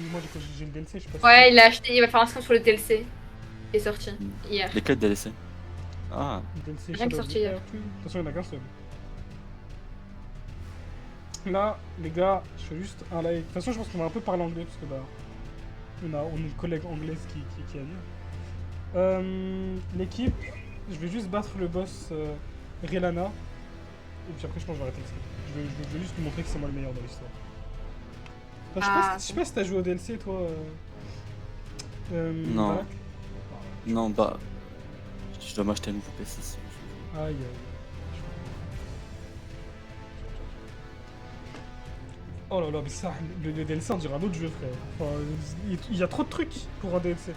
Moi j'ai le DLC, je sais pas si Ouais, il l'a acheté, il va faire un scan sur le DLC. Il est sorti hier. Lesquels DLC? Ah, le DLC Rien qui est Shadow of sorti the hier. Earth, oui. De toute façon, il y en a qu'un seul. Là, les gars, je fais juste un live. De toute façon, je pense qu'on va un peu parler anglais parce que bah, on a une collègue anglaise qui a l'équipe, je vais juste battre le boss Relana. Et puis après, je pense que je vais arrêter le stream. Je vais juste lui montrer que c'est moi le meilleur dans l'histoire. Enfin, Ah, je sais pas si t'as joué au DLC, toi. non. Balak. Non, bah. Je dois m'acheter un nouveau PC. Si Aïe, aïe, aïe. Oh là là, mais ça, le DLC, on dirait un autre jeu, frère. Enfin, il y a trop de trucs pour un DLC.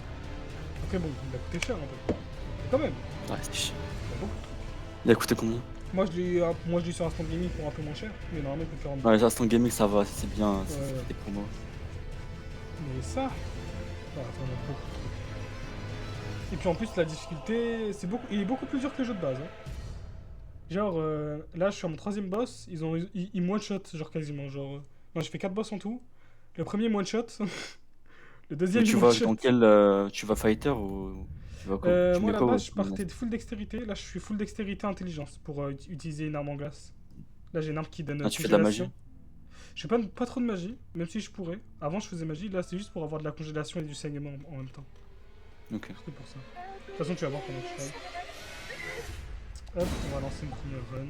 Après, bon, il a coûté cher un peu. Mais quand même, ouais, c'est chiant. il y a beaucoup de trucs. Il a coûté combien? Moi, je l'ai sur Instant Gaming pour un peu moins cher. Mais normalement, il peut faire en Ouais, les Instant Gaming ça va, c'est bien, ça Ouais. fait des promos. Mais ça. Ah, attends, on a beaucoup de trucs. Et puis en plus, la difficulté, il est beaucoup plus dur que le jeu de base. Hein. Genre, là, je suis à mon troisième boss. Ils me one-shot, genre quasiment. Genre, non, j'ai fait 4 boss en tout. Le premier me one-shot. Le Mais deuxième, il tu me vas one-shot. dans quel. Tu vas fighter ou. Tu vas quoi? Tu Moi, mets à la quoi base, je comme partais de full dextérité. Là, je suis full dextérité intelligence pour utiliser une arme en glace. Là, j'ai une arme qui donne Ah, tu fais de la congélation. magie? Je fais pas trop de magie, même si je pourrais. Avant, je faisais magie. Là, c'est juste pour avoir de la congélation et du saignement en même temps. Ok. C'est pour ça. De toute façon, tu vas voir comment je fais. Hop, on va lancer une première run.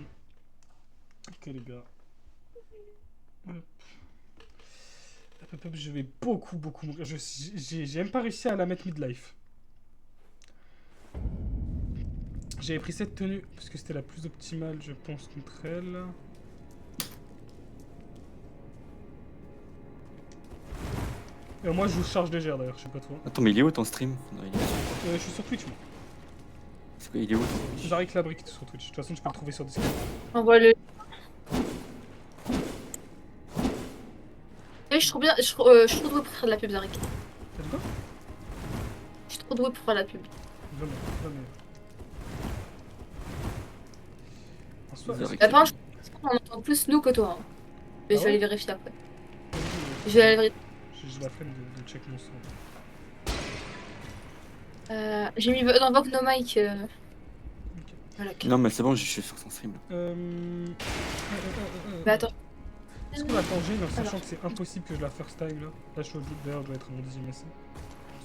Ok, les gars. Hop. Hop, je vais beaucoup mourir. J'ai même pas réussi à la mettre midlife. J'avais pris cette tenue parce que c'était la plus optimale, je pense, contre elle. Et moi, je joue charge légère d'ailleurs, je sais pas toi. Attends, mais il est où ton stream? Non, Je suis sur Twitch, moi. il est où ton Twitch? J'arrive la brique sur Twitch. De toute façon, tu peux le trouver sur Discord. Envoie-le. Je suis trop bien, je suis trop douée pour faire de la pub, Zarek. T'as dit quoi? Je suis trop douée pour faire de la pub. Jamais, jamais. En soi, Zarek. Par contre, je pense qu'on entend plus nous que toi. Hein. Mais Ah je vais ouais aller vérifier après. vas-y, Je vais aller vérifier. j'ai la flemme de check mon son. J'ai mis dans Vogue No Mic. Ok. Voilà. Non, mais c'est bon, je suis sur son stream. Mais attends. Est-ce qu'on va changer, en sachant Alors. que c'est impossible que je la first time là? Là, je suis au doute, d'ailleurs, je dois être à mon deuxième essai.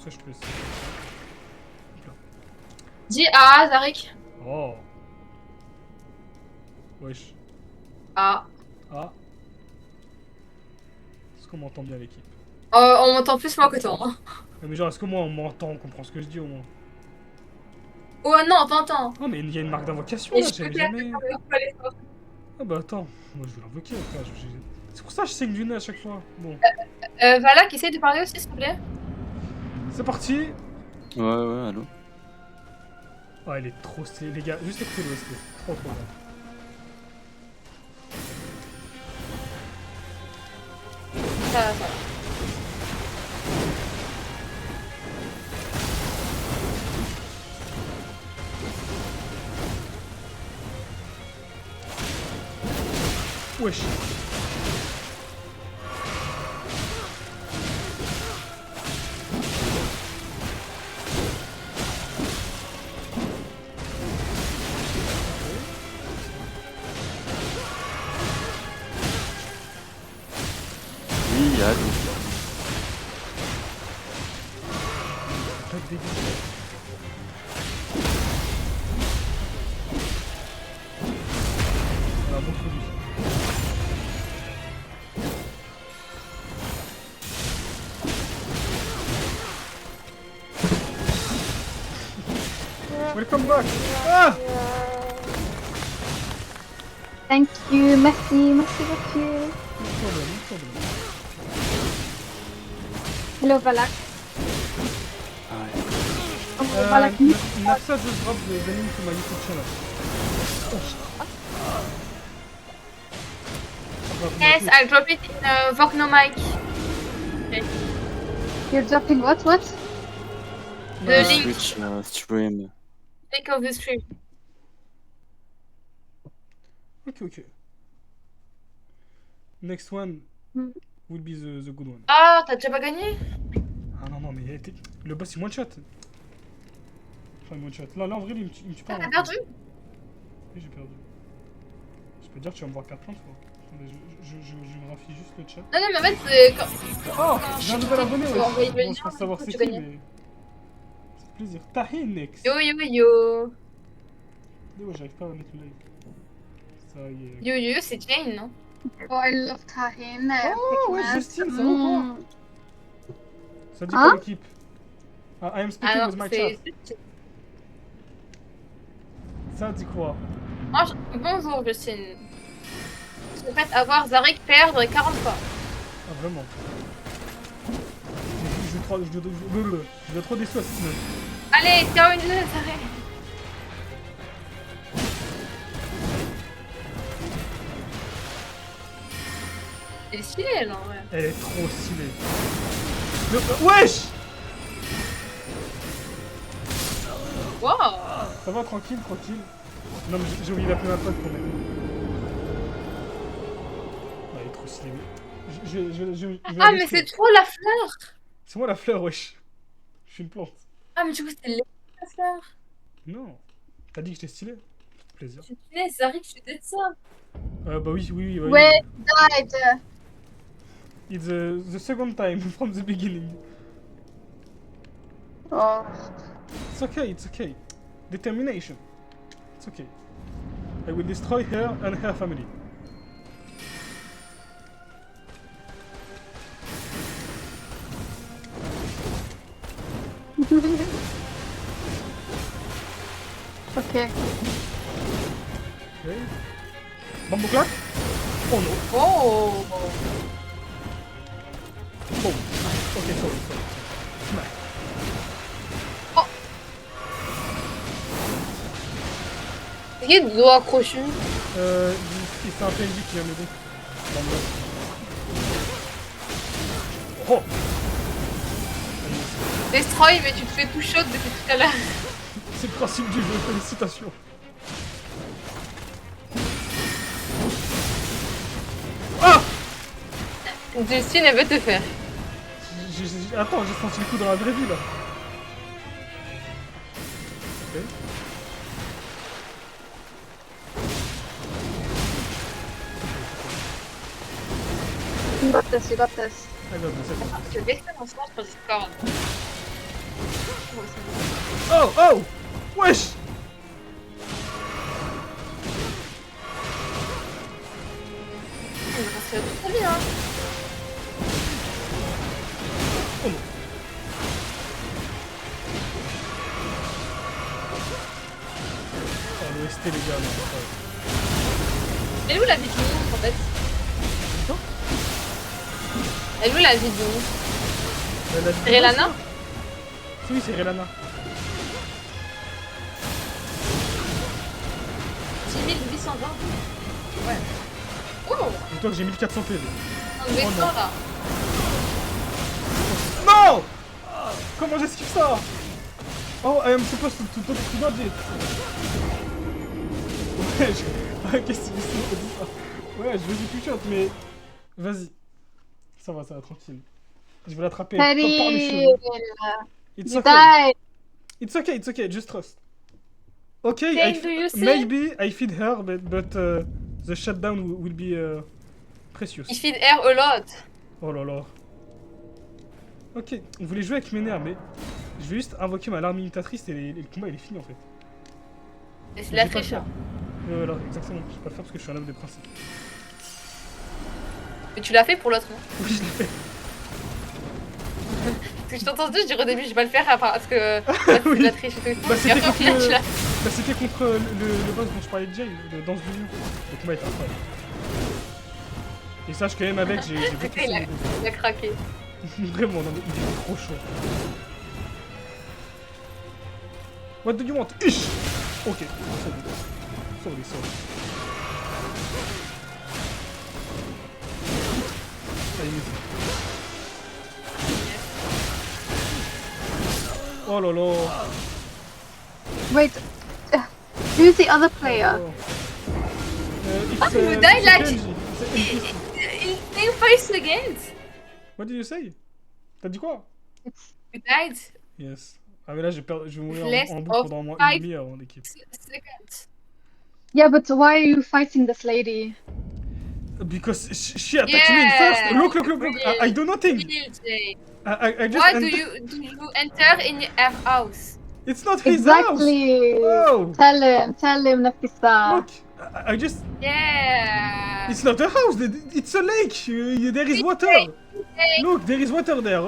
Soit je peux essayer. Hop là. Dis A, Zarek. Oh! Wesh. A. Ah! Est-ce qu'on m'entend bien l'équipe? On m'entend plus moi que toi. Hein. Mais genre, est-ce que moi on m'entend, on comprend ce que je dis au moins? Oh non, t'entends. Oh, mais il y a une marque d'invocation Et là, je peux j'avais faire jamais. Ah bah attends, moi je vais l'invoquer frère. C'est pour ça que je saigne du nez à chaque fois. Bon, Valak, essaye de parler aussi, s'il te plaît. c'est parti! Ouais, allô? Oh, elle est trop stylée, les gars. Juste écoutez l'OST. Trop bien. Ça va. Wesh! Oui, allô? Pas de dégâts. Ah, bon produit. Welcome back! Ah! Thank you, merci beaucoup. No problem. Hello Valak. Ah ouais. Oh, Valak, Nafsa just dropped the link to my YouTube channel. Yes, I'll drop it in Vogue No Mic. you're dropping what? The link. Switch stream. Link of the stream. Ok. Next one. will be the good one. Ah, t'as déjà pas gagné? Ah non, non, mais le boss il one shot. Enfin, il one shot. Là, en vrai, il me tue pas. Ah, t'as hein. perdu? Oui, j'ai perdu. Je peux dire que tu vas me voir perdre plein de fois. Attendez, je me raffiche juste le chat. Non, non, mais en fait, Oh, j'ai un nouvel abonné, faut ouais. envoyer le Bon, lien, je pense savoir du c'est coup, qui, tu gagnais. mais. C'est plaisir. Tahinex. Yo, yo, yo. Ouais, j'arrive pas à mettre le live. Ça y est. Yo, yo, c'est Jane, non? Oh, I love Tahin. Oh, ouais, Justine, ça va ou quoi? Ça dit Hein? quoi l'équipe? Ah, I am speaking Ah with non, my chat. c'est... Ça dit quoi? Bonjour, Justine. Je te fait avoir Zarek perdre 40 fois. Ah, vraiment? Je dois trop déçu à cette meuf. Allez, tiens une Zarek. Elle est stylée, elle, en vrai. Elle est trop stylée. Wesh! Wow. Ça va, tranquille, tranquille. Non, mais j'ai oublié d'appeler ma pote pour m'aider. Ah, elle est trop stylée. Je vais Ah, la mais détruire. c'est trop la fleur. C'est moi la fleur, wesh. Je suis une plante. Ah, mais du coup, c'est la fleur. Non. T'as dit que j'étais stylé? Plaisir. C'est stylé, Zarek, je suis de ça. Bah oui, oui, oui. oui. Wait, died. It's the second time from the beginning. Oh. It's okay, it's okay. Determination. It's okay. I will destroy her and her family. Okay. Okay. Bamboo clap? Oh no. Oh. Boom. Okay, sorry. Smack. C'est qui le doigt crochu? C'est un PNJ qui vient m'aider. Oh! Destroy, mais tu te fais tout chaud depuis tout à l'heure. C'est le principe du jeu, félicitations. Ah! Justine, elle veut te faire. Attends, j'ai senti le coup dans la vraie vie là. Ok. You got this, you got this. Ah, non, mais c'est bon. Je vais faire en sorte pour Discord. Oh! Oh! Wesh! Il me reste toute sa vie, hein. Oh non. Oh, l'OST les gars, non, c'est Elle est où la vie de nous, en fait? Quoi? Elle est où la vie de nous? pas. C'est Relana? Oui, c'est Relana. 6820. Ouais. Oh! Dis-toi que j'ai 1400 PV. On devait Oh être non. là. Non! Comment j'esquive ça? Oh, I am supposed to dodge it. Ouais, qu'est-ce que c'est dit ça? Ouais, je vais y plus shot, mais... Vas-y. Ça va, tranquille. Je vais l'attraper par les Teddy! cheveux. It's You okay. died! It's okay, just trust. Okay, Jane, do you see? maybe I feed her, but the shutdown will be precious. Il feed air a lot. Oh là là. Ok, on voulait jouer avec Ménère, mais je vais juste invoquer ma larme imitatrice et le combat il est fini en fait. Et c'est Je la vais pas le triche. faire. Voilà, exactement. Je vais pas le faire parce que je suis un homme de principe. Mais tu l'as fait pour l'autre, non? Oui, je l'ai fait. Parce que je t'ai entendu dire au début, je vais pas le faire parce que Oui. c'est la triche et tout. Bah, Et c'était après, au final, contre, tu l'as. bah, c'était contre le boss dont je parlais de Jay, le danse du lion. Le combat était incroyable. Et sache quand même avec, j'ai beaucoup Il a- fait. il a craqué. Vraiment, non mais il est trop chaud. What do you want? Ish! Ok, sorry. Allez, vas-y. Oh là là! Wait, who's the other player? It's, you died like- Kenji. It's NPC. Il team face against. What did you say? T'as dit quoi? It's You died Yes. Ah mais là je vais mourir less en boucle of pendant au moins une 5 demi-heure en équipe. seconds. yeah, but why are you fighting this lady? Because she attacked me first. Yeah. Look. I do nothing. Real, Jay. I just Why do you enter in her house? It's not his Exactly. house. Oh. Tell him, Nafisa. Look. I just. Yeah. It's not a house. It's a lake. There is water. Lake Look, there is water there.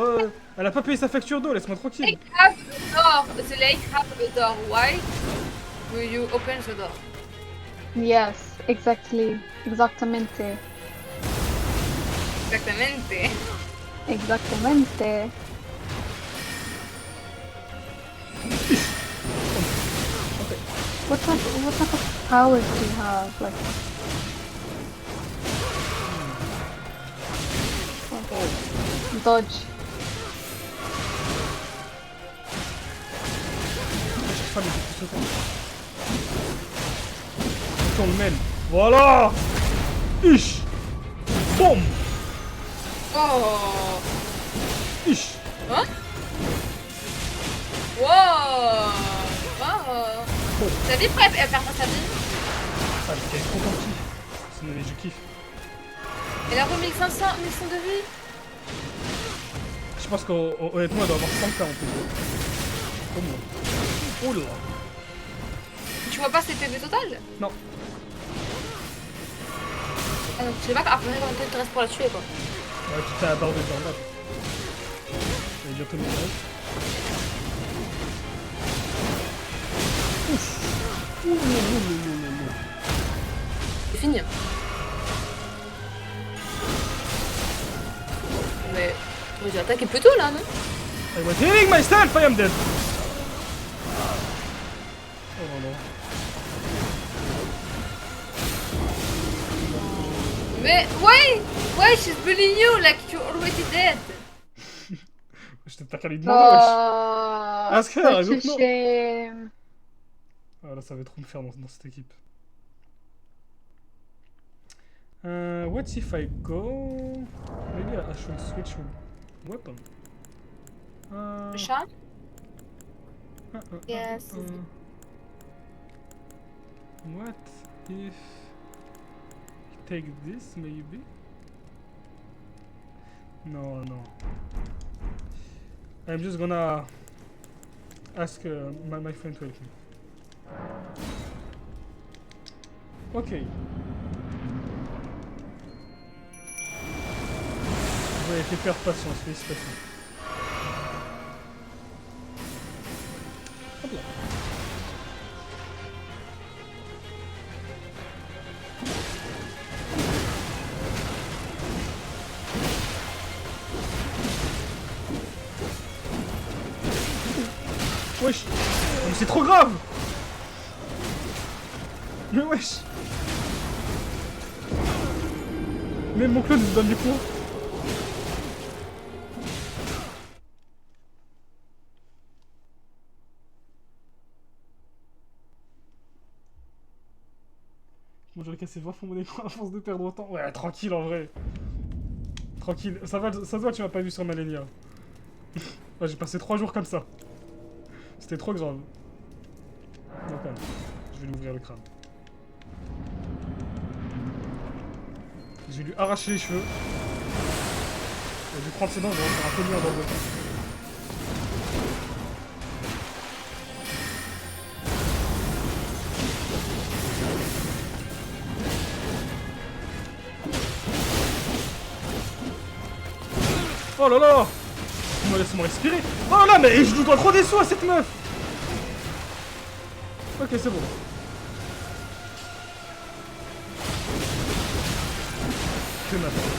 Elle a pas payé sa facture d'eau. Laisse-moi tranquille. have a door. The lake have a door. Why will you open the door? Yes, exactly. Exactamente. Exactamente. Exactamente. What type of powers do you have? Like, okay. Dodge. Je cherche pas, mais j'ai plus sauté. On le mène. Voilà. Ish. Boum. Oh. Ish. Hein? Wow. Wow. Ta vie prête à faire sa vie. Ah, j'étais trop gentil. Sinon, je kiffe. Elle a remis 1500 mission de vie. Je pense qu'honnêtement, elle doit avoir 100K en plus. Au moins. Oh là. Tu vois pas ses PV total? Non. Ah donc tu sais pas qu'après combien de temps il te reste pour la tuer quoi. Ouais, tu t'es abordé par là. Je vais bientôt me faire. Ouf. Ouh. C'est fini. Mais tu aurais dû attaquer plus tôt là, non? I was healing myself, I am dead. Oh non. Mais why she's bullying you like you're already dead? Je t'ai pas qu'à lui demander, wesh. Oh, Ask her, I such don't a know. shame. Ah là, ça va trop me faire dans cette équipe. What if I go... Maybe I should switch weapon. Le chat? Yes. What if... Take this, maybe? No. I'm just gonna ask my friend to help me. Ok. Vous avez fait perdre patience, félicitations. Hop là. Wesh. Mais c'est trop grave. Mais wesh. Même mon clone il se donne des coups. Moi j'aurais cassé 20 fois mon écran à force de perdre autant. Ouais, tranquille en vrai. Tranquille. Ça se voit que tu m'as pas vu sur Malenia. Ouais, j'ai passé 3 jours comme ça. C'était trop grave. Non, quand même. Je vais lui ouvrir le crâne. Je vais lui arracher les cheveux. Je vais lui prendre ses dents, je vais en faire un peu mieux dans le temps. Oh là là! Laisse-moi respirer! Oh là, mais je lui dois trop des sous à cette meuf! Ok, c'est bon. Que maintenant.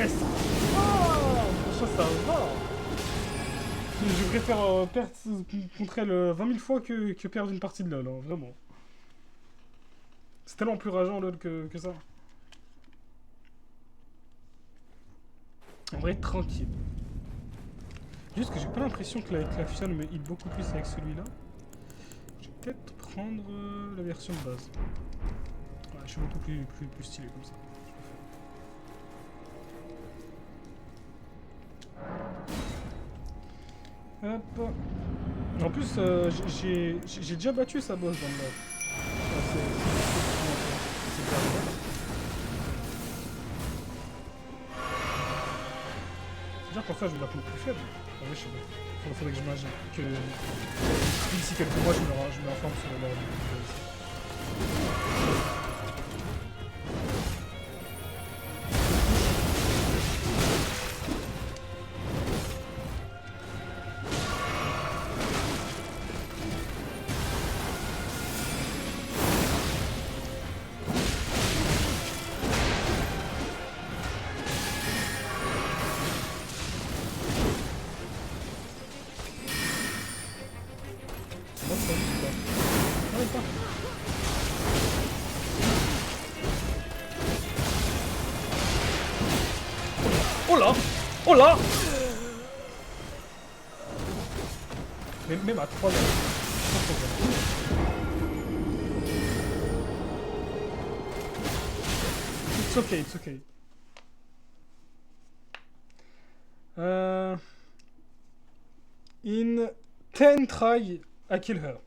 presque. Oh, franchement, ça va. Je préfère perdre contre elle 20 000 fois que perdre une partie de LoL, hein, vraiment. C'est tellement plus rageant LoL que ça. En vrai, tranquille. Juste que j'ai pas l'impression que la fusion me heal beaucoup plus avec celui-là. Je vais peut-être prendre la version de base. Ouais, je suis beaucoup plus stylé comme ça. Hop. En plus, j'ai déjà battu sa boss dans le mode. C'est pas vrai. C'est-à-dire qu'en fait, je vais la plus faible. Ah oui, je sais pas. Faudrait que j'imagine que d'ici quelques mois, je me informe sur l'ordre du Oh là! Oh là! Mais même à 3 It's okay, it's okay. In 10 try, I kill her.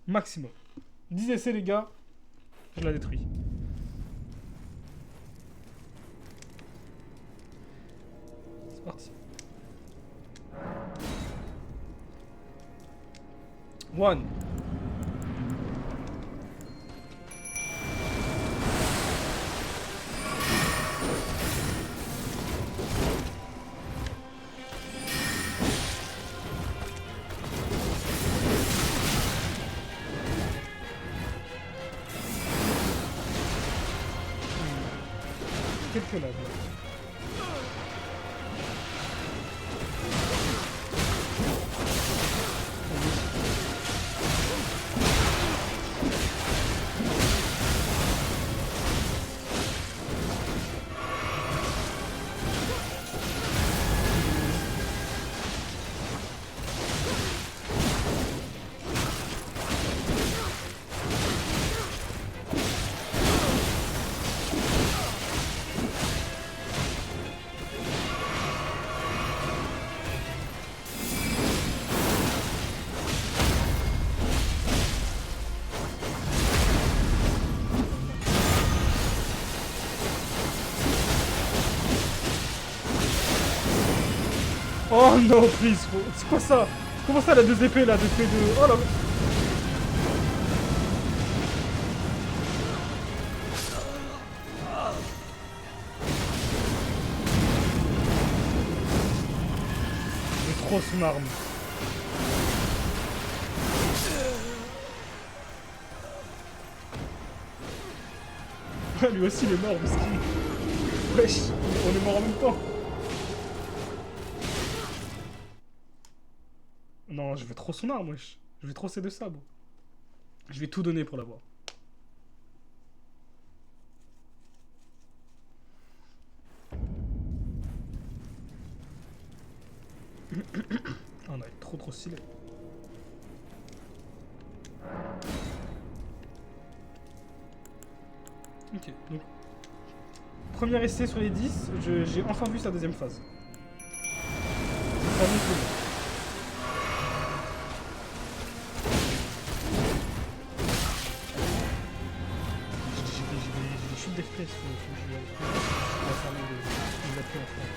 Maximum. 10 essais, les gars, je la détruis. C'est parti. 1. Quelques labs. Oh non, please, c'est quoi ça? Comment ça, la 2 épées là, 2 épées de... Oh là... J'ai trop son arme. Lui aussi il est mort, parce qu'il... Wesh, on est mort en même temps. Non, je veux trop son arme, wesh. Je veux trop ses 2 sabres. Je vais tout donner pour l'avoir. On a été trop stylé. Ok, donc... Premier essai sur les 10, j'ai enfin vu sa deuxième phase. Ça monte le J'ai des chutes d'FPS, faut que je vais fermer les appuis en France.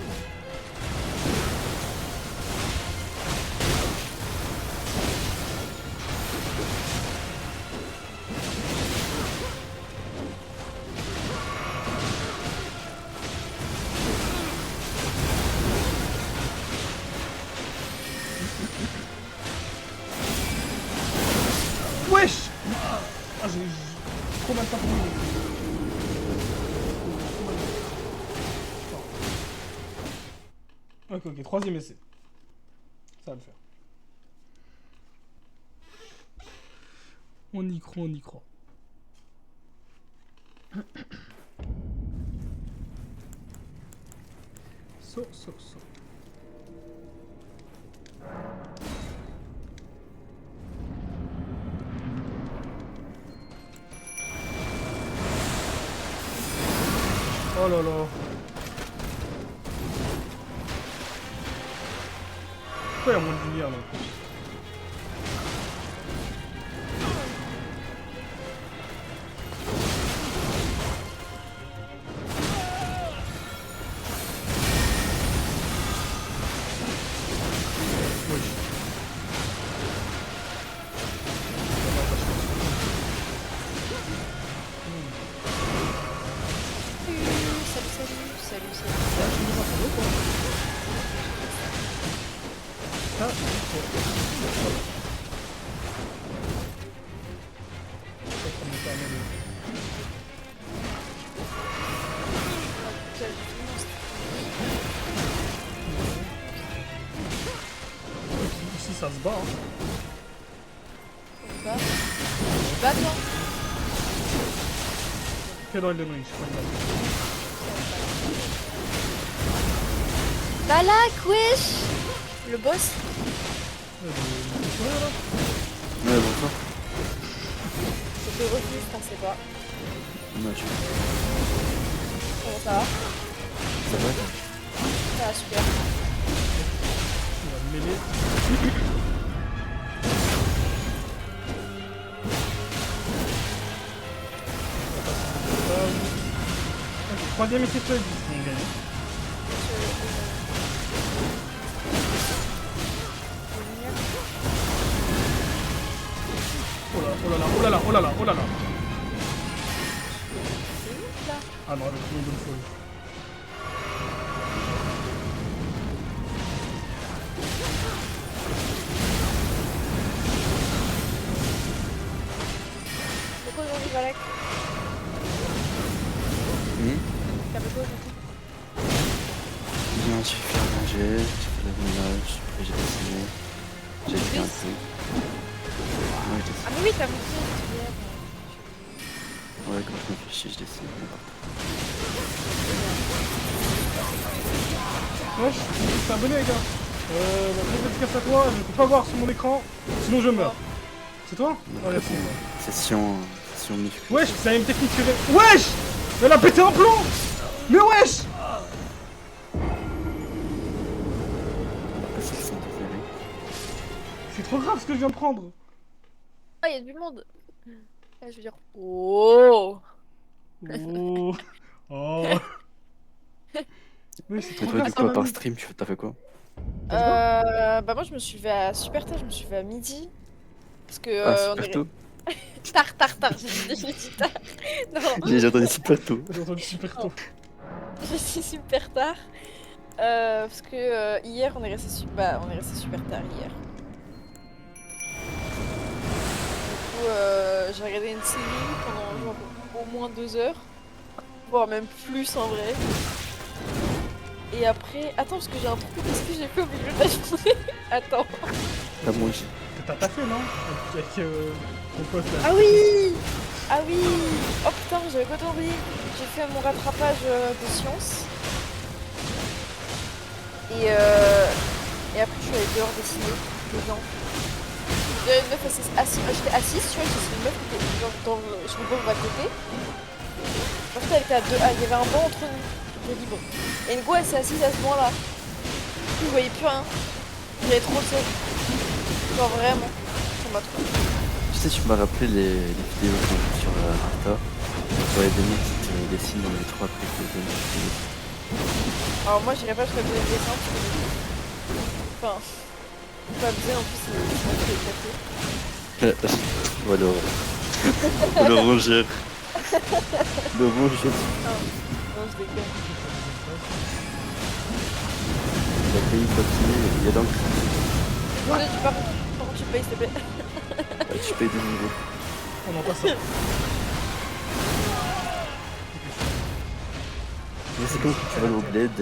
Wesh! Ah, j'ai trop mal parcouru. Ok, ok, troisième essai. Ça va le faire. On y croit, on y croit. So. Oh là là. Pourquoi il y a moins de lumière là? Ah, ici ça se bat. Hein. Comme ça. Bah toi. Fais dans Elden Ring, je crois. Balak, wesh. Le boss. Ouais, bonsoir. Je te refuse, je pensais pas. Non, tu Comment ça va? ça va? Ça va super. Il va me mêler. Ok, troisième essai sur les 10, on gagne. Oh là là. Ah non, avec une bonne folie. Pourquoi aujourd'hui, Balak? T'as fait quoi aujourd'hui? Bien, j'ai fait à manger, j'ai fait le ménage, après j'ai dessiné, j'ai écrit un peu. Ouais, je Ah dessine. mais oui, t'as montré hier. Ouais, quand je me fais chier, je dessine. Wesh, t'es abonné les gars. Gros dédicace à toi, je ne peux pas voir sur mon écran, sinon je meurs. C'est toi? Oh merci. Session muscu. Wesh, c'est la même technique que... Wesh! Elle a pété un plomb! Mais wesh! C'est le son préféré. C'est trop grave ce que je viens de prendre. Ah, il y a du monde. Là, je veux dire. Oh! Oh. Oh. Oui, c'est Et trop toi, grave du ça coup, m'a à part mis. stream, t'as fait quoi? Bah moi je me suis levé à super tard, je me suis levé à midi. Parce que Ah, on super est... tôt. Tard, j'ai dit tard. Non, J'ai entendu super tôt. J'ai entendu super tôt. j'ai dit super tard. Parce que hier on est resté on est resté super tard hier. Du coup j'ai regardé une série pendant genre au moins 2 heures. Voire même plus en vrai. Et après... Attends, parce que j'ai un truc, qu'est-ce que j'ai fait au milieu de la journée? Attends. T'as mangé. T'as taffé non? Avec ton pote là. Ah oui! Ah oui! Oh putain, j'avais complètement oublié. J'ai fait mon rattrapage de sciences. Et après, je suis allée dehors dessiner les gens. Une meuf assise. J'étais assise, tu vois, c'est une meuf qui était genre sur le banc à côté. En fait, elle était à deux. Ah, il y avait un banc entre nous. C'était libre. Et une go, elle s'est assise à ce banc-là. Je voyais plus rien. J'avais trop le seum. Genre vraiment. Ça m'a trop. Tu sais, tu m'as rappelé les vidéos qu'on a sur Insta. Je voyais des mecs qui te dessinent dans les 3 prix que Alors moi j'irais pas jusqu'à le dessin parce que enfin pas bien en plus c'est éclaté. Voilà. Le rongeur. Le rongeur. Non je déconne. Il a payé papier, il y a dans le Par contre tu payes s'il te plaît. tu payes 2 niveaux. On en passe ça. Mais c'est comme quand tu vas au bled,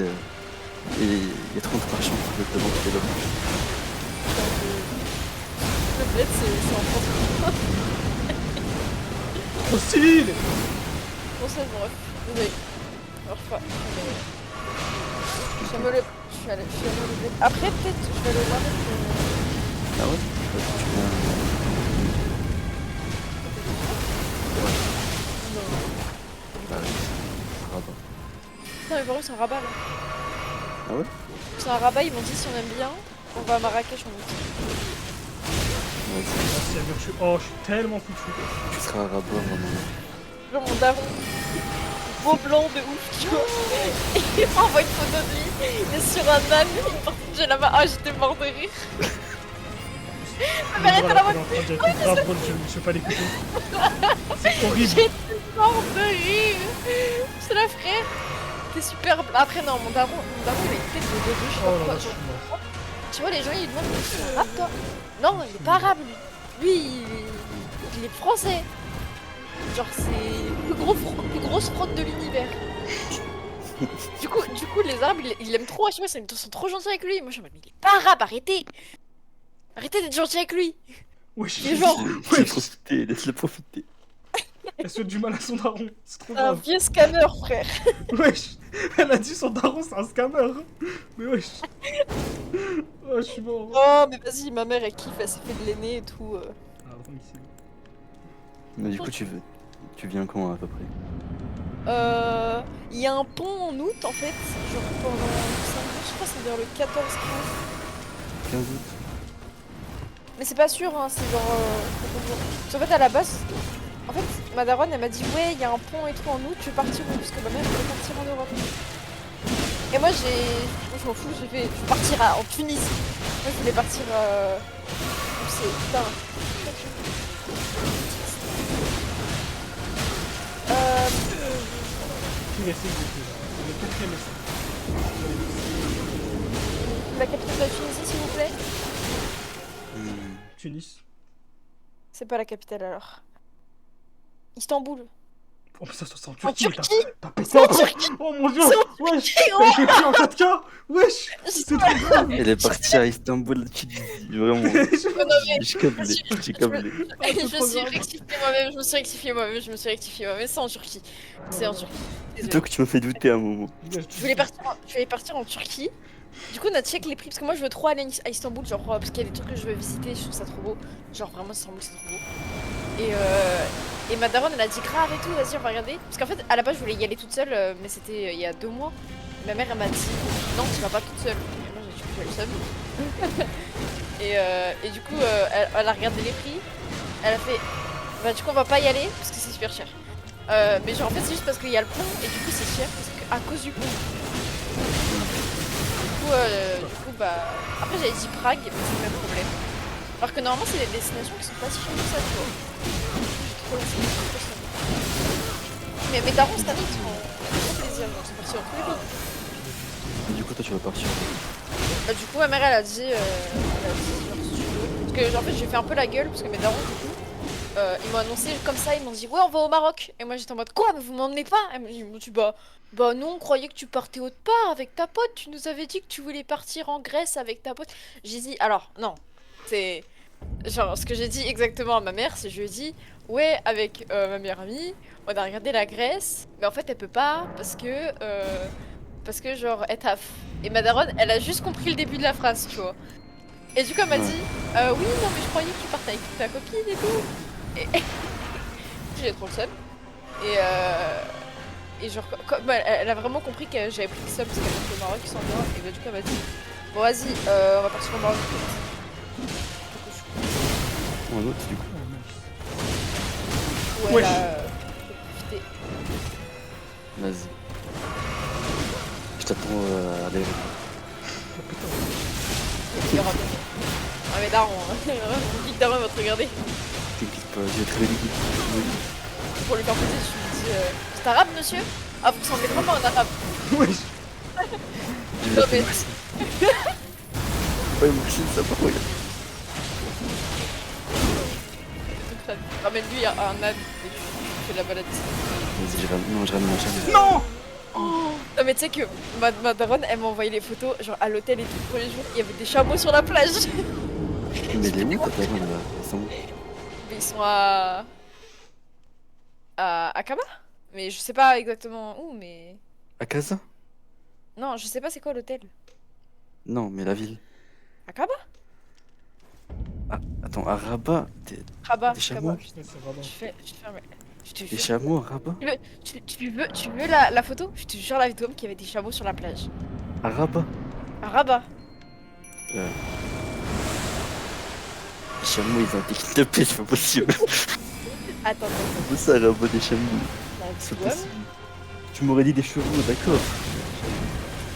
Et il y a 30 par champ pour le devant qui est là. Le bled, c'est en France. Trop stylé. Bon, ça, bon, désolé. Alors, je suis allée le bled. Après, peut-être, je vais aller voir avec. Ah ouais? Tu viens... Non. Bah oui, ça va pas. Non, mais par contre, c'est un rabat là. Ah ouais? C'est un rabat, ils m'ont dit si on aime bien, on va à Marrakech en août. Vas-y. Oh, je suis tellement foutu. Tu seras un rabat vraiment. Genre mon daron, beau blanc de ouf, tu vois. Et il m'envoie une photo de lui, il est sur un âne, il porte une gel là-bas. Ah, j'étais mort de rire. Ma mère était là-bas. Je sais pas l'écouter. C'est horrible. J'étais mort de rire. C'est la frère. T'es super blanc. Après, non, mon daron, il a une tête de bébé, je sais Oh pas là quoi. là, je suis mort. Tu vois, les gens ils demandent si c'est arabe toi. Non, il est pas arabe lui. Lui, il est français. Genre, c'est le plus grosse fraude de l'univers. du coup, les arabes ils l'aiment trop. Je sais pas, ils sont trop gentils avec lui. Moi, je me dis, mais il est pas arabe, arrêtez. Arrêtez d'être gentil avec lui. Wesh. Les gens, Laisse-le profiter, laisse-le profiter. Elle se fait du mal à son daron. C'est trop c'est un grave. vieux scanner, frère. Wesh. Elle a dit son daron, c'est un scammer. Mais wesh. Oh, je suis mort. Oh, mais vas-y, ma mère elle kiffe, elle s'est fait de l'aîné et tout. Ah, tranquille. Mais du coup, tu viens quand à peu près? Il y a un pont en août en fait, genre pendant 5 jours, je crois que c'est vers le 14-15. 15 août. Mais c'est pas sûr, hein, c'est genre. Parce qu'en fait, à la base, en fait, ma daronne elle m'a dit ouais, il y a un pont et tout en août, tu veux partir où? Parce que ma mère elle veut partir en Europe. Et moi, moi je m'en fous, je vais partir en Tunisie. Moi je voulais partir. Où c'est? Putain. Qui essaie de faire le quatrième essai. La capitale de la Tunisie, s'il vous plaît? Tunis. C'est pas la capitale alors. Istanbul. Oh, mais ça c'est en En Turquie. Turquie. T'as pété C'est en un plomb. Turquie. Oh mon dieu. C'est en Wesh. Turquie, T'as été pris en 4K. Wesh. Je C'est trop grave. Elle est partie à Istanbul, tu dis vraiment. J'ai câblé, j'ai câblé. c'est Je me trop suis grave. rectifié moi-même, je me suis rectifié moi-même, c'est en Turquie. C'est en Turquie. C'est Désolée. toi que tu m'as fait douter à un moment. Je voulais partir en Turquie. Du coup, on a check les prix parce que moi je veux trop aller à Istanbul, genre parce qu'il y a des trucs que je veux visiter, je trouve ça trop beau. Genre vraiment, Istanbul c'est trop beau. Et ma daronne elle a dit grave et tout, vas-y on va regarder. Parce qu'en fait, à la base je voulais y aller toute seule, mais c'était il y a 2 mois. Ma mère elle m'a dit non, tu vas pas toute seule. Et moi j'ai le seum. Et du coup, elle a regardé les prix. Elle a fait bah, du coup, on va pas y aller parce que c'est super cher. Mais genre, en fait, c'est juste parce qu'il y a le pont et du coup, c'est cher parce que, à cause du pont. Du coup, bah. Après, j'avais dit Prague, mais c'est le même problème. Alors que normalement, c'est des destinations qui sont pas si chères que ça, tu vois. J'ai trop la mais mes darons cette année, ils sont trop plaisir. Ils sont partis en tous les pays. Et du coup, toi, tu vas partir. Bah, du coup, ma mère, elle a dit genre, si tu veux. Parce que, genre, en fait, j'ai fait un peu la gueule parce que mes darons, du coup. Ils m'ont annoncé comme ça, ils m'ont dit ouais on va au Maroc. Et moi j'étais en mode quoi, mais vous m'emmenez pas? Elle m'a dit bah non, on croyait que tu partais autre part avec ta pote, tu nous avais dit que tu voulais partir en Grèce avec ta pote. J'ai dit alors non, c'est genre ce que j'ai dit exactement à ma mère, c'est je lui ai dit ouais avec ma meilleure amie, on a regardé la Grèce, mais en fait elle peut pas parce que genre elle taffe. Et ma daronne elle a juste compris le début de la phrase, tu vois. Et du coup elle m'a dit oui non mais je croyais que tu partais avec ta copine et tout. Et j'ai trop le seum. Et genre, comme elle a vraiment compris que j'avais pris le seum parce qu'elle était au Maroc, ils sont bien. Et bah, du coup, elle m'a dit bon, vas-y, on va partir au Maroc. Ou un autre, du coup. Ouais, Wesh. là, faut profiter. Vas-y. Je t'attends à l'aéroport. Il y aura bien. Ah, mais daron, mon big daron va te regarder. T'inquiète pas, je vais très vite. Pour lui faire plaisir, je lui dis c'est arabe, monsieur? Ah, vous ressemblez vraiment à un arabe. Wesh. Je vais Non, l'appeler mais- Maxime. Ouais, Maxime, ça va, regarde. Ramène-lui un âne et tu fais de la balade. Vas-y, je ramène un chameau. Non. Non mais tu sais que ma daronne, elle m'a envoyé les photos, genre à l'hôtel et tout, le premier jour, il y avait des chameaux sur la plage. Mais les où, ta daronne, là? Ils sont où? Mais ils sont à Kama. Mais je sais pas exactement où, mais... À Casa? Non, je sais pas c'est quoi l'hôtel. Non, mais la ville. À Kama? Ah, attends, à Rabat? Rabat, Des chameaux? Ouais, c'est vraiment. Je te ferme. Je te Des jure. chameaux à Rabat? Tu veux la photo? Je te jure la vidéo qu'il y avait des chameaux sur la plage. À Rabat? À Rabat. Les chameaux, ils ont été kidnappés, c'est pas possible. Attends. C'est ça, Rabat des chameaux. La C'est vidéo, possible. Tu m'aurais dit des chevaux, d'accord.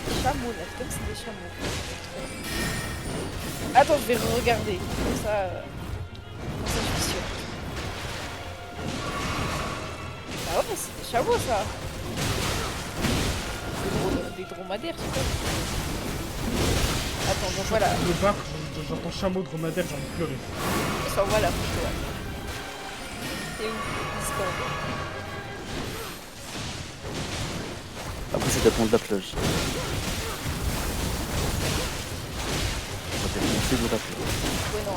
des chameaux, la vidéo c'est des chameaux. Attends, je vais regarder. Comme ça je suis sûre. Ah ouais, c'est des chameaux ça. Des dromadaires, c'est quoi? Attends, donc voilà. Le bar, j'entends chameau dromadaire, j'ai envie de pleurer. Ça voit la photo. Ouais. C'est où? Discord. Après, ça dépend de la plage. Ça dépend de la plage. Ouais, non,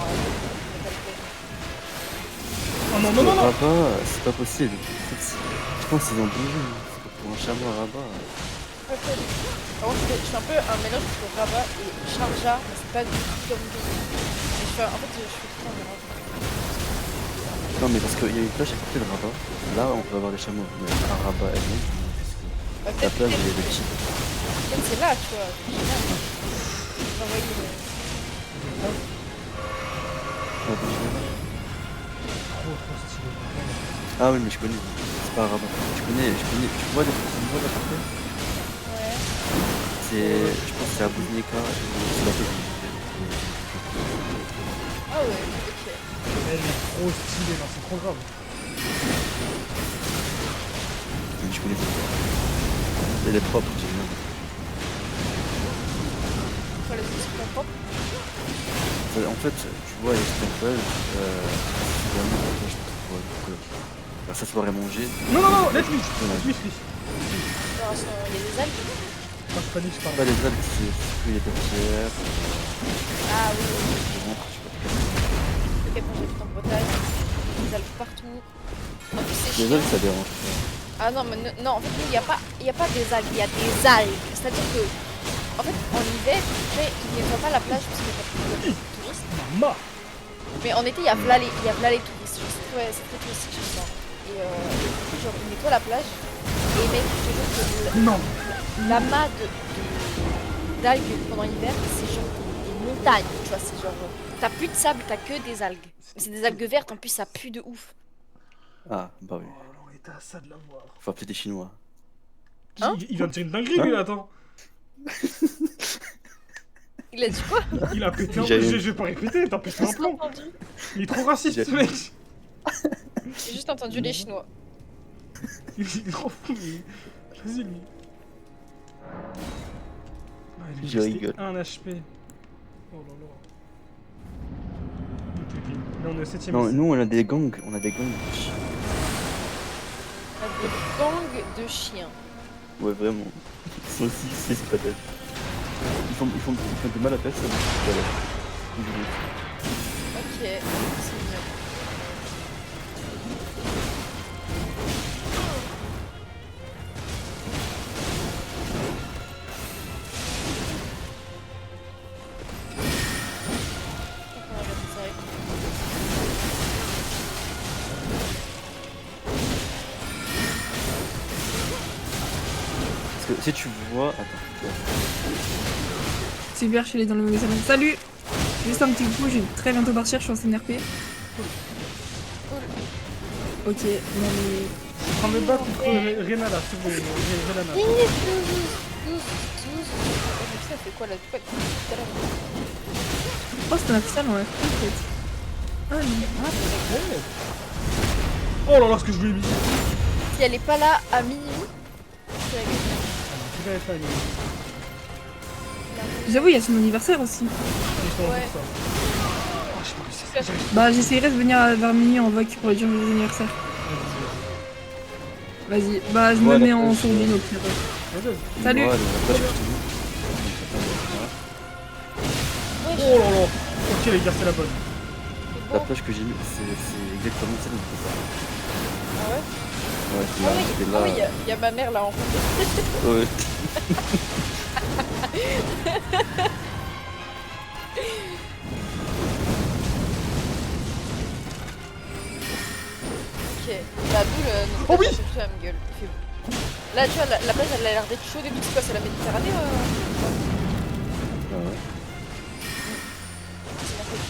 Oh non, non, non, non! Rabat, c'est pas possible. En fait, je pense qu'ils ont bougé. C'est pas pour un chameau à Rabat. par contre, je fais un peu un mélange entre Rabat et Sharjah, mais c'est pas du tout comme deux. En fait, je fais tout un mélange. Non, mais parce qu'il y a une plage à côté de Rabat. Là, on peut avoir des chameaux. Mais à Rabat, elle-même, Bah, la plage, il y a des petits. peut-être c'est là, tu vois. Je sais pas. Je vais envoyer Ah, des chameaux. Trop stylé. Ah oui, mais je connais. C'est pas à Rabat. Je connais. Tu vois la partie? Ouais. Je pense que c'est à Bouznika. C'est la tête. Ah ouais, ok. Elle est trop stylée, non, c'est trop grave. Mais je connais pas. Elle est propre, j'ai bien. Quoi, les autres sont propres? En fait, tu vois, avec cette plage, c'est vraiment la plage pour que ça soit manger. Non, non, non, laisse-lui! Laisse-lui, laisse-lui. Genre, il y a des algues. Moi, je panique, je Pas parle. les algues, c'est qu'il y a des pierres, Ah oui, oui. qui rentrent, je sais pas. Ok, bon, j'habite en Bretagne. Des algues partout. En plus, c'est Les chiant. algues, ça dérange. Ah non, mais non, en fait, il n'y a pas des algues, il y a des algues. C'est-à-dire que, en fait, en hiver, il ne voit pas la plage parce qu'il n'y a pas de touristes. Maman! Mais en été, il y a v'là les touristes. C'est très touristique, je sens. Et genre, ils nettoient la plage. Et mec, je te jure que Non! l'amas d'algues pendant l'hiver, c'est genre des montagnes. Tu vois, c'est genre. T'as plus de sable, t'as que des algues. C'est des algues vertes, en plus, ça pue de ouf. Ah, bah oui. Oh, on était à ça de la voir. Faut appeler des Chinois. Hein? Il vient de dire une dinguerie, lui, là, attends. Il a dit quoi? Il a pété un J'ai plomb. eu- Je vais pas répéter, t'as pété un J'ai plomb. entendu. Il est trop raciste, J'ai- ce mec. J'ai juste entendu les Chinois. Il est trop fou, lui. Vas-y, lui. Ah, il est Je resté rigole. 1 HP. Oh là là. Ok, ok. Là, on est au 7ème. Non, nous, on a des gangs. On a des gangs. Des gangs de chiens. Ouais, vraiment. Ils sont aussi 6 peut-être. Ils font du mal à personne. Voilà. Ok, c'est mignon. On va regarder ça avec Parce que si tu vois. Attends. Super, je suis allée dans le magasin. Salut! Juste un petit coup, je vais très bientôt partir, je suis en CNRP. Ok, non mais. Je prends mes bacs contre Rena, là, s'il vous plaît. Relana. 12. Mais ça fait quoi là? Tout à l'heure. Oh, c'est un officiel en FP en fait. Ah, non. Oh là là, ce que je lui ai mis. Si elle est pas là à minuit, c'est la gueule. Tu l'avais pas, lui. J'avoue, il y a son anniversaire aussi. Justement Ouais. pour ça. Oh, je sais pas que c'est. Bah, j'essaierai de venir vers minuit en voc pour le jour de mes anniversaires. Vas-y, bah je me Voilà, mets en je- sourdine au pire. Vas-y, vas-y. Salut. Voilà, la plage que je te dis. Ouais, Oh là là. Ok les gars, c'est la bonne. c'est La beau. plage que j'ai mis, c'est exactement celle où je fais ça. Ah ouais? Ouais, c'est Ah là, oui, c'était ah là. oui, y a ma mère là en fait. Ouais. Ok, la boule, Oh oui. c'est tout à ma gueule. Il fait beau. Là, tu vois, la plage elle a l'air d'être chaude et tout, c'est quoi, c'est la Méditerranée Ah ouais. C'est la fête.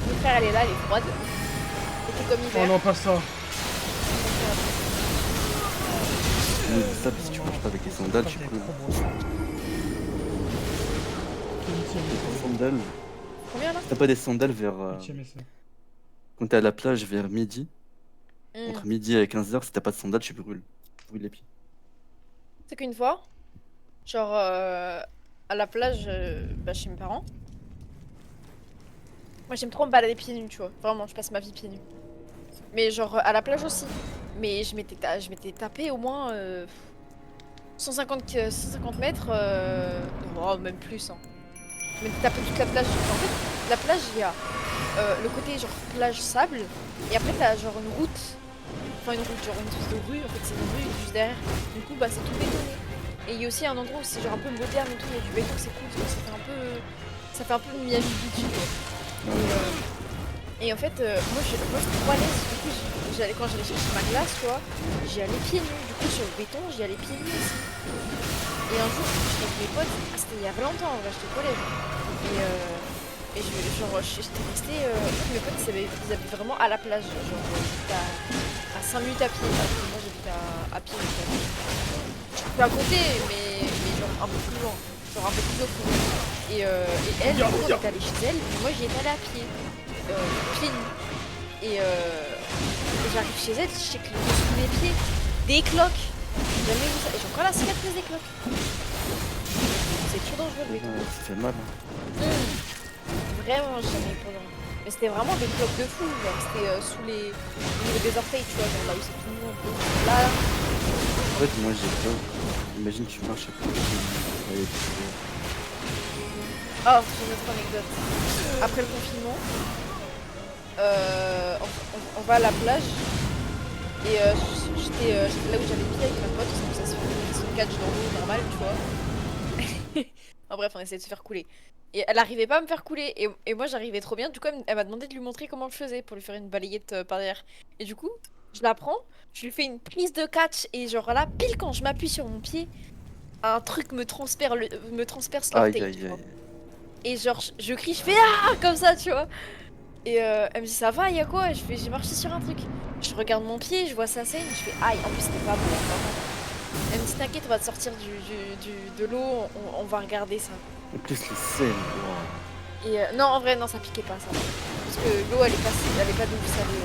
Mon frère, elle est là, elle est froide. C'était comme Oh hiver. non, pas ça. Mais ça, si tu marches pas avec les sandales, tu brûles. Les sandales. Combien là? Si t'as pas des sandales vers. Huitième essai. Quand t'es à la plage vers midi, Hmm. entre midi et 15h, si t'as pas de sandales, tu brûles. Tu brûles les pieds. C'est qu'une fois, genre à la plage, bah, chez mes parents. Moi j'aime trop me balader pieds nus, tu vois. Vraiment, je passe ma vie pieds nus. Mais genre à la plage aussi. Mais je m'étais tapé au moins 150 mètres, oh, même plus. Hein. Je m'étais tapé toute la plage. En fait, la plage, il y a le côté genre plage sable. Et après, t'as genre une route. Enfin, une route, genre une espèce de rue. En fait, c'est une rue juste derrière. Du coup, bah, c'est tout bétonné. Et il y a aussi un endroit où c'est genre un peu moderne et tout. Il y a du béton, c'est cool. Tu vois, ça fait un peu Miami Beach, tu vois. Et en fait, moi, je suis trop à l'aise. Du coup, quand j'allais chercher ma glace, tu vois, j'y allais pieds nus. Du coup, sur le béton, j'y allais pieds nus aussi. Et un jour, j'étais avec mes potes, c'était il y a longtemps, en vrai, j'étais au collège. J'étais restée. Mes potes, ils habitent vraiment à la plage. Genre, j'habite à 5 minutes à pied. Alors que moi, j'habite à pied. Je peux à côté, mais genre un peu plus loin. Genre un peu plus au fond. Et elle, du coup, on est allé chez elle, et moi, j'y étais allée à pied. Pieds nus. Et j'arrive chez elle, je sais que sous mes pieds, des cloques. J'ai jamais vu ça. Et j'ai encore la cicatrice des cloques. C'est trop dangereux le béton. Ouais, ça fait mal. Hein. Vraiment, j'ai jamais eu pour rien. Mais c'était vraiment des cloques de fou. Genre, c'était sous les. Au niveau des orteils, tu vois, genre là où c'est tout mou un peu. Là. En fait, moi j'ai peur. Imagine, tu marches à côté de Oh, j'ai une autre anecdote. Après le confinement, on va à la plage. Et j'étais là où j'avais pied avec ma pote, ça se fait son catch dans l'eau normal, tu vois. En bref, on essayait de se faire couler. Et elle arrivait pas à me faire couler. Et moi, j'arrivais trop bien. Du coup, elle m'a demandé de lui montrer comment je faisais pour lui faire une balayette par derrière. Et du coup, je la prends, je lui fais une prise de catch. Et genre là, pile quand je m'appuie sur mon pied, un truc me transperce Aïe, l'orteil, tu aïe, vois. aïe. Et genre, je crie, je fais ah comme ça, tu vois. Et elle me dit ça va, y a quoi? Je fais j'ai marché sur un truc. Je regarde mon pied, je vois ça saigne, je fais aïe. En plus, c'était pas bon. Vraiment. Elle me dit t'inquiète, on va te sortir de l'eau, on va regarder ça. En plus, les scènes. Wow. Et non, en vrai, non, ça piquait pas ça. Parce que l'eau, elle est pas d'où salée.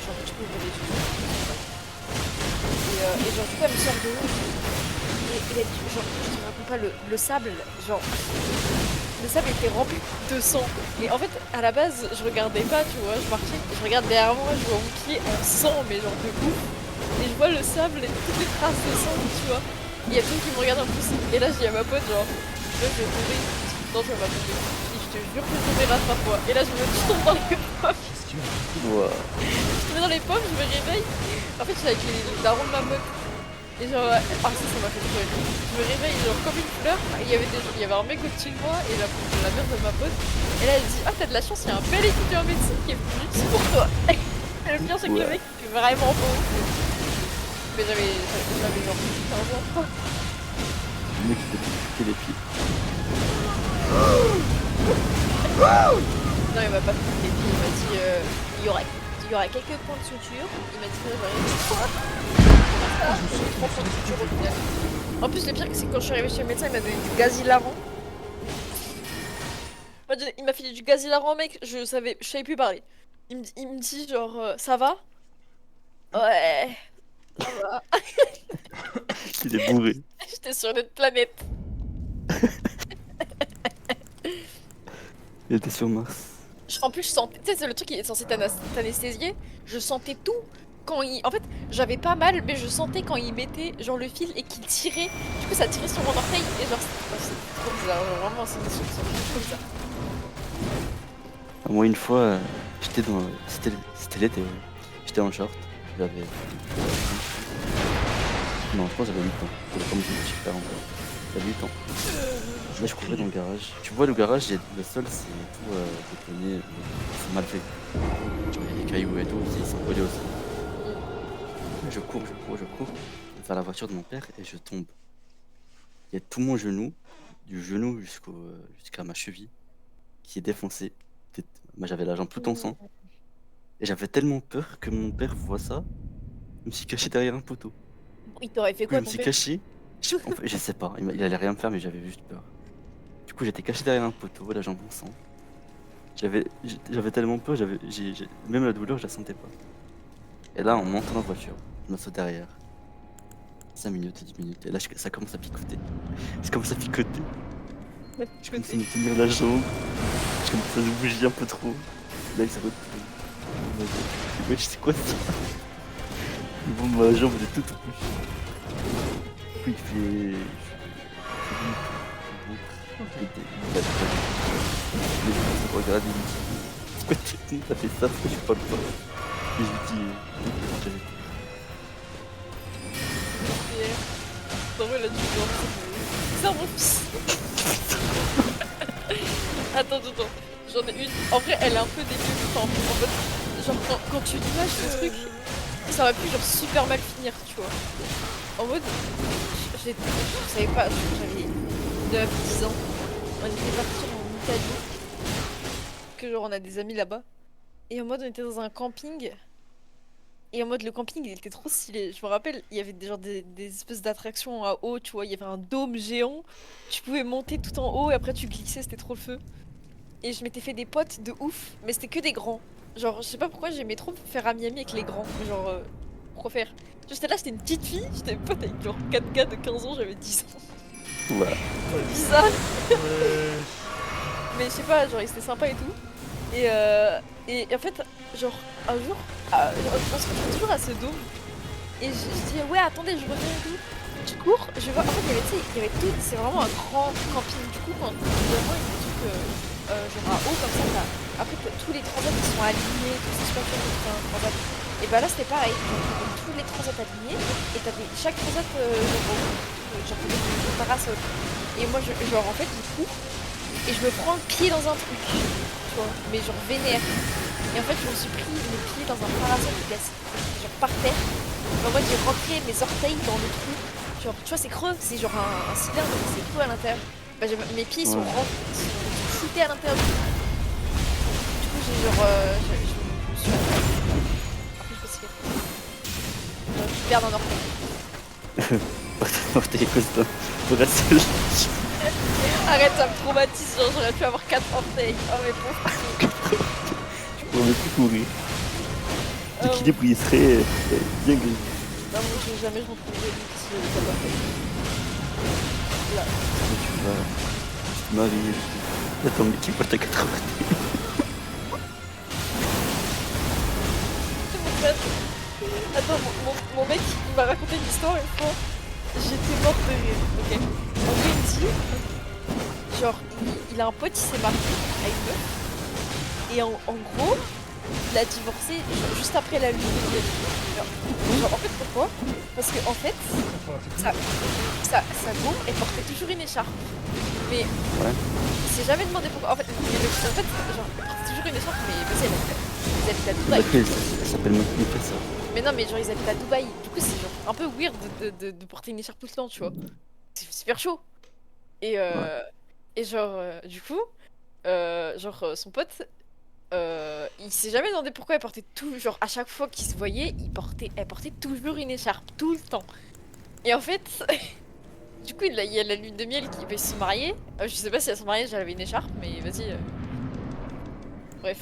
Genre, tu peux ouvrir les yeux. Et genre, du coup, elle me sort de l'eau. Et genre, je te raconte pas le sable, genre. Le sable était rempli de sang. Et en fait, à la base, je regardais pas, tu vois. Je marchais, je regarde derrière moi, je vois mon pied en sang, mais genre de ouf. Et je vois le sable et toutes les traces de sang, tu vois. Il y a tout qui me regarde en plus. Et là, je dis à ma pote, genre, je vais tomber. Non, tu vas pas tomber. Et je te jure que je tomberai pas fois. Et là, je tombe dans les pommes. Wow. Je tombe dans les pommes, je me réveille. En fait, je suis avec les darons de ma pote. Et genre, ah ça m'a fait trop rire. Je me réveille genre comme une fleur, il y avait un mec au-dessus de moi et la mère de ma pote. Et là elle dit, ah t'as de la chance, il y a un bel étudiant en médecine qui est venu juste pour toi. Et le pire c'est que le mec il fait vraiment beau. Mais j'avais genre 15 ans. Le mec, il t'a piqué les pieds. Non il m'a pas piqué les pieds, il m'a dit, il y aurait quelques points de suture. Il m'a dit, j'aurais en plus, le pire, c'est que quand je suis arrivée chez le médecin, il m'a donné du gaz hilarant. Il m'a filé du gaz hilarant, mec. Je savais plus parler. Il me dit genre, ça va? Ouais, ça va. Il est bourré. J'étais sur une autre planète. Il était sur Mars. En plus, je sentais. Tu sais, c'est le truc qui est censé t'anesthésier. Je sentais tout. Quand il. En fait, j'avais pas mal, mais je sentais quand il mettait genre le fil et qu'il tirait. Du coup, ça tirait sur mon orteil. Et genre, c'était trop bizarre. Genre, vraiment, c'est trop bizarre. Moi, une fois, j'étais dans. C'était l'été, ouais. J'étais en short. J'avais. Non, je pense que j'avais 8 ans. J'avais comme je suis super encore. J'avais 8 ans. Là, je courais dans le garage. Tu vois, le garage, le sol, c'est tout bétonné. C'est mal fait. Genre, il y a des cailloux et tout, ils sont collés au sol. Je cours vers la voiture de mon père et je tombe. Il y a tout mon genou, du genou jusqu'à ma cheville, qui est défoncé. Moi, j'avais la jambe tout en sang. Et j'avais tellement peur que mon père voit ça. Je me suis caché derrière un poteau. Il t'aurait fait Du coup, je quoi, me ton suis père? caché. En fait, je sais pas, il allait rien me faire, mais j'avais juste peur. Du coup, j'étais caché derrière un poteau, la jambe en sang. J'avais tellement peur, même la douleur, je la sentais pas. Et là, on monte dans la voiture, je m'assois derrière. 5 minutes, 10 minutes, et là, ça commence à picoter. Je commence à picoter. Je commence à me tenir la jambe. Je commence à me bouger un peu trop. Là, il se retrouve. Ouais, je sais quoi ça? Bon, ma jambe elle est toute rouge. Du coup, il fait. Il regarde, il me dit pourquoi t'as fait ça? Pourquoi je parle pas? Et je lui dis j'arrête. T'en veux là, tu vois. C'est un bon fils. Attends. J'en ai une. En vrai, elle est un peu dégueu. En fait, genre, quand tu images ce truc, ça aurait pu genre super mal finir, tu vois. En mode, je savais pas, j'avais 9-10 ans. On était partis en Italie. Que genre, on a des amis là-bas. Et en mode, on était dans un camping. Et en mode, le camping, il était trop stylé. Je me rappelle, il y avait des espèces d'attractions à haut, tu vois. Il y avait un dôme géant. Tu pouvais monter tout en haut et après tu glissais, c'était trop le feu. Et je m'étais fait des potes de ouf, mais c'était que des grands. Genre, je sais pas pourquoi j'aimais trop faire ami-ami avec les grands. Genre, pourquoi faire? J'étais là, j'étais une petite fille, j'étais pote avec genre 4 gars de 15 ans, j'avais 10 ans. Voilà. Bizarre. Ouais. Mais je sais pas, genre, c'était sympa et tout. Et en fait, genre, un jour, on se retrouve toujours à ce dôme. Et je dis, ouais, attendez, je reviens et tout. Je cours, je vois, en fait, il y avait tout, c'est vraiment un grand camping. Du coup, quand vraiment, il y a des trucs genre à haut comme ça, après, tous les transats qui sont alignés, tout c'est super cool, un transat. Et bah là, c'était pareil. Donc, t'avais tous les transats alignés, et t'avais chaque transat, genre, de parasol. Et moi, genre, en fait, je cours, et je me prends le pied dans un truc, tu vois, mais genre vénère. Et en fait, je me suis pris le pied dans un parasol qui casse, genre par terre. En mode, j'ai rentré mes orteils dans le trou. Genre, tu vois, c'est creux, c'est genre un cylindre, mais c'est creux à l'intérieur. Bah, mes pieds sont rentrés, sont shootés à l'intérieur du trou. Du coup, j'ai genre. Je me suis. Après, je me suis fait. Genre, je perds un orteil. Orteil costaud. Pour rester là. Arrête, ça me traumatise. Genre, j'aurais pu avoir 4 orteils. Oh, mais pauvre. Tu pourrais même plus courir. L'équilibre il serait bien gris. Non, moi, jamais je retrouverai lui si ça pas fait. Là. Tu te maries. Là, ton équipe, t'as 4 orteils. Attends, mon mec, il m'a raconté une histoire une fois. J'étais morte de rire, ok. En vrai, il dit, genre, il a un pote, il s'est marié à une meuf. Et en gros, il a divorcé juste après la lune de miel. Genre, en fait, pourquoi? Parce que en fait, sa go, elle portait toujours une écharpe. Mais il s'est jamais demandé pourquoi. En fait, genre, elle portait toujours une écharpe, mais vas-y, ils habitent à Dubaï. Ça s'appelle Monica ça. Mais non, mais genre ils habitent à Dubaï. Du coup, c'est genre un peu weird de porter une écharpe tout le temps, tu vois. C'est super chaud. Et genre, du coup, son pote, il s'est jamais demandé pourquoi elle portait tout. Genre, à chaque fois qu'ils se voyaient, elle portait toujours une écharpe, tout le temps. Et en fait, du coup, il y a la lune de miel qui va se marier. Je sais pas si à son mariage elle avait une écharpe, mais vas-y. Bref.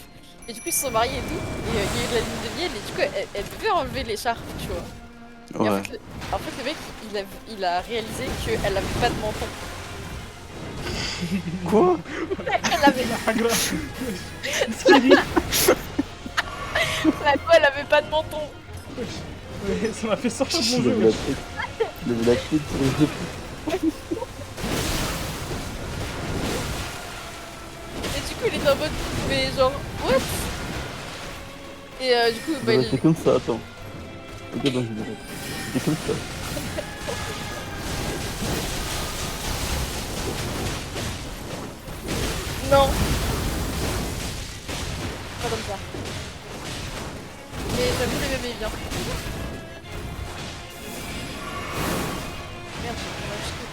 Et du coup, ils se sont mariés et tout. Et il y a eu de la lune de miel. Et du coup, elle devait enlever l'écharpe, tu vois. Et en fait, le mec, il a réalisé qu'elle avait pas de menton. Quoi? Elle avait... La gra- La go, elle avait pas de menton. Ouais, ça m'a fait sortir de Je mon jeu, lève la wesh. tête. Je lève la tête sur les épaules. Et du coup, il était en mode, mais genre, what? Et du coup, bah, C'est comme ça, attends. Regarde dans une c'est comme ça. non. Pas comme ça. Mais j'avoue, les bébés bien. Merde, j'ai mal acheté.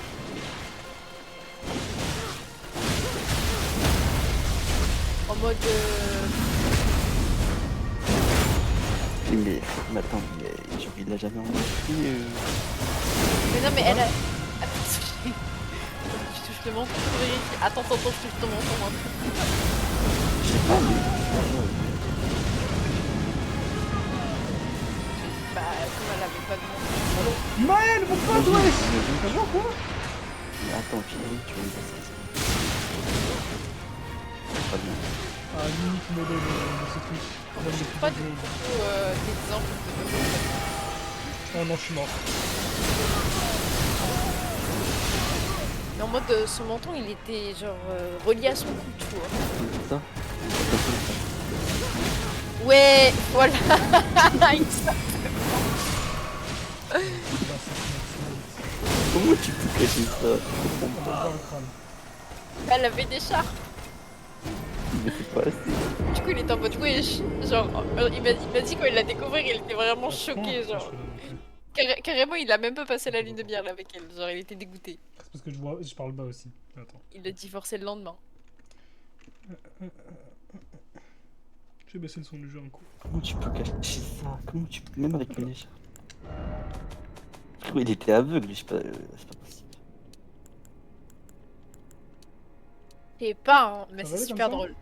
En mode... Mais attends, mais genre il l'a jamais remarqué. Mais non, mais elle a... Attends, tu touches le menton pour vérifier. Attends, je touche ton menton, moi. Je sais pas, mais. Bah, comme elle avait pas de menton. Maël, mon pote, wesh. T'as joué ou quoi? Mais attends, tu vas me passer ça. C'est pas bien. Ah, l'unique modèle de ce Twitch. Même le plus Pas gros. du tout d'exemple de bébé. Oh non, je suis mort. Mais en mode, son menton, il était genre relié à son cou, tu vois. C'est ça? Ouais, voilà. Comment tu peux cacher ça? On doit voir le crâne. Elle avait des chars. Mais c'est pas assez. Du coup, il était en mode wesh. Genre, il m'a dit quand il l'a découvert, il était vraiment choqué. Genre, carrément, il a même pas passé la lune de bière là avec elle. Genre, il était dégoûté. C'est parce que je parle bas aussi. Attends. Il l'a divorcé le lendemain. J'ai baissé le son du jeu un coup. Comment tu peux cacher ça? Comment tu peux. Même avec une écharpe. Frérot, il était aveugle, je sais pas. C'est pas possible. Je sais pas, hein, mais Ça c'est va aller super comme ça drôle.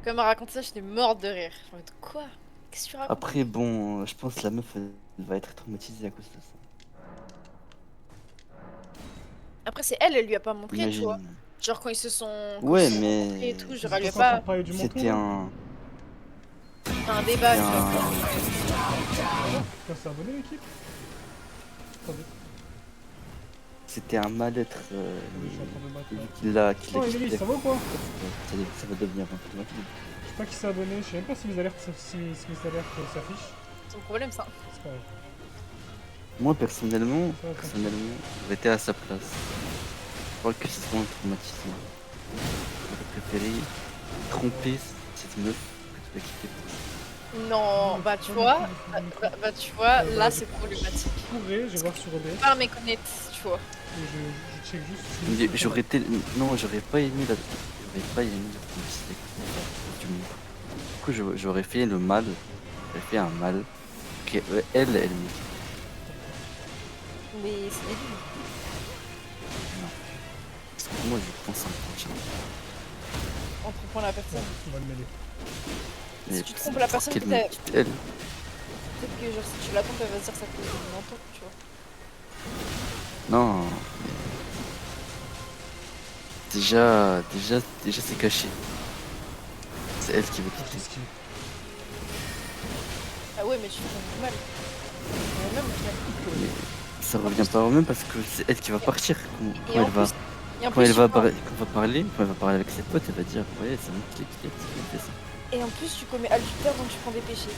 Quand elle m'a raconté ça, j'étais morte de rire. Je me dis quoi? Qu'est-ce que tu racontes? Après, bon, je pense que la meuf elle va être traumatisée à cause de ça. Après, c'est elle lui a pas montré, tu Imagine. vois. Genre, quand ils se sont. Quand Ouais, ils se sont mais. rencontrés et tout, genre, elle lui a C'est pas pas. pour parler du menton, C'était là. un. Un débat, C'était tu vois. un. Tu t'es abonné l'équipe? Attendez, C'était un mal-être. je suis en train de battre. Vu là. qu'il a Oh Emily, ça va ou quoi? ça va devenir un peu tranquille. Je sais pas qui s'est abonné, je sais même pas si mes alertes s'affichent. C'est mon problème, ça. C'est pas grave. Moi, personnellement, Ça va, j'aurais été à sa place. Je crois que ce soit un traumatisme. J'aurais préféré tromper cette meuf que tu l'as quittée pour ça. Non, bah tu vois, tu vois, là c'est problématique. Je pourrais, je vais voir sur OBS. Pas méconnaître, tu vois. Et je check juste. Mais j'aurais été. Non, j'aurais pas aimé la. J'aurais pas aimé la publicité du monde. Du coup, j'aurais fait le mal. J'aurais fait un mal. Que elle mérite. Mais c'est débile. Parce que moi, je pense en prochain. On trompant la personne. On va le mêler. Si tu trompes la personne qu'elle qui me t'a- quitte, elle. Peut-être que genre si tu la trompes, elle va se dire ça cause de menton, tu vois. Non. Déjà, c'est caché. C'est elle qui veut Je quitter. sais ce qu'il Ah ouais, mais tu fais du mal. Même au final. Mais ça revient pas au même parce que c'est elle qui va partir. Quand Et en elle va, plus, et en quand plus, elle va, tu commets- quand elle va parler avec ses potes, elle va dire ouais, c'est moi qui l'ai quitté, c'est moi qui ai fait ça. et en plus, tu commets adultère donc tu prends des péchés.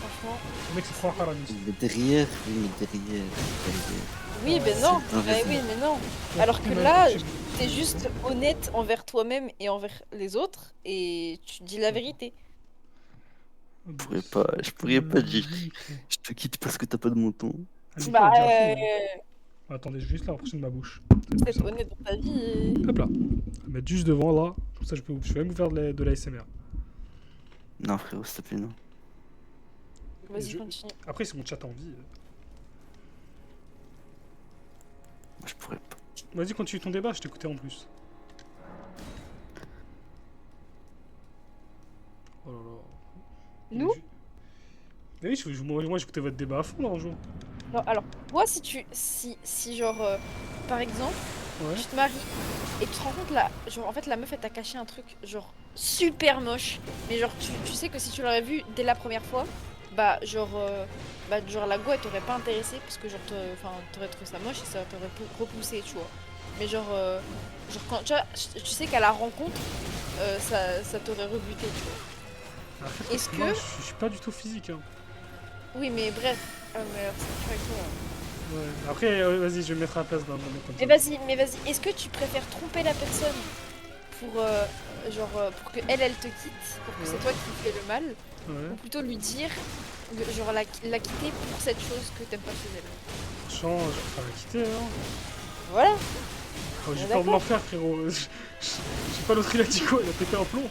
Franchement. Le mec, c'est trop un haramiste. Mais derrière, oui, mais derrière. Oui, Ouais, ben non. c'est un Bah raison. oui, mais non. Alors que là, t'es juste honnête envers toi-même et envers les autres et tu dis la vérité. Je pourrais pas dire. Je te quitte parce que t'as pas de montant. Bah, Attendez, je vais juste la rapprocher de ma bouche. faut être honnête dans ta vie. Hop là. Je vais mettre juste devant là. Comme ça, je vais même vous faire de l'ASMR. Non, frérot, s'il te plaît, non. Vas-y, Je- continue. Après, si mon chat a envie. Moi, je pourrais pas. Vas-y, continue ton débat, je t'écoutais en plus. Oh là là. Nous Mais oui, moi j'écoutais votre débat à fond là en jouant. Non, alors, moi, si genre, par exemple, Ouais. tu te maries et tu te rends compte là, genre en fait la meuf elle t'a caché un truc genre super moche, mais genre tu sais que si tu l'aurais vu dès la première fois, genre la go elle t'aurait pas intéressé parce que genre enfin t'aurais trouvé ça moche et ça t'aurait repoussé, tu vois. Mais genre quand tu vois, tu sais qu'à la rencontre ça t'aurait rebuté, tu vois. Après, Est-ce moi, que je suis pas du tout physique. Hein. oui mais bref, mais alors, c'est avec toi. Ouais. Après, vas-y, je vais me mettre à la place d'un mec comme ça. Mais vas-y, est-ce que tu préfères tromper la personne pour pour que elle te quitte, pour que c'est toi qui fais le mal, Ouais. ou plutôt lui dire genre la quitter pour cette chose que t'aimes pas chez elle. Franchement, je vais pas la quitter, hein. Voilà. Oh, j'ai est peur de d'accord. l'enfer, frérot. Je sais pas l'autre, il a dit quoi? Il a pété un plomb.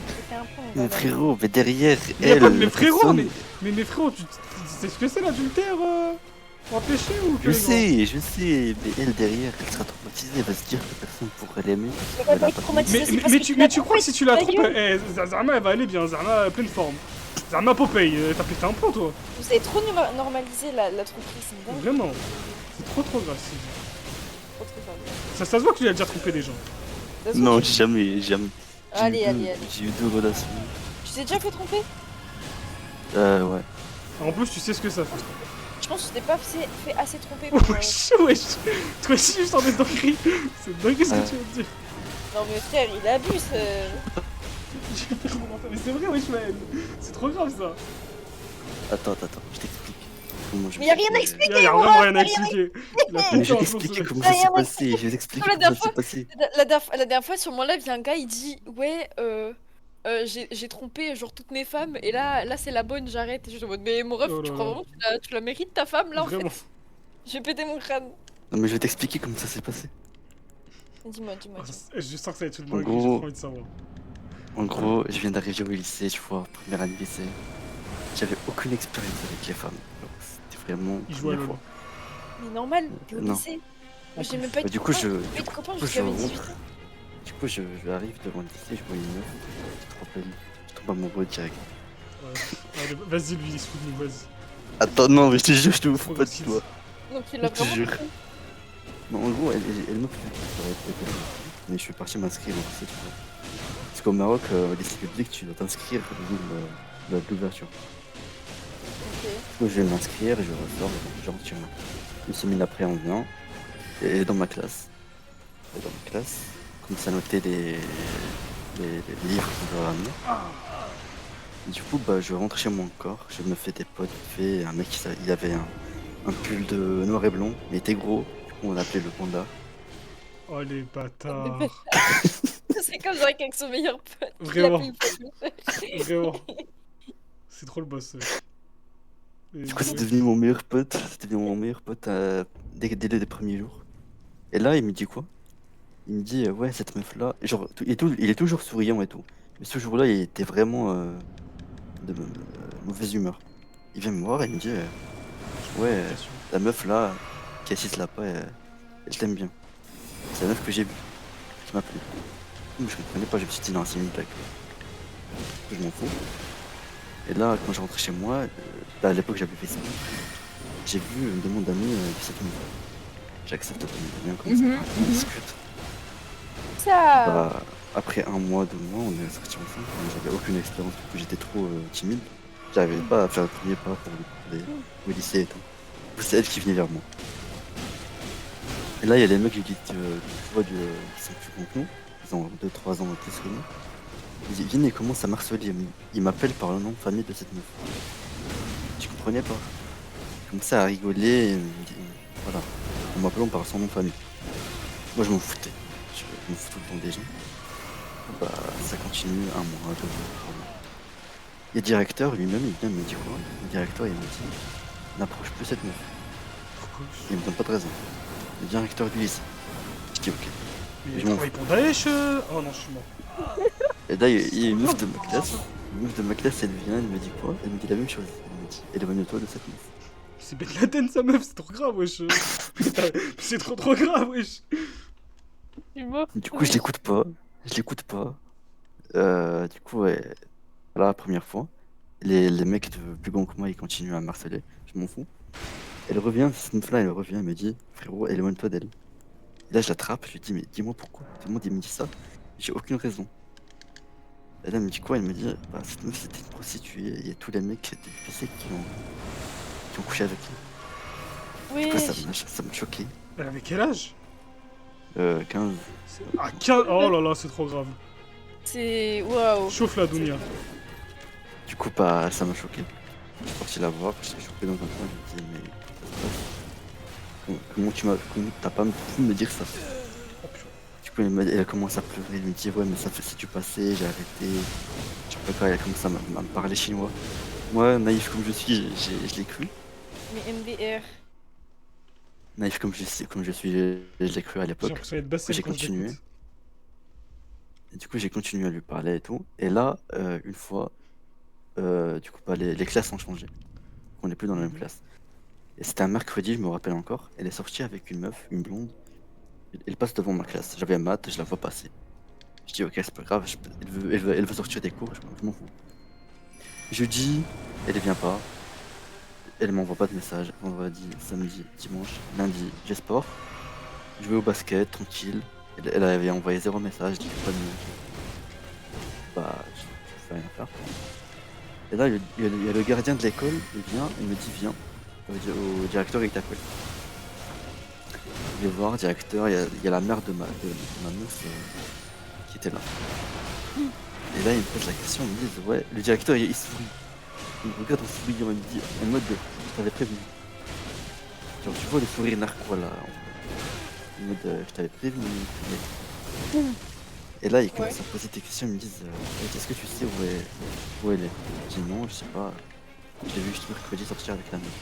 C'était un peu Mais frérot, mais derrière Mais y'a elle, pas de mes la frérots, personne... mais mes frérots, tu sais ce que c'est l'adultère pour un péché ou que Je sais, mais elle derrière, elle sera traumatisée, elle va se dire que personne pourrait l'aimer. Mais Elle a elle pas traumatisée, Mais, c'est mais, parce mais que tu, tu mais l'as tu crois que si tu la trompée, trompes, ta gueule. Zarma elle va aller bien, Zarma pleine forme. Zarma Popeye, t'as pété un plomb toi. Vous avez trop normalisé la tromperie, c'est une dingue. Vraiment. C'est trop grave, c'est Trop, trop grave. ça se voit que tu as déjà trompé des gens. Ça se Non, voit. jamais. Allez. J'ai eu deux relations. Tu t'es déjà fait tromper? Ouais. En plus, tu sais ce que ça fait. Je pense que tu t'es pas fait assez tromper pour... Wesh. Toi aussi, je t'en ai dinguerie. C'est dingue ce que tu veux dire. Non mais frère, il abuse. Mais c'est vrai, wesh, man. C'est trop grave ça. Attends, je t'explique. Comment je Mais me y a rien suis à fait- expliquer. Y'a vraiment rien à expliquer. Il a Mais pété je un vais plomb, t'expliquer ce- comment Ah, ça y s'est a rien à passé. Je vais t'expliquer Non, la comment ça dernière s'est fois- passé. La dernière fois sur mon live, il y a un gars, il dit ouais, j'ai trompé genre toutes mes femmes et là c'est la bonne, j'arrête. Et je suis en mode mais mon ref, Oh tu là crois là. vraiment que tu la mérites ta femme là en Vraiment. fait? J'ai pété mon crâne. Non, mais je vais t'expliquer comment ça s'est passé. Dis-moi. Ah, je sens que ça va être une En dinguerie, j'ai trop gros, envie de savoir. je viens d'arriver au lycée, tu vois, première année lycée. J'avais aucune expérience avec les femmes. Alors, c'était vraiment Il joue à première LoL. fois. Mais normal, t'es au Non. lycée. En J'ai même plus. pas eu Bah, de du coup, copains. je, J'ai pas eu de copains du coup, jusqu'à je mes 18 rentre. ans. Du coup, je arrive devant le lycée, je vois une meuf. Je trop belle. Je tombe amoureux direct. Ouais. Allez, vas-y, lui, explique-nous, vas-y. Attends, non, mais je te jure, je te ouvre Trop pas de facile. toi. Donc il l'a Je te vraiment jure. trompé. Non, en gros, elle m'a fait mais je suis parti m'inscrire au lycée, tu vois. Parce qu'au Maroc, au lycée public, tu dois t'inscrire de l'ouverture. Ok. Donc je vais m'inscrire, je ressors, je rentre chez moi. Une semaine après, on vient, et dans ma classe, comme ça notait les livres qu'on doit ramener. Du coup, bah, je rentre chez moi encore, je me fais des potes, un mec, il avait un pull de noir et blanc, mais il était gros, du coup on l'appelait le panda. Oh les bâtards. C'est comme Drake avec son meilleur pote. Il Vraiment. l'appelle pas. Vraiment. C'est trop le boss. Et Du coup, c'est ouais. devenu mon meilleur pote, dès les premiers jours. Et là, il me dit quoi? Il me dit, ouais, cette meuf-là, genre, il est toujours souriant et tout. Mais ce jour-là, il était vraiment de mauvaise humeur. Il vient me voir et il me dit, ouais, la meuf là, qui est assise là-bas, elle t'aime bien. C'est la meuf que j'ai vue, qui m'a plu. Mais je comprenais pas, je me suis dit, non, c'est une blague. Je m'en fous. Et là, quand je rentrais chez moi, à l'époque j'avais Facebook, j'ai vu une demande d'amis de cette meuf. J'accepte la demande d'amis, comme ça, on discute. Ça. Bah, après 1 mois, 2 mois, on est sortis ensemble. J'avais aucune expérience parce que j'étais trop timide. J'arrivais pas à faire le premier pas pour lui parler au lycée et tout. C'est elle qui venait vers moi. Et là, il y a des mecs qui sont plus grands que nous. Ils ont 2-3 ans de plus que nous. Ils viennent et commencent à m'harceler. Ils m'appellent par le nom de famille de cette meuf. Je comprenais pas. Ils commençaient à rigoler. Voilà. En m'appelant par son nom de famille. Moi, je m'en foutais. Je me fous tout le temps des gens. Bah, ça continue 1 mois, 2 mois, 3 mois. Et le directeur lui-même, il vient me dire quoi? Le directeur, il me dit, n'approche plus cette meuf. Pourquoi? Il me donne pas de raison. Le directeur du lycée. Je dis ok. Mais Je m'en travaille pour Daesh Oh non, je suis mort. Et là, il y a une meuf de ma classe. Une meuf de ma classe, elle vient, elle me dit quoi? Elle me dit la même chose. Elle me dit, éloigne-toi de cette meuf. C'est Ben Laden, sa meuf, c'est trop grave, wesh. Putain, c'est trop grave, wesh. Du coup, je l'écoute pas. Je l'écoute pas. Du coup, ouais, voilà, la première fois. Les mecs plus grands que moi, ils continuent à me harceler. Je m'en fous. Elle revient, cette meuf-là, elle revient, elle me dit, frérot, éloigne-toi d'elle. Et là, je l'attrape, je lui dis, mais dis-moi pourquoi. Tout le monde, il me dit ça. J'ai aucune raison. Et là, elle me dit quoi? Elle me dit, bah, cette meuf, c'était une prostituée. Il y a tous les mecs du PC qui ont couché avec elle. Du coup, Oui. ça m'a choqué. Elle avait quel âge? 15. Ah, 15. Oh là là, c'est trop grave. C'est. Waouh. Chauffe la Dounia. Du coup, bah, ça m'a choqué. Je suis parti la voir, je l'ai chopé dans un coin, je lui ai dit, mais comment t'as pas pu me dire ça? Oh, putain. Du coup, elle a commencé à pleurer, elle me dit, ouais, mais ça fait du passé, j'ai arrêté. Je sais pas quoi, elle a commencé à me parler chinois. Moi, naïf comme je suis, je l'ai cru. Mais MDR. Naïf comme je suis, je l'ai cru à J'ai l'époque. l'impression d'être bassé J'ai quand je continué. l'écoute. Et du coup, j'ai continué à lui parler et tout. Et là, une fois, du coup, bah, les classes ont changé. On n'est plus dans la même classe. Et c'était un mercredi, je me rappelle encore. Elle est sortie avec une meuf, une blonde. Elle passe devant ma classe. J'avais un maths, je la vois passer. Je dis, ok, c'est pas grave, elle veut sortir des cours, je m'en fous. Jeudi, elle vient pas. Elle m'envoie pas de message. Vendredi, samedi, dimanche, lundi, j'ai sport. Je vais au basket, tranquille. Elle avait envoyé 0 message, je dis pas de news. Bah, je fais rien faire. Et là, il y a le gardien de l'école, il vient, il me dit, viens. Au directeur, il t'appelle. Je vais voir, directeur, il y a la mère de ma meuf qui était là. Et là, il me pose la question, il me dit, ouais, le directeur, il sourit. Il me regarde en souriant, il me dit, en mode, je t'avais prévenu. Genre, tu vois le sourire narquois là, en mode, je t'avais prévenu. Et là, il commence à poser des questions, ils me disent, est-ce que tu sais où elle est? Je dis, non, je sais pas. Je l'ai vu juste mercredi sortir avec la meuf.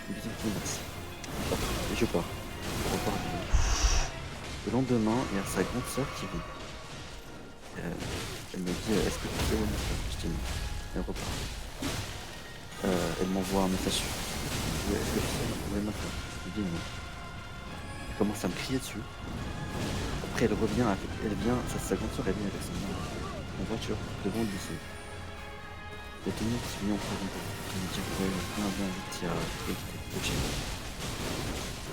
Il me dit, ok, merci. Et je pars. Je repars du coup. Le lendemain, il y a sa grande sœur qui vient. Elle me dit, est-ce que tu sais où elle est? Je dis non. Elle repart. Elle m'envoie un message. Elle me dit, est-ce que tu sais où est ma sœur? Je dis non. Elle commence à me crier dessus. Après, elle vient, sa grande sœur, elle vient avec son mari en voiture devant le lycée. Il y a tout le monde qui vient en présenter. Il me dit, ouais, viens, vite, il y a quelqu'un chez moi.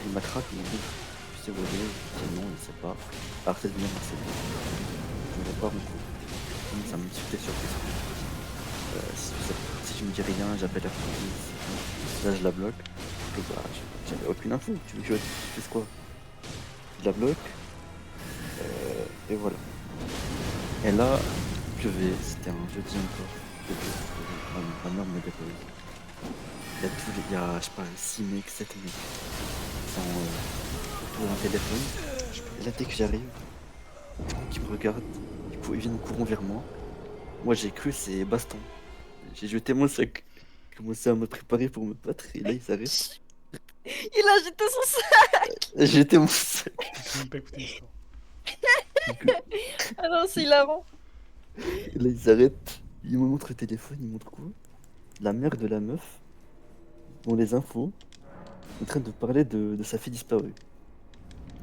Il m'attrape, il me dit, tu sais où elle est? Je dis non, il sait pas. Arrêtez de venir m'harceler. Je ne vais pas mon coup. Il commence à m'insulter sur Facebook. Si je me dis rien, j'appelle la police. Là, je la bloque. Bah, j'avais aucune info. Tu veux que je fasse quoi? Je la bloque. Et voilà. Et là, il pleuvait. C'était un jeudi encore. Il pleuvait. Ma mère me dépose. Il y a, je sais pas, 6 mecs, 7 mecs. Ils sont autour d'un téléphone. Et là, dès que j'arrive, tout le monde qui me regarde, du coup, ils viennent en courant vers moi. Moi, j'ai cru c'est baston. J'ai jeté mon sac, commencé à me préparer pour me battre, et là, ils s'arrêtent. Il a jeté son sac. J'ai jeté mon sac. J'ai même pas écouté l'histoire. Ah non, c'est hilarant. Et là, ils s'arrêtent. Ils me montrent le téléphone, ils montrent quoi? La mère de la meuf, dans les infos, en train de parler de sa fille disparue.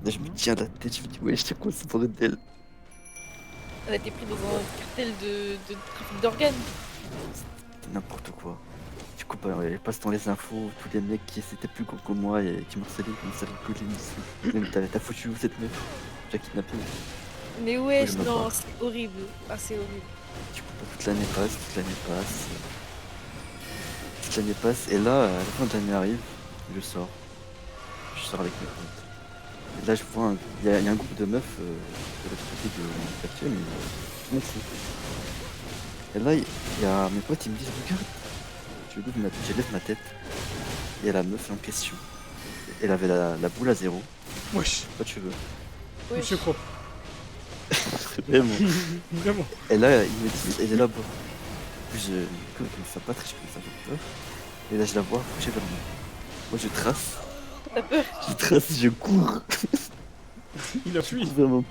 Là, je me tiens la tête, je me dis, ouais, je sais quoi ce bordel? Elle a été prise dans un cartel de trafic d'organes. C'était n'importe quoi. Du coup, bah, elle passe dans les infos, tous les mecs qui étaient plus gros que moi et qui m'harcelaient, commencent à rigoler. Même t'as foutu où cette meuf? J'ai kidnappé. Mais ouais, je me non, barre. c'est horrible. Ah, c'est horrible. Du coup, bah, toute l'année passe, toute l'année passe, et là, à la fin de l'année arrive, je sors avec mes potes. Et là, je vois, il y a un groupe de meufs de l'autre côté de mon quartier, mais je m'en fous. Et là, il y a mes potes, ils me disent, regarde, je lève ma tête, et il y a la meuf en question. Elle avait la boule à 0, Wesh, pas de cheveux. Oui. monsieur propre. Vraiment. Vraiment. Et là, il me dit, elle est là-bas. Je commence à battre, je commence à avoir peur. Et là, je la vois approcher vers moi. Moi, je trace. T'as peur? Je cours. Il a fui. Vraiment.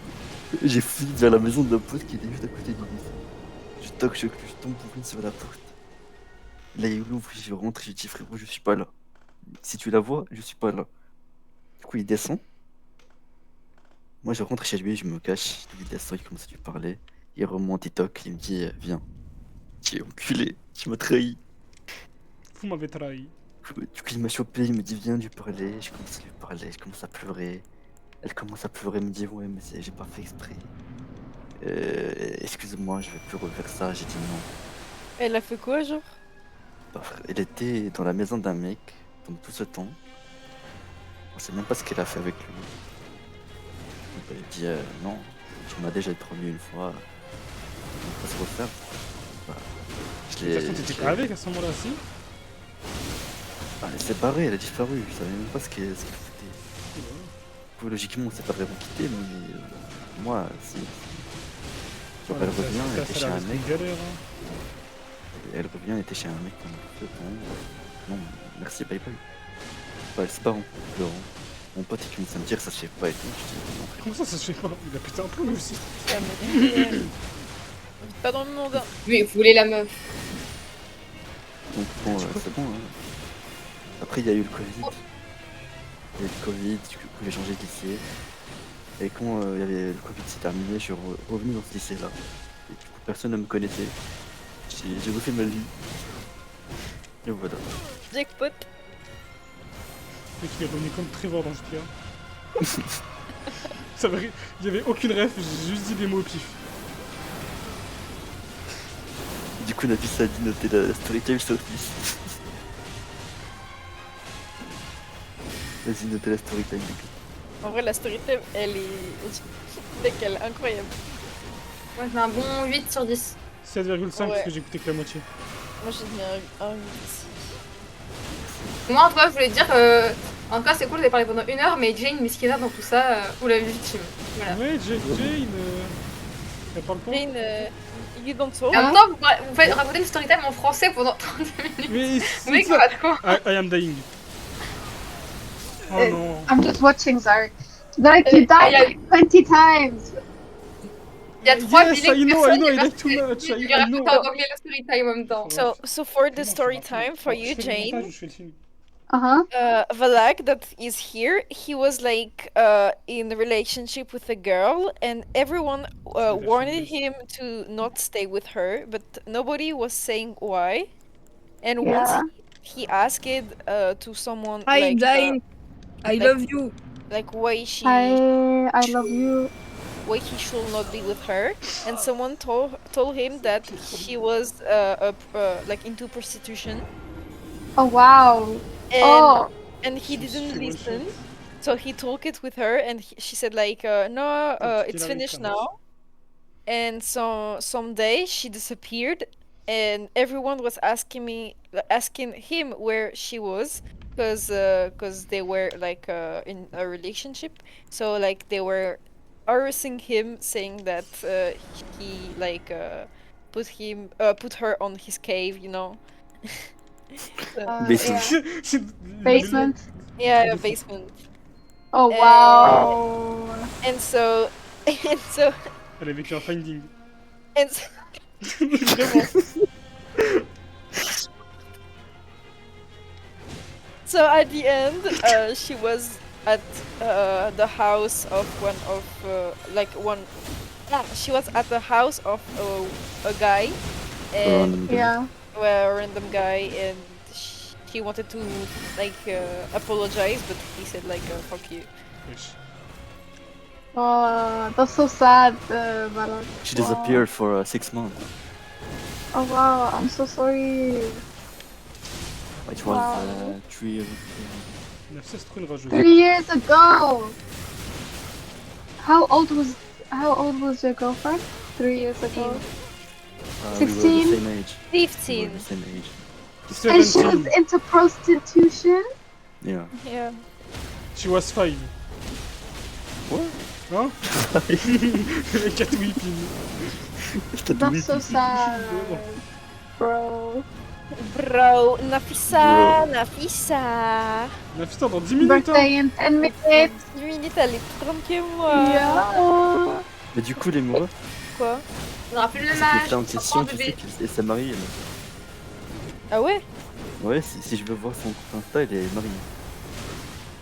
J'ai fui vers la maison de la pote qui était juste à côté du lit. Je toque, je tombe pour une sur la porte. Là, il ouvre, je rentre, je dis frérot, je suis pas là. Si tu la vois, je suis pas là. Du coup, il descend. Moi, je rentre chez lui, je me cache. Il descend, il commence à lui parler. Il remonte, il toque, il me dit viens. Tu es enculé, tu m'as trahi. Vous m'avez trahi. Du coup, il m'a chopé, il me dit viens lui parler. Je commence à lui parler, je commence à pleurer. Elle commence à pleurer, elle me dit ouais mais j'ai pas fait exprès. Excuse-moi, je vais plus refaire ça. J'ai dit non. Elle a fait quoi, genre? Bah, frère, elle était dans la maison d'un mec pendant tout ce temps. On sait même pas ce qu'elle a fait avec lui. Donc, elle dit non, tu m'as déjà promis une fois, on va pas se refaire. Bah, je De l'ai. toute façon, t'étais pas avec à ce moment-là, si. Bah, elle s'est barrée, elle a disparu. Je savais même pas ce qu'elle foutait. Du coup, logiquement, on s'est pas vraiment quitté, mais moi, si. Genre, elle revient, elle était chez un mec. Galère, hein. Elle revient, elle était chez un mec pendant tout le temps. Non, merci, bye bye. Bah, elle se barre en pleurant. Mon pote il commence à me dire ça se fait pas et tout. Je dis non. Comment ça se fait pas? Il a pété un plomb lui aussi. Ah, mais on vit pas dans le monde. Hein. Oui, vous voulez la meuf. Donc bon, c'est bon. Hein. Après il y a eu le Covid. Il y a eu le Covid, du coup j'ai changé de lycée. Et quand il y avait le Covid s'est terminé, je suis revenu dans ce lycée là. Et du coup personne ne me connaissait. J'ai refait ma vie. Et voilà. Jackpot. Le mec il est revenu comme Trevor dans GTA. Il y avait aucune ref, j'ai juste dit des mots au pif. Du coup Nafisa a dit noter la story time sur 10. Vas-y noter la story time. En vrai, la story time, elle est. Mec, elle est incroyable. Moi, je mets un bon 8 sur 10. 7,5 parce Ouais. que j'ai écouté que la moitié. Moi, j'ai mis un 8 ici. Moi, en tout cas, je voulais dire, en tout cas, c'est cool, vous avez parlé pendant 1 heure, mais Jane, Miskina, dans tout ça, vous l'avez victime. Voilà. Ouais, Jane, elle parle pas. Jane, il est dans le tour. Et en même temps, vous faites raconter une story time en français pendant 30 minutes. Mais Vous voyez quoi, quoi I am dying. Oh non. I'm just watching Zark. Zark, Euh, you died I- 20 times. Il y a 3 Yes, millions I de know, personnes I qui like too veulent- much, qui I racontent know. en anglais le story time en même temps. So for the story time for you, Je fais le montage Jane, ou je fais le film? Uh-huh. Valak that is here, he was like in a relationship with a girl, and everyone wanted him to not stay with her, but nobody was saying why. And once Yeah. he asked to someone Hi, like Jane. I like- love you. like why she I love you. why he should not be with her, and someone told him that he was like into prostitution, Oh wow. and Oh. and he She didn't was listen. shit. So he talked it with her, and she said like, no, it's finished now. And so someday she disappeared, and everyone was asking him where she was, because they were like in a relationship. So like they were harassing him, saying that he like put her on his cave, you know. Basement. Yeah. Basement. Yeah, basement. Oh wow. And so and so Elle a vécu un finding. and so, Vraiment. so at the end, she was at the house of one of she was at the house of a guy, and Yeah. a random guy, and he wanted to like apologize, but he said like fuck you. Wesh. Oh, that's so sad, Barak. She disappeared for 6 months. Oh wow, I'm so sorry. It was Wow. 3 years. Nafisa, c'est trop une rageuse. 3 years ago. How old was your girlfriend? 3 years ago. We were the 16? same age. We were 15. the same age. And she was 17. into prostitution. Yeah. Yeah. She was 5. What? Hein? Le mec a tout whipping. That's so sad, bro. Bro, Nafisa, Bro. Nafisa. Nafisa, dans 10 minutes, hein. Birthday in 10 minutes. 10 minutes, elle est plus grande que moi. Yeah. Mais du coup, les moureux, Quoi? On aura plus le cette match. meuf-là en question, tu sais bébé. qu'elle s'est mariée. Ah ouais? Ouais, si je veux voir son compte Insta, elle est mariée.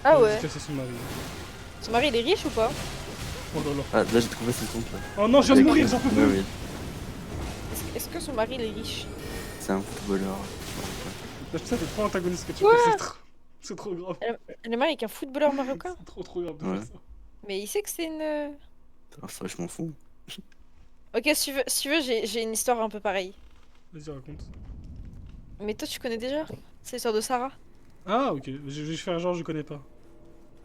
Ah Elle a ouais. dit que c'est son mari. Son mari, il est riche ou pas? Oh là là. Ah, là j'ai trouvé son compte là. Oh non, je viens de mourir, j'en peux Ouais, plus. oui. Est-ce que son mari, il est riche? C'est un footballeur. Nafisa, t'es trop antagoniste que tu Quoi? fais, c'est trop grave. Elle est mariée avec un footballeur marocain? C'est trop grave de Ouais. faire ça. Mais il sait que c'est une. Alors ça, je m'en fous. Ok, si tu veux, j'ai une histoire un peu pareille. Vas-y, raconte. Mais toi, tu connais déjà? C'est l'histoire de Sarah. Ah, ok. Je vais faire genre, je connais pas.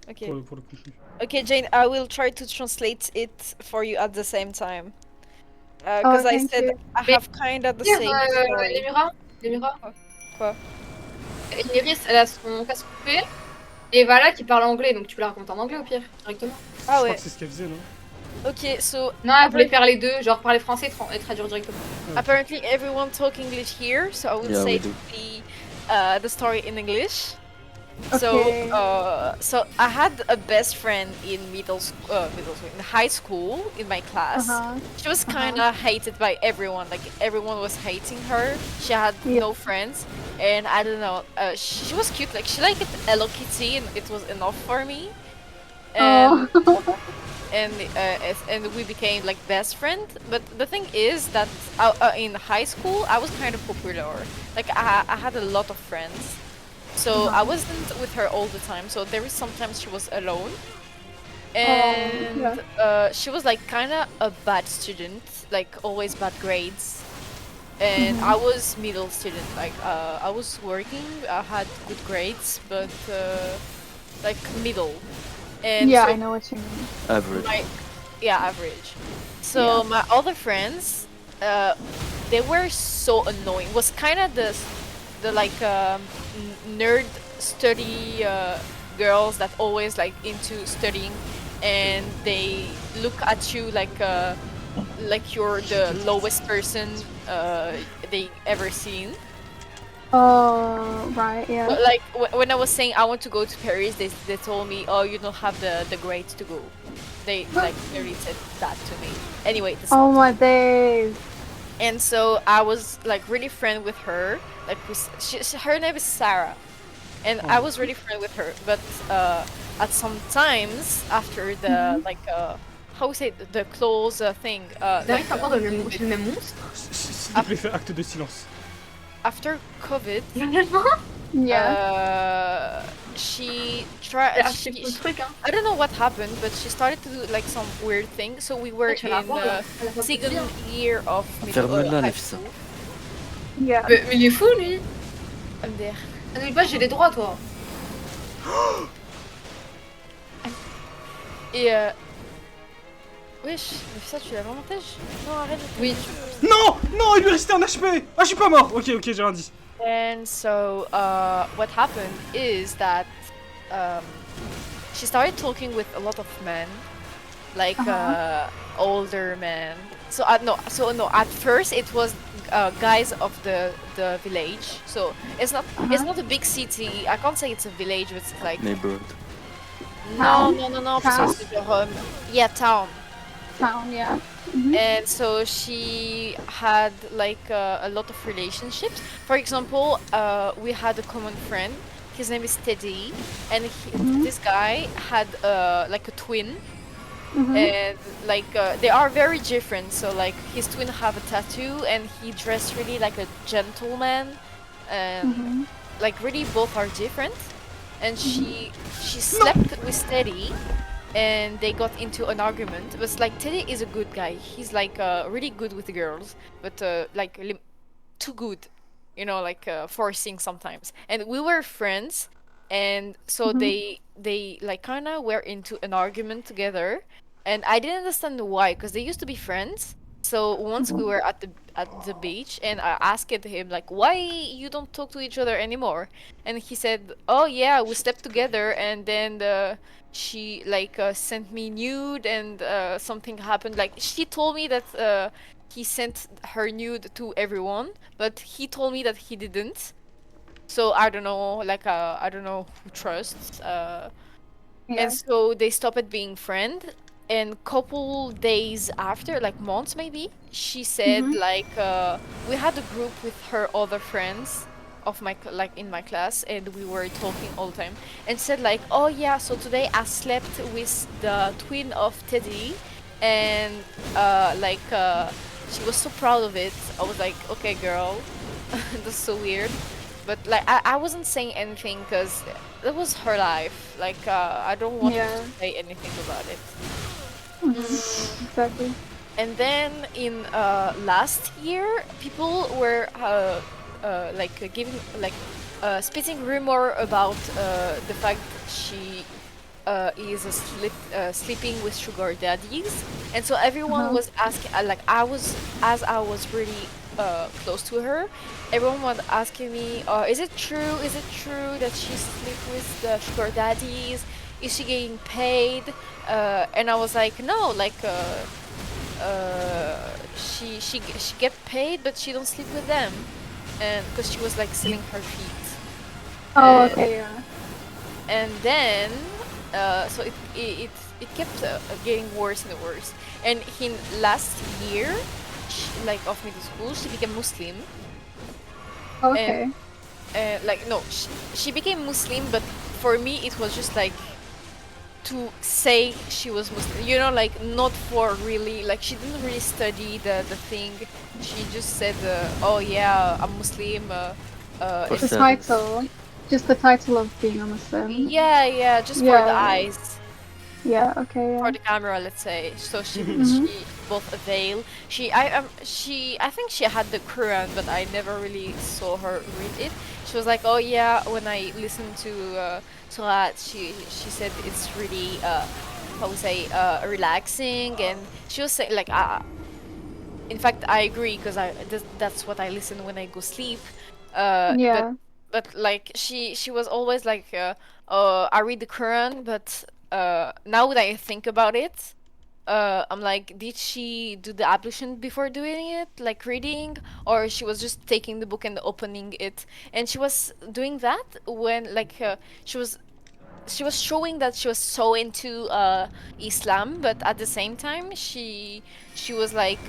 Ok. Pour le contenu. Okay, Jane, I will try to translate it for you at the same time. Oh, Because I thank said you. I Mais have kind of the Dire, same story. Lemura, Quoi? Iris, elle a son casque coupé. Et Vala qui parle anglais, donc tu peux la raconter en anglais au pire, directement. Ah Je crois ouais. que c'est ce qu'elle faisait, non? Ok, so Non, elle voulait faire les deux, genre parler français et traduire directement. apparently everyone talk English here, so I will Yeah, say we do. the story in English. Okay. So I had a best friend in in high school in my class. Uh-huh. She was kind of hated by everyone. Like everyone was hating her. She had Yeah. no friends, and I don't know. She was cute. Like she liked Hello Kitty, and it was enough for me. And Oh. and we became like best friend. But the thing is that in high school I was kind of popular. Like I had a lot of friends. So I wasn't with her all the time. So there is sometimes she was alone, and yeah. she was like kind of a bad student, like always bad grades. And I was middle student. Like I was working, I had good grades, but like middle. And Yeah, so I know what you mean. Average. yeah, average. So my other friends, they were so annoying. Was kind of the like nerd study girls that always like into studying, and they look at you like you're the lowest person they ever seen. Oh, right, yeah. But, like when I was saying I want to go to Paris, they told me, oh, you don't have the grades to go. They like literally said that to me. Anyway, this Oh my days. and so I was like really friend with her. Like her name is Sarah, and I was really friend with her. But at some times after the like how we say the close thing, Derek, t'as encore le même monstre? S'il te plaît, fais acte de silence. after COVID, Yeah. she Elle tried. a acheté tout le truc, hein. I don't know what happened, but she started to do like some weird thing. So we were Tu vas la in voir, the elle a pas pu second dire. year of Ferme-la, high Nafisa. school. Yeah. Mais il est fou lui! MDR. Ah, n'oublie pas, j'ai des droits toi! Et wesh, mais ça tu l'as vraiment tèche? Non, arrête. Oui. Non! Non, il lui restait un HP! Ah, je suis pas mort! Ok, j'ai rien dit. And so what happened is that she started talking with a lot of men, like older men. So no. At first it was guys of the village. So it's not a big city. I can't say it's a village, but it's like Neighborhood. no. Town. Parce que genre, yeah, town. Town, yeah. And so she had like a lot of relationships. For example, we had a common friend. His name is Teddy, and this guy had like a twin, and like they are very different. So like his twin have a tattoo, and he dressed really like a gentleman, and like really both are different. And she slept with Teddy, and they got into an argument. But like Teddy is a good guy. He's like really good with the girls, but like too good, you know, like forcing sometimes. And we were friends, and so they like kind of were into an argument together, and I didn't understand why, because they used to be friends. So once we were at the beach, and I asked him like, why you don't talk to each other anymore? And he said, oh yeah, we slept together, and then she like sent me nude, and something happened. Like she told me that he sent her nude to everyone, but he told me that he didn't. So I don't know, like I don't know who trusts. And so they stopped being friends. And couple days after, like months maybe, she said like we had a group with her other friends of my like in my class, and we were talking all the time, and said like, oh yeah, so today I slept with the twin of Teddy, and she was so proud of it. I was like, okay girl, that's so weird. but like I wasn't saying anything because it was her life. Like I don't want Yeah. to say anything about it. Exactly. And then in last year, people were giving spitting rumor about the fact she is sleeping with sugar daddies, and so everyone was asking. As I was really close to her, everyone was asking me, "Is it true? Is it true that she sleep with the sugar daddies? Is she getting paid?" And I was like, "No, like." She get paid, but she don't sleep with them, and because she was like selling her feet. Oh, And- okay, yeah. And then, so it kept getting worse and worse. And in last year, like of middle school, she became Muslim. Okay. Like no, she became Muslim, but for me it was just like to say she was Muslim, you know, like not for really, like she didn't really study the thing. She just said, "Oh yeah, I'm Muslim." For and- The sure. title. Just the title of being a Muslim. yeah, just for the Yeah. eyes, Yeah, okay, for yeah. the camera, let's say. So she Mhm. she both a veil. I think she had the Quran, but I never really saw her read it. She was like, "Oh yeah," when I listened to Surat, she said it's really how we say relaxing, and she was saying like in fact I agree because that's what I listen when I go sleep. Yeah. But like she was always like I read the Quran, but now that I think about it, I'm like, did she do the ablution before doing it, like reading, or she was just taking the book and opening it? And she was doing that when like she was showing that she was so into Islam, but at the same time she was like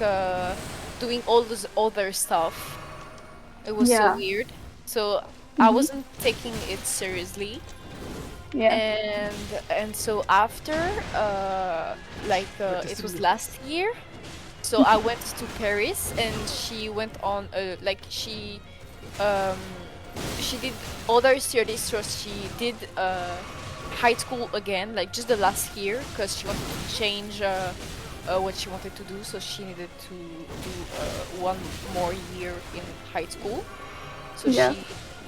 doing all this other stuff. It was so Yeah. weird. So I Mhm. wasn't taking it seriously. Yeah. And so after it was last year, so I went to Paris, and she went on um she did other studies, so she did high school again, like just the last year, because she wanted to change what she wanted to do, so she needed to do one more year in high school. So Yeah.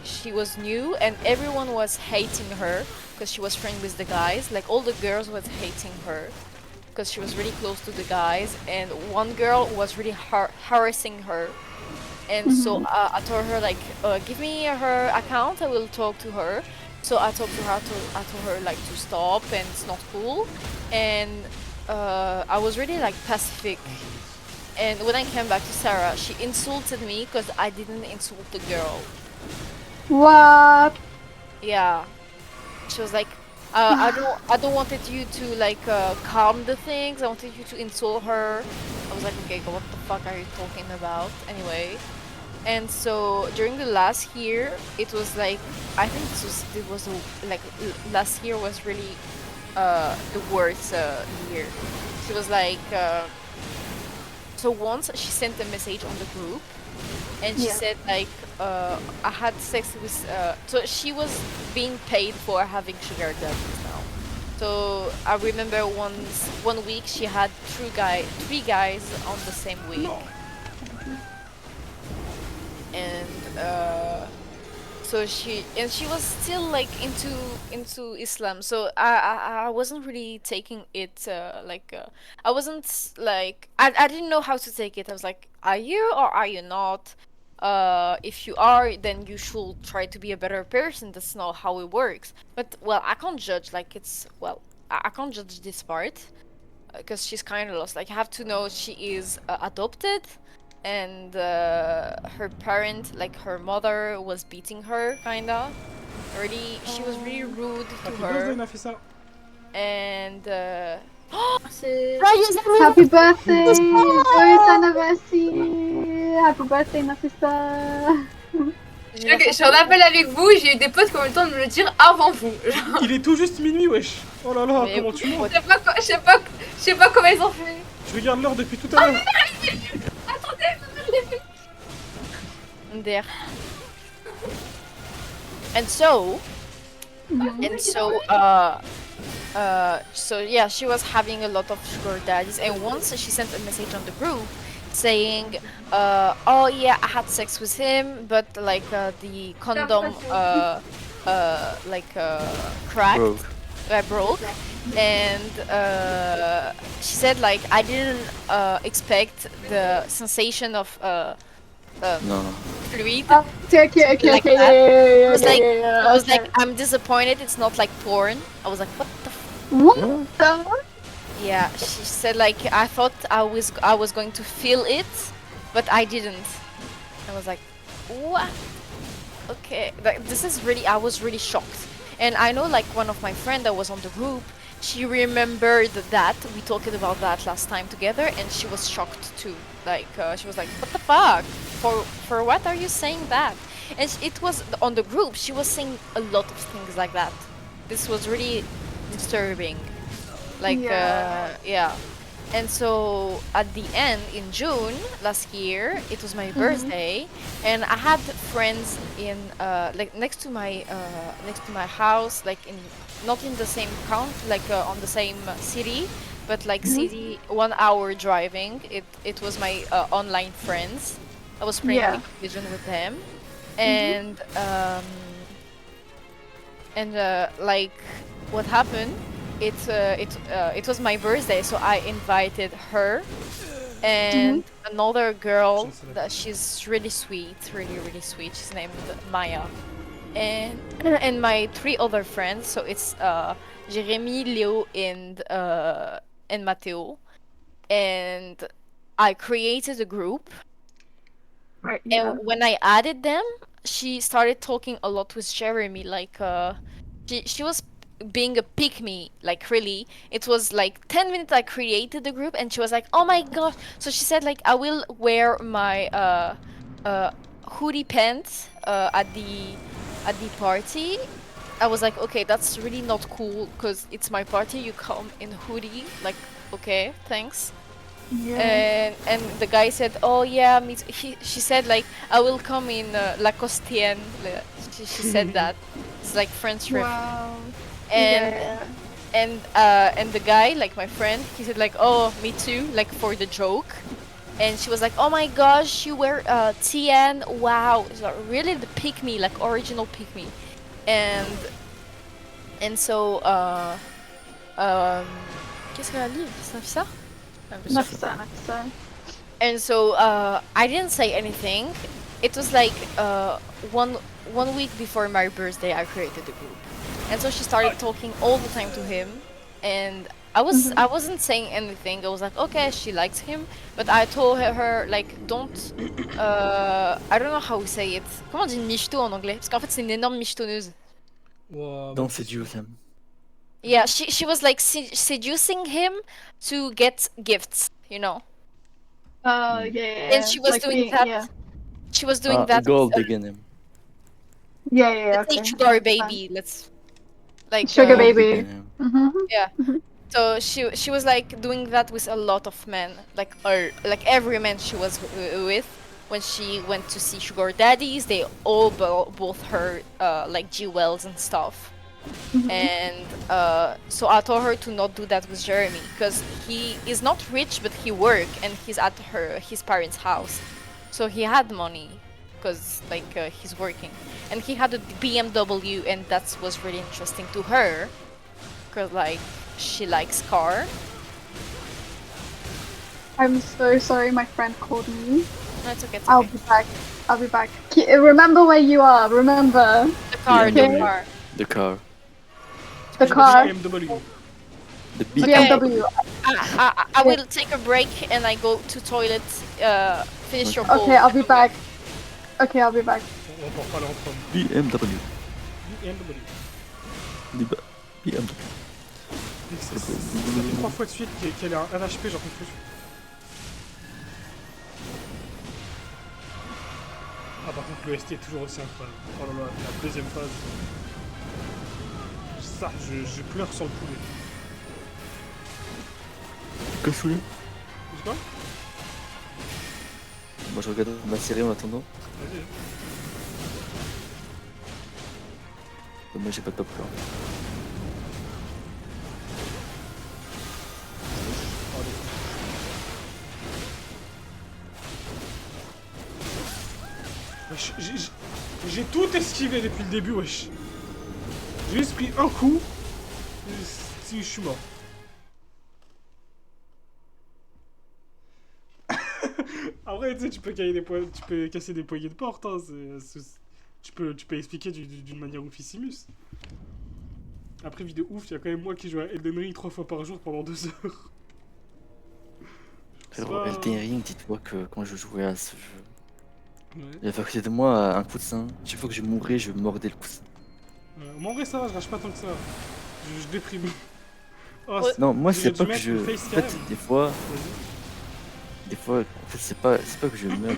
she was new, and everyone was hating her because she was friends with the guys. Like all the girls was hating her because she was really close to the guys, and one girl was really harassing her. And so I told her like, give me her account, I will talk to her. So I talked to her, I told her like to stop, and it's not cool. And I was really like pacific. And when I came back to Sarah, she insulted me because I didn't insult the girl. What? Yeah, she was like, I don't wanted you to like calm the things. I wanted you to insult her. I was like, okay, what the fuck are you talking about? Anyway, and so during the last year, it was like, I think last year was really the worst year. She was like, so once she sent a message on the group, and she Yeah. said like I had sex with so she was being paid for having sugar daddies now. So I remember one week she had three guys on the same week. And so she was still like into Islam. So I wasn't really taking it I wasn't like I didn't know how to take it. I was like, are you or are you not? If you are, then you should try to be a better person. That's not how it works. But well, I can't judge. Like I can't judge this part because she's kind of lost. Like I have to know she is adopted, and her parent, like her mother, was beating her, kinda. Really, she was really rude to Happy birthday, her, Nafisa. and C'est... Happy birthday! Joyeux anniversaire! Happy birthday, Nafisa! Je suis en appel avec vous, j'ai eu des potes qui ont eu le temps de me le dire avant vous. Genre, Il est tout juste minuit, wesh. Oh là là, Mais comment tu montes? je sais pas comment ils ont fait. Je regarde l'heure depuis tout à l'heure. Der. And so, so yeah, she was having a lot of sugar daddies, and once she sent a message on the group saying, oh yeah, I had sex with him, but like the condom cracked, Broke. broke, and she said like I didn't expect the sensation of No. fluid. Okay, okay, okay, Like okay, that. yeah, It was like, yeah, I was okay. like, I'm disappointed. It's not like porn. I was like, what the? What the? Yeah, she said like I thought I was going to feel it, but I didn't. I was like, what? Okay, like, this is really. I was really shocked, and I know like one of my friend that was on the group. She remembered that we talked about that last time together, and she was shocked too. Like she was like, what the fuck? For what are you saying that? And it was on the group. She was saying a lot of things like that. This was really disturbing. Like yeah. And so at the end in June last year, it was my birthday, and I had friends in like next to my house, like in not in the same count, like on the same city, but like city 1 hour driving. It was my online friends. I was playing Yeah. League of Legends with them, and like what happened? It was my birthday, so I invited her and another girl that she's really sweet, really sweet. She's named Maya, and my 3 other friends. So it's Jeremy, Leo, and Matteo. And I created a group, Right, yeah. and when I added them, she started talking a lot with Jeremy. Like she was being a pick me, like really. It was like 10 minutes I created the group, and she was like, oh my gosh. So she said like I will wear my hoodie pants at the party. I was like, okay, that's really not cool because it's my party. You come in hoodie, like, okay, thanks. Yeah. And the guy said, oh yeah, she said like I will come in Lacostienne. She said that. It's like French ref. Wow. And Yeah. and the guy, like my friend, he said like, oh, me too, like for the joke. And she was like, oh my gosh, you wear TN, wow. It's like, really the pick me, like original pick me. And so qu'est-ce qu'elle a dit? C'est ça? Nafsa, Nafsa. And so I didn't say anything. It was like one week before my birthday, I created the group, and so she started talking all the time to him, and I wasn't saying anything. I was like, okay, she likes him, but I told her like, don't. I don't know how we say it. Comment on dit michto en anglais? Parce qu'en fait, c'est une énorme michetonneuse. Ouah, Don't seduce him. Yeah, she was like seducing him to get gifts, you know. Yeah, yeah. And she was like doing being, that. Yeah, She was doing that. Gold with, digging him. yeah, yeah. let's say Okay. sugar baby. Let's like Sugar Gold baby. digging him. Mm-hmm. So she was like doing that with a lot of men, like every man she was with. When she went to see sugar daddies, they all bought her like jewels and stuff. And so I told her to not do that with Jeremy because he is not rich, but he work and he's at his parents' house, so he had money because like he's working, and he had a BMW, and that was really interesting to her because like she likes car. I'm so sorry, my friend called me. No, it's okay. It's I'll okay. be back. I'll be back. Remember where you are. Remember The car, Yeah, the okay. car. The car. the car. BMW. The big BMW. I will take a break and I go to toilet. Finish your bowl. Okay, I'll be back. Okay, I'll be back. On peut reparler entre hommes. BMW. BMW. BMW. Ça fait 3 fois de suite qu'elle a un HP, j'en peux plus. Ah, par contre, le ST est toujours aussi incroyable. Oh là là, la deuxième phase. Ça, je pleure sur le poulet. Que fou. C'est quoi? Moi je regarde ma série en attendant. Vas-y. Moi j'ai pas de top là. Wesh, j'ai tout esquivé depuis le début, wesh. J'ai juste pris un coup. Si je suis mort. Après, tu sais, tu peux casser des poignées de porte. Hein, tu peux expliquer d'une manière oufissimus. Après, vie de ouf, il y a quand même moi qui joue à Elden Ring 3 fois par jour pendant 2 heures. Frérot, Elden Ring, dis-toi que quand je jouais à ce jeu, Ouais. il y avait à côté de moi un coussin. Chaque fois que je mourais, je mordais le coussin. Mais en vrai, ça va, je rage pas tant que ça. Je déprime. Oh, Ouais. Non, moi J'aurais c'est dû pas que mettre je. le En facecam. fait, des fois, Vas-y. en fait, c'est pas que je meurs.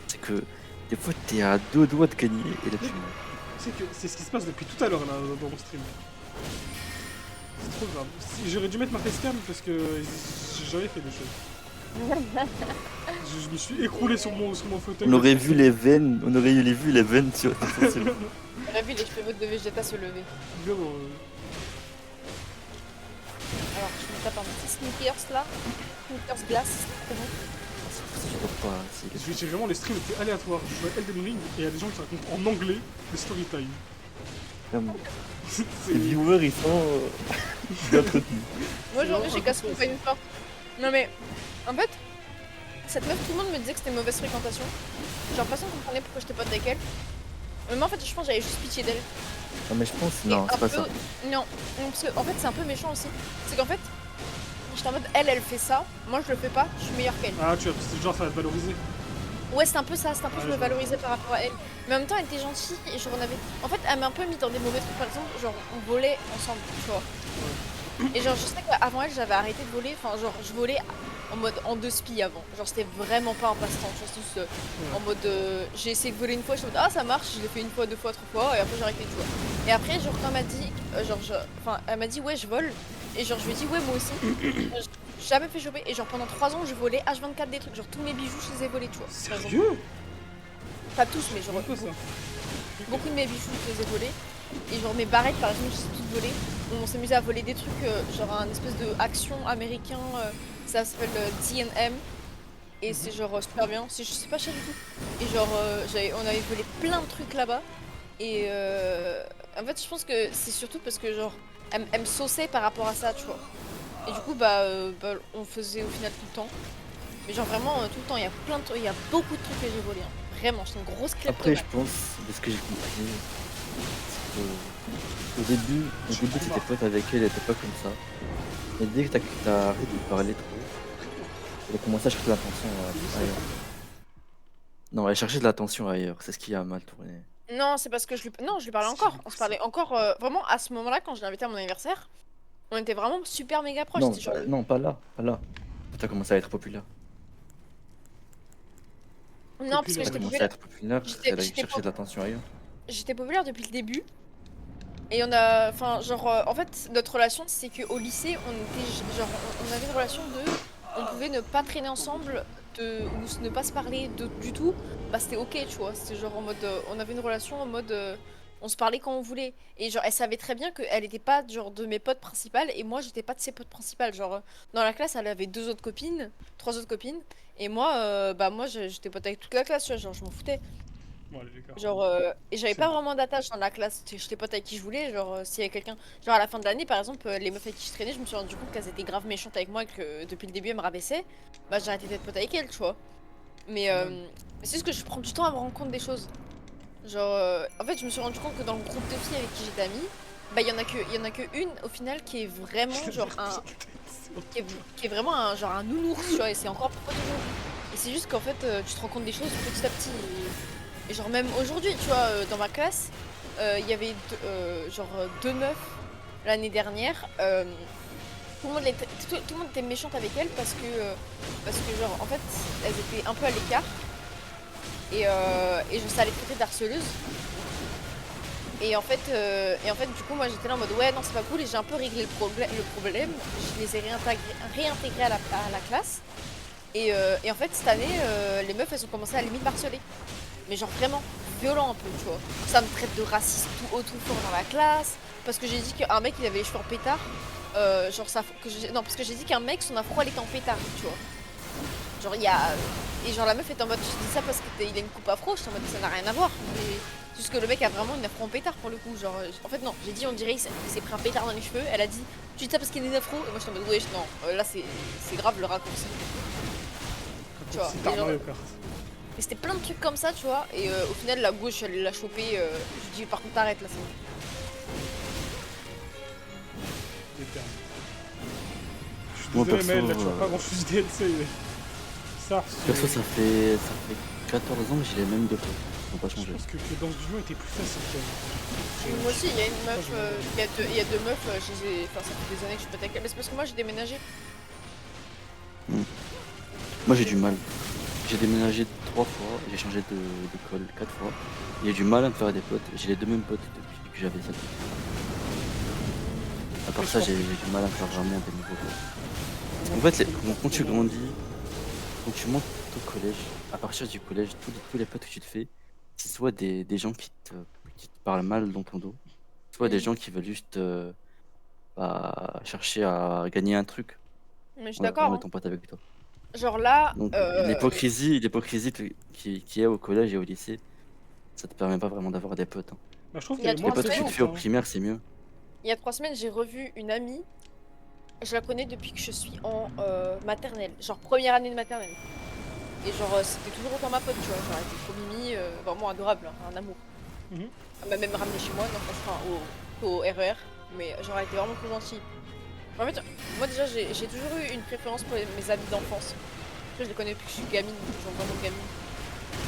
C'est que des fois, t'es à 2 doigts de gagner et là tu meurs. Tu sais que c'est ce qui se passe depuis tout à l'heure là dans mon stream. C'est trop grave. J'aurais dû mettre ma facecam parce que j'aurais fait des choses. Je me suis écroulé sur mon fauteuil. On aurait vu les veines, vu les veines sur tes sourcils. On a vu les cheveux de Vegeta se lever. Vraiment, Alors, je me tape un petit sneakers là. Sneakers glace, c'est bon. Je vois pas. c'est- j'ai vraiment les streams étaient aléatoires. Je jouais à Elden Ring et il y a des gens qui racontent en anglais des story time. Vraiment. C'est- Les viewers ils sont bien entretenus. Moi aujourd'hui j'ai cassé pas une porte. Non mais en fait, cette meuf tout le monde me disait que c'était mauvaise fréquentation. Genre personne comprenait pourquoi j'étais pote avec elle. Mais moi en fait je pense que j'avais juste pitié d'elle. Non mais je pense, Et non, un c'est pas peu- ça. Non, parce que en fait c'est un peu méchant aussi. C'est qu'en fait, j'étais en mode elle fait ça, moi je le fais pas, je suis meilleure qu'elle. Ah, tu vois, c'est genre ça va te valoriser. Ouais c'est un peu ça, c'est un peu Ouais, je me je vois. valorisais par rapport à elle. Mais en même temps elle était gentille et genre on avait. En fait elle m'a un peu mis dans des mauvais trucs, par exemple, genre on volait ensemble, tu vois. Et genre je sais qu'avant elle j'avais arrêté de voler, enfin genre je volais en mode en deux spi avant. Genre c'était vraiment pas un passe-temps, genre c'était juste en mode j'ai essayé de voler une fois, je me dis ah ça marche, je l'ai fait une fois, deux fois, trois fois et après j'ai arrêté de jouer. Et après genre quand elle m'a dit, elle m'a dit ouais je vole et genre je lui ai dit ouais moi aussi. J'ai jamais fait choper et genre pendant 3 ans je volais H24 des trucs, genre tous mes bijoux je les ai volés tu vois. Par exemple. Sérieux? Pas tous mais genre C'est quoi ça? beaucoup de mes bijoux je les ai volés. Et genre mes barrettes par exemple, je les ai toutes volées. On s'est amusé à voler des trucs, genre un espèce de action américain, ça s'appelle D&M. Et c'est genre super bien, c'est pas cher du tout. Et genre on avait volé plein de trucs là-bas. Et en fait je pense que c'est surtout parce que genre elle me sauçait par rapport à ça tu vois. Et du coup on faisait au final tout le temps. Mais genre vraiment tout le temps, il y a beaucoup de trucs que j'ai volés. Hein. Vraiment, j'étais une grosse Après kleptomane. je pense, de ce que j'ai compris, c'est que au début t'étais pote avec elle, elle était pas comme ça. Mais dès que t'as arrêté de parler trop, elle a commencé à chercher de l'attention ailleurs. Non, elle cherchait de l'attention ailleurs, c'est ce qui a mal tourné. Non, c'est parce que je lui parlais encore. On se parlait encore vraiment à ce moment-là quand je l'ai invité à mon anniversaire. On était vraiment super méga proches. Non, c'était genre- non, pas là. T'as commencé à être populaire. Non, parce que T'as j'étais commencé à populaire. être populaire, J'étais- elle a j'étais cherché de l'attention ailleurs. J'étais populaire depuis le début. Et on a, enfin, genre, en fait, notre relation, c'est qu'au lycée, on avait une relation de, on pouvait ne pas traîner ensemble, ou ne pas se parler du tout. Bah, c'était ok, tu vois. C'était genre en mode, on avait une relation en mode, on se parlait quand on voulait. Et genre, elle savait très bien qu'elle était pas genre de mes potes principales, et moi, j'étais pas de ses potes principales. Genre, dans la classe, elle avait 3 autres copines, et moi, moi, j'étais pote avec toute la classe, tu vois. Genre, je m'en foutais. Bon, allez, d'accord. Genre, et j'avais C'est pas bon. vraiment d'attache dans la classe. J'étais pote avec qui je voulais. Genre, s'il y avait quelqu'un. Genre, à la fin de l'année, par exemple, les meufs avec qui je traînais, je me suis rendu compte qu'elles étaient grave méchantes avec moi et que depuis le début, elles me rabaissaient. Bah, j'ai arrêté d'être pote avec elles, tu vois. Mais c'est juste que je prends du temps à me rendre compte des choses. Genre, en fait, je me suis rendu compte que dans le groupe de filles avec qui j'étais amie, bah, il y en a que une au final qui est vraiment genre qui est vraiment un nounours, tu vois. Et c'est encore pas toujours. Et c'est juste qu'en fait, tu te rends compte des choses petit à petit. Et genre même aujourd'hui, tu vois, dans ma classe, il y avait deux meufs l'année dernière. Tout le monde était méchante avec elles parce que genre en fait elles étaient un peu à l'écart et je ça les traitait d'harceleuses. Et en fait du coup moi j'étais là en mode ouais non c'est pas cool et j'ai un peu réglé le problème. Je les ai réintégrés à la classe. Et en fait cette année les meufs elles ont commencé à limite harceler. Mais genre vraiment violent un peu, tu vois. Ça me traite de raciste tout fort dans la classe, parce que j'ai dit qu'un mec il avait les cheveux en pétard, genre ça, non, parce que j'ai dit qu'un mec son afro elle était en pétard, tu vois. Genre il y a, et genre la meuf est en mode, je dis ça parce qu'il a une coupe afro, je suis en mode ça n'a rien à voir, mais juste que le mec a vraiment une afro en pétard pour le coup, genre, en fait non, j'ai dit on dirait il s'est pris un pétard dans les cheveux, elle a dit, tu dis ça parce qu'il a une afro, et moi je suis en mode ouais, non, là c'est grave le raccourci. Tu vois, C'est Mario Kart. et c'était plein de trucs comme ça, tu vois, et au final la gauche elle l'a chopé, je dis par contre t'arrêtes là, c'est bon. Déterre. Je suis Moi, désolé, perso, mais là tu vois pas grand chose DLC. Ça, Perso, ça fait 14 ans que j'ai les mêmes deux potes. Ils n'ont pas je changé. pense que Danse du Lion était plus facile quand même. Moi aussi, il y a une meuf, il y a deux meufs, enfin ça fait des années que je suis pas avec elle, mais c'est parce que moi j'ai déménagé. Moi, j'ai du mal. J'ai déménagé 3 fois, j'ai changé d'école 4 fois. J'ai du mal à me faire des potes. J'ai les deux mêmes potes depuis que j'avais 7 ans. À part ça, j'ai du mal à me faire vraiment des nouveaux potes. En fait, quand tu grandis, quand tu montes au collège, à partir du collège, tous les potes que tu te fais, c'est soit des gens qui te parlent mal dans ton dos, soit des gens qui veulent juste chercher à gagner un truc Mais je suis en d'accord, hein. étant pote avec toi. Genre là, Donc l'hypocrisie qui est au collège et au lycée, ça te permet pas vraiment d'avoir des potes, hein. Bah, je trouve Il qu'il y y a avait Les moins trois de potes que tu te semaines, fais au hein. primaire, c'est mieux. il y a 3 semaines, j'ai revu une amie. Je la connais depuis que je suis en maternelle, genre première année de maternelle. Et genre c'était toujours autant ma pote, tu vois, genre elle était trop mimi, vraiment adorable, hein, un amour. Mhm. Elle m'a même ramené chez moi, donc enfin au RER, mais genre elle était vraiment trop gentille. En fait, moi déjà j'ai toujours eu une préférence pour mes amis d'enfance. Je les connais depuis que je suis gamine, genre vraiment gamine.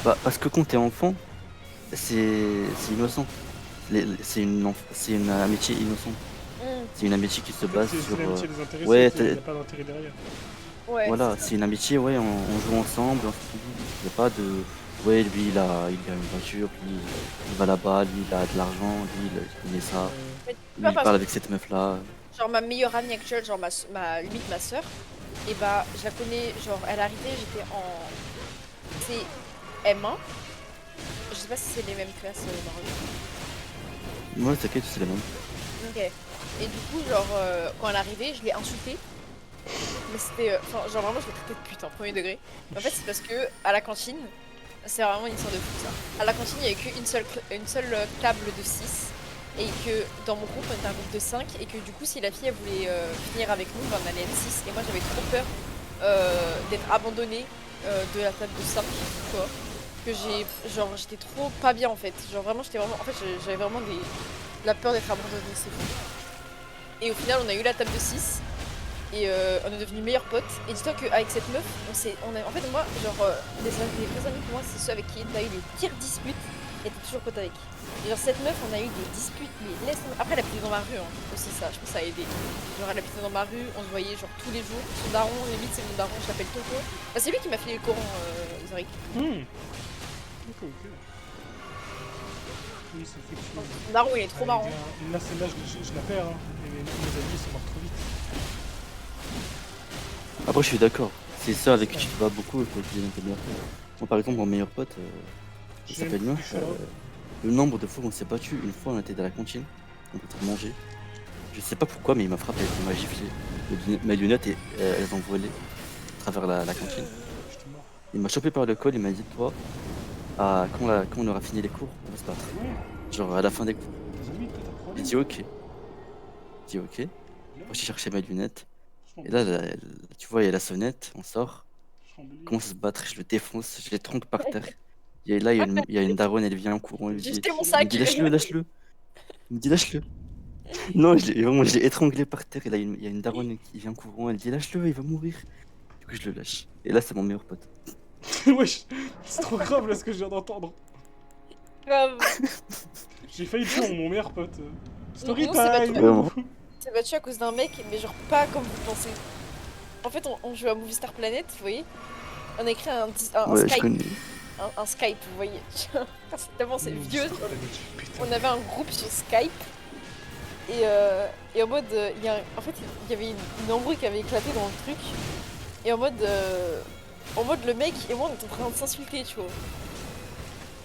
Bah, parce que quand t'es enfant, c'est innocent. C'est une amitié innocente. C'est une amitié qui se En fait, base c'est sur. une amitié désintéressée, ouais, il n'y a pas d'intérêt derrière. Ouais, voilà, c'est ça. c'est une amitié, ouais, on joue ensemble, il n'y a pas de. Ouais, lui il a une voiture, lui il va là-bas, lui il a de l'argent, lui il connaît ça, Mais tu lui vois, il par parle exemple, avec cette meuf-là. genre ma meilleure amie actuelle, genre limite ma soeur, et bah je la connais, genre elle est arrivée, j'étais en CM1. Je sais pas si c'est les mêmes classes Maroc. Moi, t'inquiète, c'est la même. Ok. Et du coup, genre, quand elle est arrivée, je l'ai insultée. Mais c'était. Enfin, genre vraiment, je l'ai traitée de putain, premier degré. En fait, c'est parce que à la cantine, c'est vraiment une histoire de fou ça. À la cantine, il n'y avait qu'une seule table de 6. Et que dans mon groupe, on était un groupe de 5. Et que du coup, si la fille elle voulait finir avec nous, ben, on allait être 6. Et moi, j'avais trop peur d'être abandonnée de la table de 5. Tu vois. Que j'étais trop pas bien en fait. Genre vraiment, en fait, j'avais vraiment la peur d'être abandonnée, c'est fou. Et au final, on a eu la table de 6. Et on est devenus meilleurs potes. Et dis-toi qu'avec cette meuf, en fait, moi, genre, les vrais amis pour moi, c'est ceux avec qui t'as eu les pires disputes et t'es toujours pote avec. Et genre, cette meuf, on a eu des disputes, mais après, elle habitait dans ma rue, hein, aussi, ça, je pense que ça a aidé. Genre, elle habitait dans ma rue, on se voyait, genre, tous les jours. Son daron, limite, c'est mon daron, je l'appelle Toto. Bah, c'est lui qui m'a filé le Coran, Zoric. Ok, ok. Oui, c'est effectivement. Son daron, il est trop marrant. Là, celle-là, je la perds, hein. Et mes amis sont morts trop vite. Après, je suis d'accord. C'est ça avec qui tu te bats beaucoup et qui devient tes meilleurs potes. Moi, par exemple, mon meilleur pote, il s'appelle Noah. Le nombre de fois où on s'est battu, une fois on était dans la cantine, on était manger. Je sais pas pourquoi, mais il m'a frappé, il m'a giflé. Mes lunettes, elles ont volé à travers la cantine. J'étais mort. Il m'a chopé par le col, il m'a dit, toi, quand on aura fini les cours, on va se battre. Genre à la fin des cours. Tes amis, peut-être un J'ai problème. dit ok. J'ai dit ok. Moi j'ai cherché mes lunettes. Et là, tu vois, il y a la sonnette, on sort. On commence à se battre, je le défonce, je les tronque par terre. Et là, il y a une daronne, elle vient en courant, elle me J'ai dit, jeté mon elle me sac. dit lâche-le, lâche-le. Il me dit lâche-le. Non, vraiment, je l'ai étranglé par terre. Et là, il y a une daronne qui vient en courant, elle dit lâche-le, il va mourir. Du coup, je le lâche. Et là, c'est mon meilleur pote. Wesh, c'est trop grave là ce que je viens d'entendre. Grave. J'ai failli tuer mon meilleur pote. Story Nous, c'est pas time. tout. Vraiment. C'est battu à cause d'un mec, mais genre pas comme vous pensez. En fait, on joue à Movie Star Planet, vous voyez. On a écrit un Ouais, je Skype, connais. un Skype, vous voyez. C'est tellement c'est vieux. Putain. On avait un groupe sur Skype. Et en mode, en fait, il y avait une embrouille qui avait éclaté dans le truc. Et en mode le mec et moi, on était en train de s'insulter, tu vois.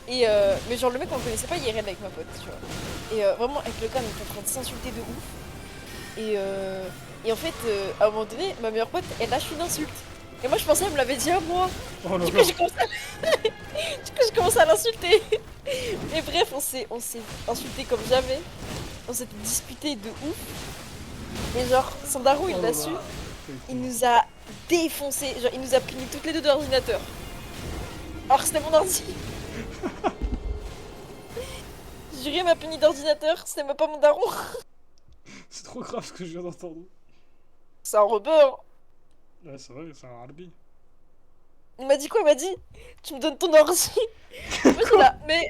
Et mais genre le mec on le connaissait pas IRL avec ma pote, tu vois. Et vraiment avec le gars on était en train de s'insulter de ouf. Et en fait à un moment donné ma meilleure pote elle lâche une insulte. Et moi je pensais elle me l'avait dit à moi. Oh là Du là. coup j'ai commencé à, du coup, j'ai commencé à l'insulter. Et bref on s'est insulté comme jamais. On s'était disputé de ouf. Et genre son daron il Oh là l'a là. su. Il nous a défoncé. Genre il nous a puni toutes les deux de l'ordinateur. Alors que c'était mon ordi. Juré m'a puni d'ordinateur, c'était même pas mon daron. C'est trop grave ce que je viens d'entendre. C'est un rebeu. Ouais, c'est vrai, c'est un harbi. Il m'a dit quoi? Il m'a dit tu me donnes ton ordi. Moi j'étais là, mais.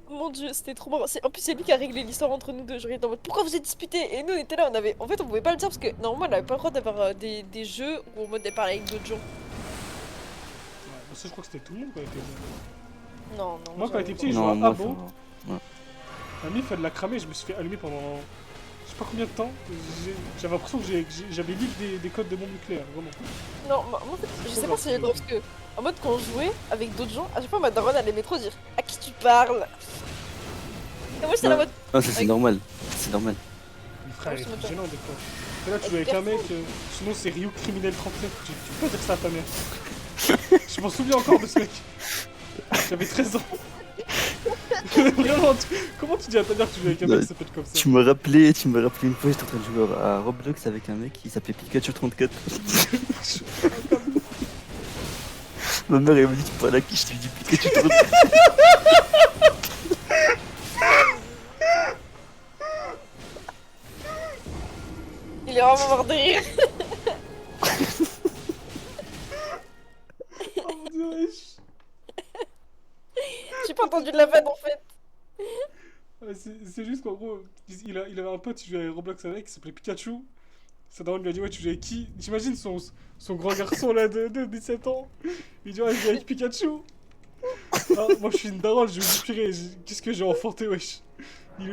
Mon dieu, c'était trop marrant. En plus, c'est lui qui a réglé l'histoire entre nous deux. Genre, il était en mode pourquoi vous êtes disputés? Et nous on était là, on avait. En fait, on pouvait pas le dire parce que normalement, elle avait pas le droit d'avoir des jeux où en mode elle parlait avec d'autres gens. Ouais, moi, ça, je crois que c'était tout le monde quand il était jeune. Non, non. Moi, quand j'avais j'étais pas. petit, je jouais Non, à moi, Abo. ça va. La mif, elle l'a cramé, je me suis fait allumer pendant. Je sais pas combien de temps. J'avais l'impression que j'avais lu des codes de bombe nucléaire, vraiment. Non, moi, en fait, je sais pas si c'est drôle parce que, en mode, quand on jouait avec d'autres gens, à chaque fois, ma daronne, elle aimait trop dire à qui tu parles. Et moi, j'étais là en mode. Non, ça c'est Avec- normal. C'est normal. Le frère, Ouais, il je est m'entends. gênant des fois. Et là, tu joues avec un mec, sinon c'est Ryu Criminel 37. Tu peux pas dire ça à ta mère. Je m'en souviens encore de ce mec. J'avais 13 ans. Vraiment, comment tu dis à ta mère que tu joues avec un mec qui s'appelle comme ça? Tu me rappelais une fois, j'étais en train de jouer à Roblox avec un mec qui s'appelait Pikachu 34. Ma mère elle m'a dit tu parles à qui? Je t'ai dit Pikachu 34. Il est vraiment mort de rire. Oh mon dieu, wesh. J'ai pas entendu de la vanne en fait. Ouais, c'est juste qu'en gros, il avait un pote qui jouait à Roblox avec, qui s'appelait Pikachu. Sa daronne lui a dit ouais, tu joues avec qui? J'imagine son grand garçon là de 17 ans. Il dit ouais, je joue avec Pikachu. Ah, moi je suis une daronne, je me dis purée, qu'est-ce que j'ai enfanté, wesh. Non,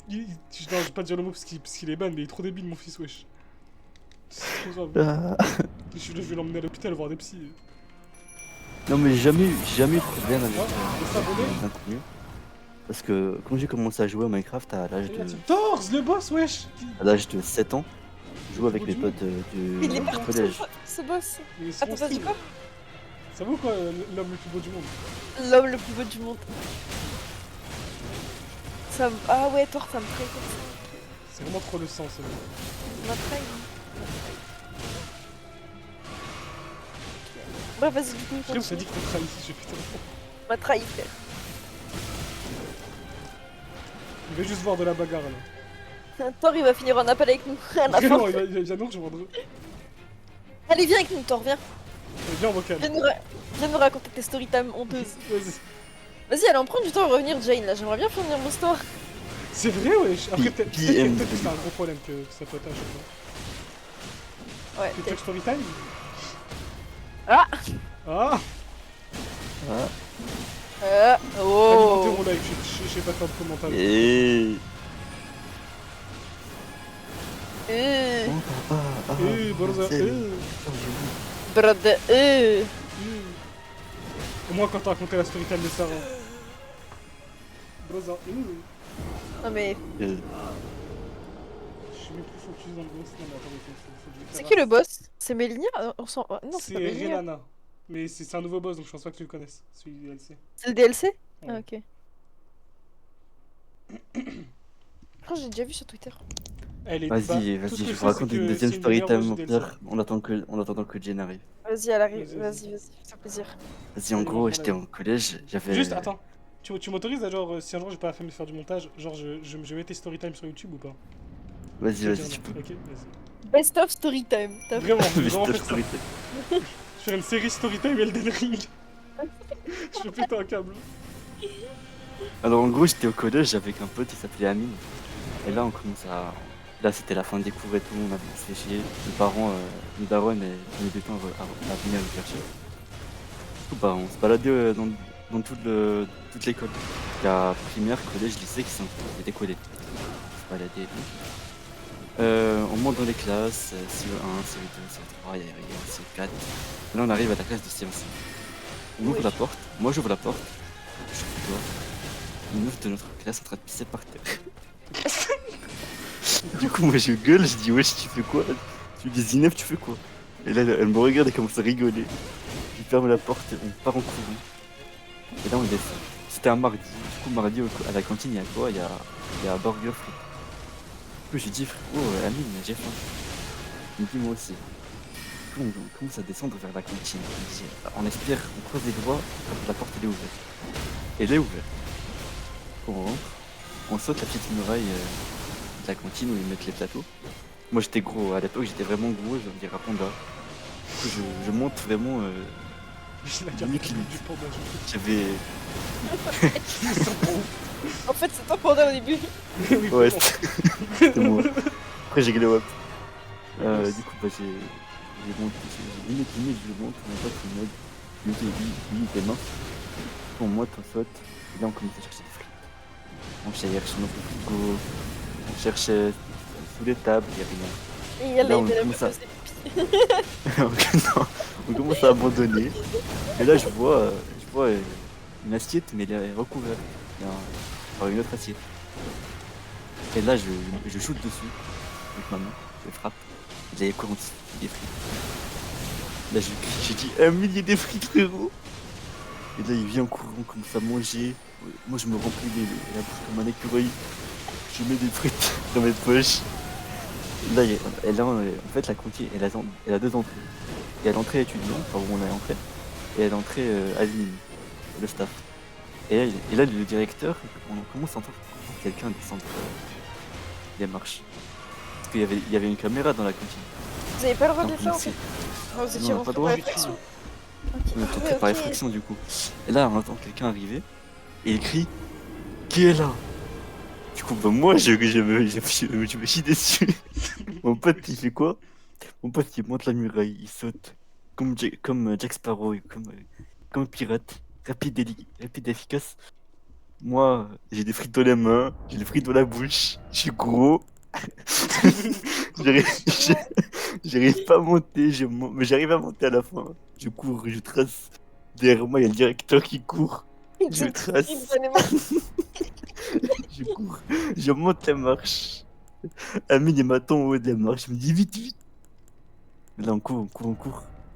je vais pas dire le mot parce qu'il est ban, mais il est trop débile mon fils, wesh. C'est trop grave. Ah. Je vais l'emmener à l'hôpital voir des psys. Non mais j'ai jamais eu de problème avec Il faut s'abonner. les inconnus. Parce que quand j'ai commencé à jouer à Minecraft à l'âge de 14, le boss, wesh. 7 ans, je jouais avec mes potes Il est du parti collège. ce boss. Mais Attends, t'as dit quoi? Ça vaut quoi, l'homme le plus beau du monde? L'homme le plus beau du monde. Ça me... Ah ouais, Thor, ça me traite comme ça. C'est vraiment trop le sang, ça. Ça m'a trahi. Bref, vas-y, du coup, Frère, on s'est dit continue. que t'as trahi, j'ai putain. M'a trahi, frère. Il va juste voir de la bagarre là. Thor, il va finir en appel avec nous. À la Vraiment, fin. il va nous rejoindre. Allez, viens avec nous, Thor, viens. Viens en vocal. Viens nous raconter tes storytime honteuses. Vas-y. Vas-y, allez, on prend du temps à revenir, Jane, là. J'aimerais bien finir mon histoire. C'est vrai, wesh. Après, peut-être que PM. c'est un gros problème que ça peut être à chaque fois. Ouais, TikTok Storytime? Ah Ah! Oh Alimentez mon live, je sais pas faire de commentaire. Et Euh, oh papa, ah, Brother, c'est- Brother, Et moi, quand t'as raconté la storytime de Sarah. Brother, Non mais, Euh, je suis même plus focus dans le boss. Non, mais attendez, faut que je c'est fasse. qui le boss? C'est Mélinia? On s'en... Non, c'est C'est pas Mélinia. Relana. Mais c'est un nouveau boss, donc je pense pas que tu le connaisses. Celui du DLC. C'est le DLC? Ah Ouais. ok. Oh, j'ai déjà vu sur Twitter. Elle est Vas-y, tout ce vas-y, que je sais, vous c'est raconte que une deuxième c'est une meilleure storytime boss au du pire, DLC. en attendant que Jen arrive. Vas-y, elle arrive. Vas-y. Vas-y, ça fait plaisir. Vas-y, en Allez, gros, on j'étais prend en collège, j'avais... Juste, attends. Tu m'autorises à genre, si un jour j'ai pas la flemme de faire du montage, genre je mets tes storytime sur YouTube ou pas? Vas-y, Je vais vas-y, dire tu peux. non. Ok, vas-y. Best of Storytime. T'as Vraiment, Mais vraiment je faire ça. storytime. Je vais faire une série storytime Elden Ring. Je vais péter un câble. Alors en gros, j'étais au collège avec un pote, il s'appelait Amine. Et là, on commence à... Là, c'était la fin des cours et tout, on avait se fait chier. Mes parents, une daronne et mes deux temps à venir me chercher. Du coup, bah, on se baladait dans toute l'école. Il y a primaire, collège, lycée qui sont des collés. On se baladait et tout. On monte dans les classes, CE1, CE2, CE3, il y a CE4. Là, on arrive à la classe de CE5. On ouvre la porte, moi j'ouvre la porte, je dehors. Une meuf de notre classe en train de pisser par terre. Du coup, moi je gueule, je dis wesh, tu fais quoi? Je lui dis Zineb, tu fais quoi? Et là, elle me regarde et commence à rigoler. Je ferme la porte et on part en courant. Et là, on descend. C'était un mardi. Du coup, mardi, à la cantine, il y a quoi? Il y a un burger frites. Du coup, j'ai dit, frérot, Amine, j'ai faim. Il me dit, moi aussi. Du coup, on commence à descendre vers la cantine. On espère, on croise les doigts, la porte elle est ouverte. Elle est ouverte. On rentre, on saute la petite muraille de la cantine où ils mettent les plateaux. Moi j'étais gros, à l'époque j'étais vraiment gros, je veux dire à Panda. Du coup je monte vraiment J'ai la limite carte limite. du panda, je J'avais. En fait, c'est toi pendant au début. Oui, Ouais, vraiment. c'était moi. Après j'ai glow up. Du coup bah j'ai monté, limite je monte, mon pote il m'aide. Lui il était mince. On monte, on saute, et là on commence à chercher des frites. On cherche dans notre frigo, on cherche sous les tables, il n'y a rien. Et elle Là, a on été la commence meuf à- de Non, on commence à abandonner. Et là, je vois une assiette, mais elle est recouverte. Il y a par une autre assiette. Et là, je shoot dessus avec ma main, je frappe. Il y avait quoi en dessous? Des frites. Là, j'ai dit, un millier des frites, frérot. Et là, il vient en courant, on commence à manger. Moi, je me remplis la bouche comme un écureuil. Je mets des frites dans mes poches. Là, en fait, la cantine, elle a deux entrées. Il y a l'entrée étudiante, enfin où on est entré, et il y a l'entrée admin, le staff. Et là, le directeur, on commence à entendre quelqu'un descendre les marches. Parce qu'il y avait une caméra dans la cantine. Vous avez pas le droit de Donc, le faire en c'est- fait. Non, vous Non, étiez on n'a pas rentré le par droit. réflexion. On est Ok, entré par ok. réflexion du coup. Et là, on entend quelqu'un arriver, et il crie, qui est là? Du coup, bah, moi, je me chie dessus. Mon pote, il fait quoi? Mon pote, il monte la muraille, il saute. Comme Jack Sparrow, et comme un pirate. Rapide et efficace. Moi, j'ai des frites dans les mains, j'ai des frites dans la bouche, je suis gros. J'arrive j'arrive pas à monter, mais j'arrive à monter à la fin. Je cours, je trace. Derrière moi, il y a le directeur qui court. Je J'ai trace, pris une bonne marche. je cours, je monte les marches. Amine, il m'attend au haut des marches, il me dit vite, vite. Là, on court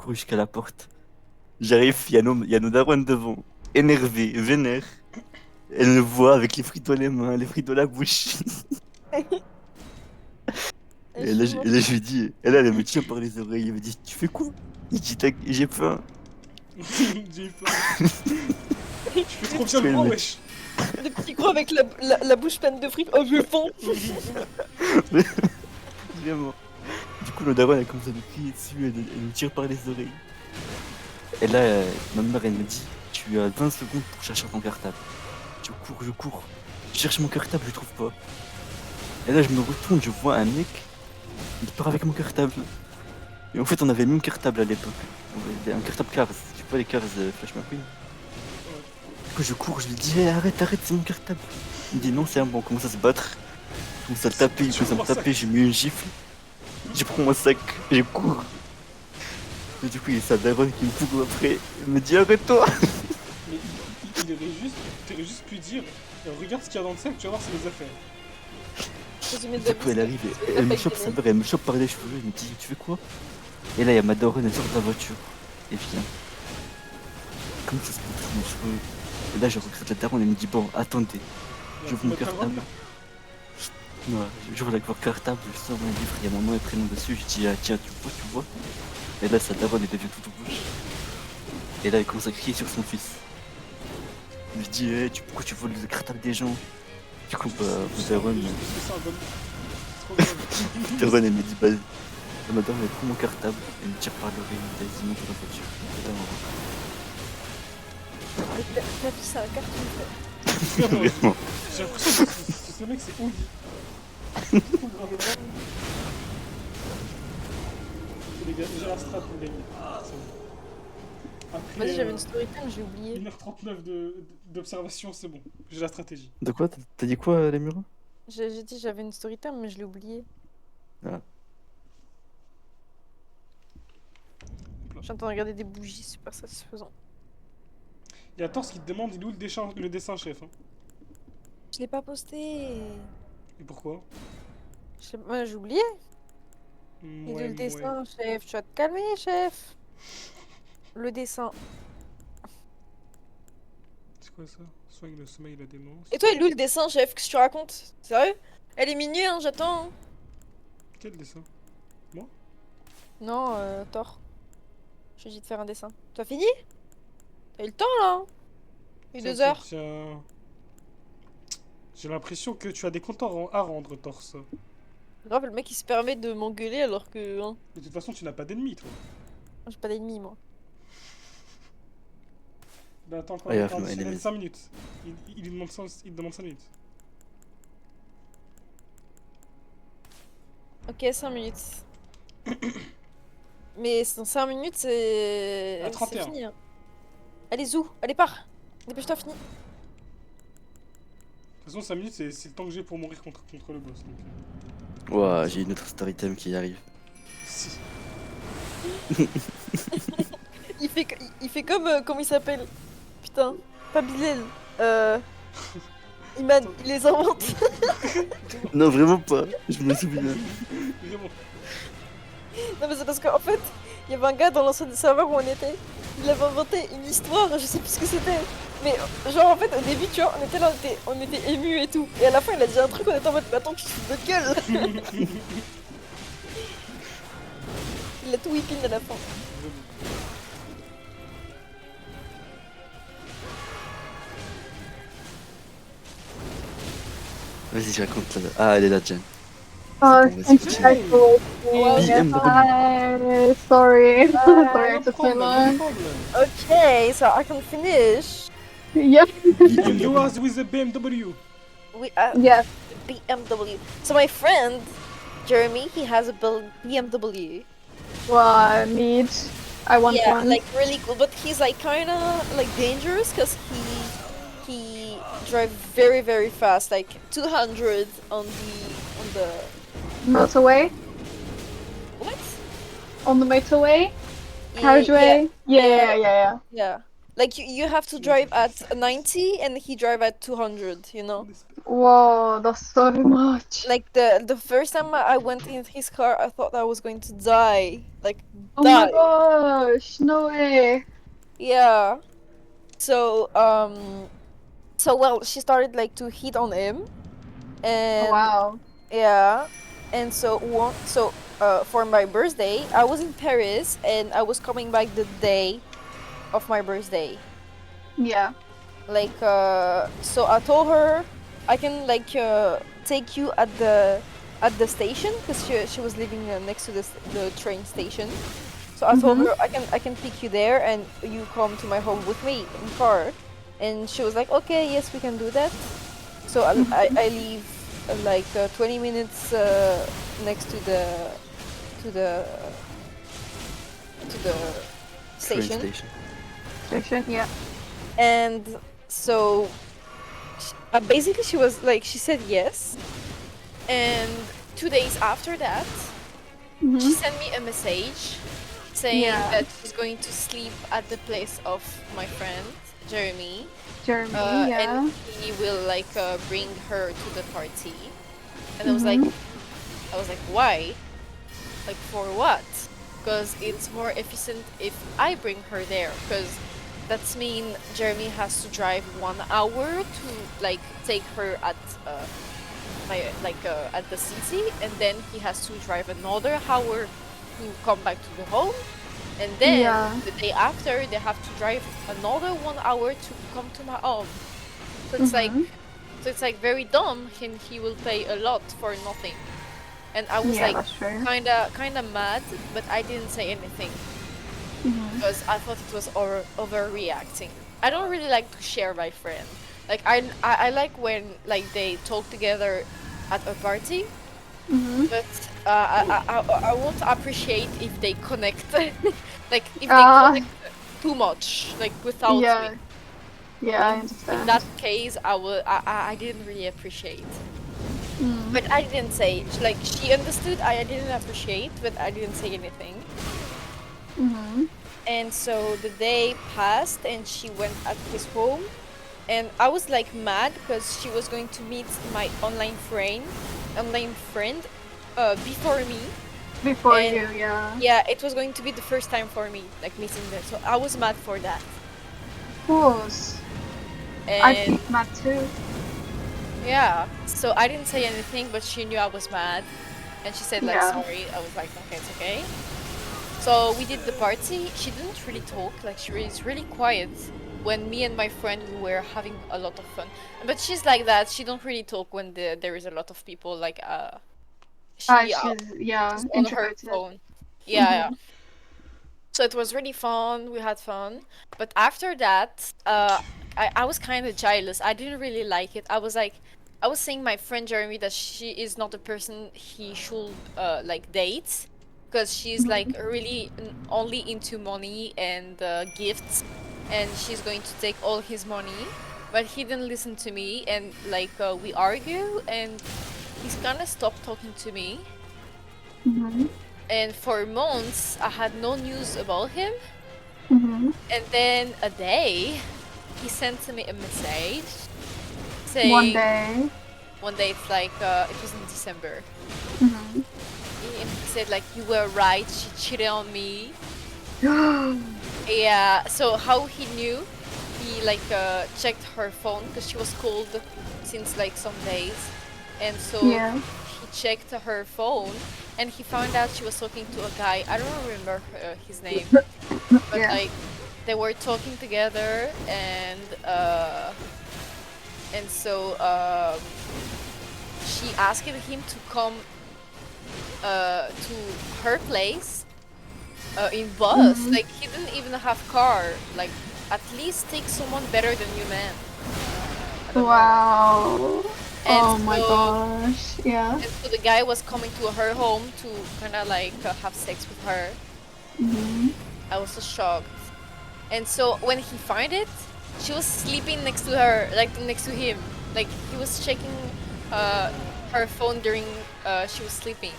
jusqu'à la porte. J'arrive, il y a nos darons devant, énervés, vénères. Elle me voit avec les frites dans les mains, les frites dans la bouche. Et là, je lui dis, elle me tient par les oreilles, elle me dit, tu fais quoi? Je dis, j'ai faim. J'ai faim. Tu fais trop bien le Elle grand, me- wesh. Le petit gros avec la bouche pleine de frites. Oh, je fonds. Vraiment. Du coup, le daron, elle commence à me crier dessus, elle me tire par les oreilles. Et là, ma mère, elle me dit, tu as 20 secondes pour chercher ton cartable. Je cours. Je cherche mon cartable, je le trouve pas. Et là, je me retourne, je vois un mec, il part avec mon cartable. Et en fait, on avait le même cartable à l'époque. On avait un cartable Cars, tu vois les Cars Flash McQueen. Du coup, je cours, je lui dis, hey, arrête, c'est mon cartable. Il me dit, non, c'est un bon, on commence à se battre. On commence à le taper, il commence à me taper, j'ai mis une gifle. Je prends mon sac, je cours. Et du coup, il y a sa daronne qui me court après. Elle me dit, arrête-toi. Mais il aurait juste pu dire regarde ce qu'il y a dans le sac, tu vas voir, c'est les affaires. Du coup, elle arrive, elle me chope sa mère, elle me chope par les cheveux, elle me dit, tu fais quoi? Et là, il y a ma daronne, elle sort de la voiture. Et vient. Comme ça se passe sur mes cheveux. Et là, je regarde la daronne, elle me dit, bon, attendez. J'ouvre mon cartable. Ouais, j'ouvre la cartable, je sors mon livre, il y a mon nom et prénom dessus, je dis, ah tiens, tu vois. Et là, sa daronne, elle devient toute bouche. Et là, elle commence à crier sur son fils. Je lui dis, hey, pourquoi tu voles le cartable des gens? Du coup, bah, ma daronne, elle me dit, bah, ma daronne, elle prend mon cartable, elle me tire par l'oreille, elle me dit, monte dans la voiture. Et là, Ta fille, c'est un carton. Vraiment. J'ai l'impression que ce mec, c'est Ouli. Les gars, j'ai la strat pour gagner. C'est bon. Après, Vas-y, j'avais une story time, j'ai oublié. 1h39 d'observation, c'est bon. J'ai la stratégie. De quoi? T'as dit quoi, les murs? J'ai dit j'avais une story time, mais je l'ai oublié. Je suis en train de regarder des bougies, c'est pas satisfaisant. Il y a Torse qui te demande il est où le dessin chef. Hein. Je l'ai pas posté. Et pourquoi Ouais, j'ai oublié. Il est où le dessin, chef? Tu vas te calmer, chef. Le dessin. C'est quoi ça? Soigne le sommeil et la démence. Et toi, il est où le dessin, chef? Qu'est-ce que tu racontes? Sérieux? Elle est minuit, hein, j'attends. Hein. Quel dessin? Non, Thor. Je lui ai dit de faire un dessin. Tu as fini? T'as eu le temps, là? Hein. Il est 2 heures. Tiens. J'ai l'impression que tu as des comptes à rendre, Torse. Grave, le mec, il se permet de m'engueuler alors que... Hein, De toute façon, tu n'as pas d'ennemis, toi. j'ai pas d'ennemis, moi. Bah attends, quand I même, have no enemies. 5 minutes. Il demande 5 minutes. Ok, 5 minutes. Mais dans 5 minutes, c'est... À C'est 31. fini, hein. Allez, zou, allez, pars. Dépêche-toi, fini. De toute façon, 5 minutes, c'est le temps que j'ai pour mourir contre le boss. Donc... Ouah, j'ai une autre story time qui arrive. Si. Il fait comme... comment il s'appelle? Putain, pas Bilal. Iman, il les invente. Non, vraiment pas, je me souviens. Vraiment. Non mais c'est parce qu'en fait, il y avait un gars dans l'ancien serveur où on était, il avait inventé une histoire, je sais plus ce que c'était. Mais genre en fait au début tu vois, on était là, on était émus et tout. Et à la fin il a dit un truc, on était en mode mais attends tu te fous de notre gueule. Il a tout whipping à la fin. Vas-y, je raconte là. Ah, elle est là, Jen. Oh, Vas-y, thank you continue. guys for listening. BMW. Sorry. Sorry No it took me problem, no long. problem. Okay, so I can finish. Yep. You was with the BMW. We Yes. BMW. So my friend Jeremy, he has a BMW. Well, neat. I want Yeah, one. like really cool, but he's like kinda like dangerous because he drive very fast, like 200 on the Motorway? what? On the motorway? Yeah, Carriageway? Yeah. yeah. Like you have to drive at 90 and he drive at 200, you know? Whoa, that's so much. Like the first time I went in his car, I thought I was going to die. Like Oh die. my gosh, no way. Yeah. So well, she started like to hit on him, and Oh, wow. yeah, and so for my birthday, I was in Paris and I was coming back the day of my birthday. Yeah. Like so I told her I can like take you at the station because she was living next to the train station. So I told her I can pick you there and you come to my home with me in car. And she was like, okay, yes, we can do that. So I leave like 20 minutes next to the Train station. Station, yeah. And so basically she was like, she said yes. And 2 days after that, she sent me a message saying Yeah. that she's going to sleep at the place of my friend Jeremy. Jeremy, yeah. And he will like bring her to the party. And I was like, why? Like for what? Because it's more efficient if I bring her there. Because that's mean Jeremy has to drive 1 hour to like take her at at the city, and then he has to drive another hour to come back to the home. And then Yeah. the day after, they have to drive another 1 hour to come to my home. So it's like very dumb, and he will pay a lot for nothing. And I was Yeah, like that's true. kinda mad, but I didn't say anything because I thought it was overreacting. I don't really like to share my friend. Like I like when like they talk together at a party. But I won't appreciate if they connect, like if they connect too much, like without Yeah. me. Yeah, I In understand. that case, I didn't really appreciate. Mm. But I didn't say. Like, she understood, I didn't appreciate, but I didn't say anything. Mm-hmm. And so the day passed and she went at his home. And I was like mad because she was going to meet my online friend before me. Before And- you, yeah. Yeah, it was going to be the first time for me, like meeting them. So I was mad for that. Of course. I'd And be mad too. yeah, so I didn't say anything, but she knew I was mad. And she said like Yeah. sorry. I was like, okay, it's okay. So we did the party. She didn't really talk, like she was really quiet when me and my friend we were having a lot of fun. But she's like that. She don't really talk when there is a lot of people. Like she She's is on her introverted. phone. Yeah. Mhm. So it was really fun. We had fun. But after that, I was kind of jealous. I didn't really like it. I was saying my friend Jeremy that she is not the person he should like date, because she's like really only into money and gifts, and she's going to take all his money. But he didn't listen to me, and like we argue, and he's kind of stopped talking to me. Mhm. And for months, I had no news about him. Mhm. And then a day, he sent me a message saying One day. one day it's like it was in December. Mhm. And he said like, you were right, she cheated on me. Yeah. So how he knew? He like checked her phone because she was cold since like some days, and so Yeah. he checked her phone and he found out she was talking to a guy. I don't remember his name, but Yeah. like they were talking together, and so she asked him to come to her place in bus. Mhm. Like he didn't even have car. Like at least take someone better than you, man. I don't know. Wow. And Oh my so- gosh. Yeah. And so the guy was coming to her home to kind of like have sex with her. Mhm. I was so shocked. And so when he found it, she was sleeping next to her, like next to him. Like he was checking her phone during she was sleeping.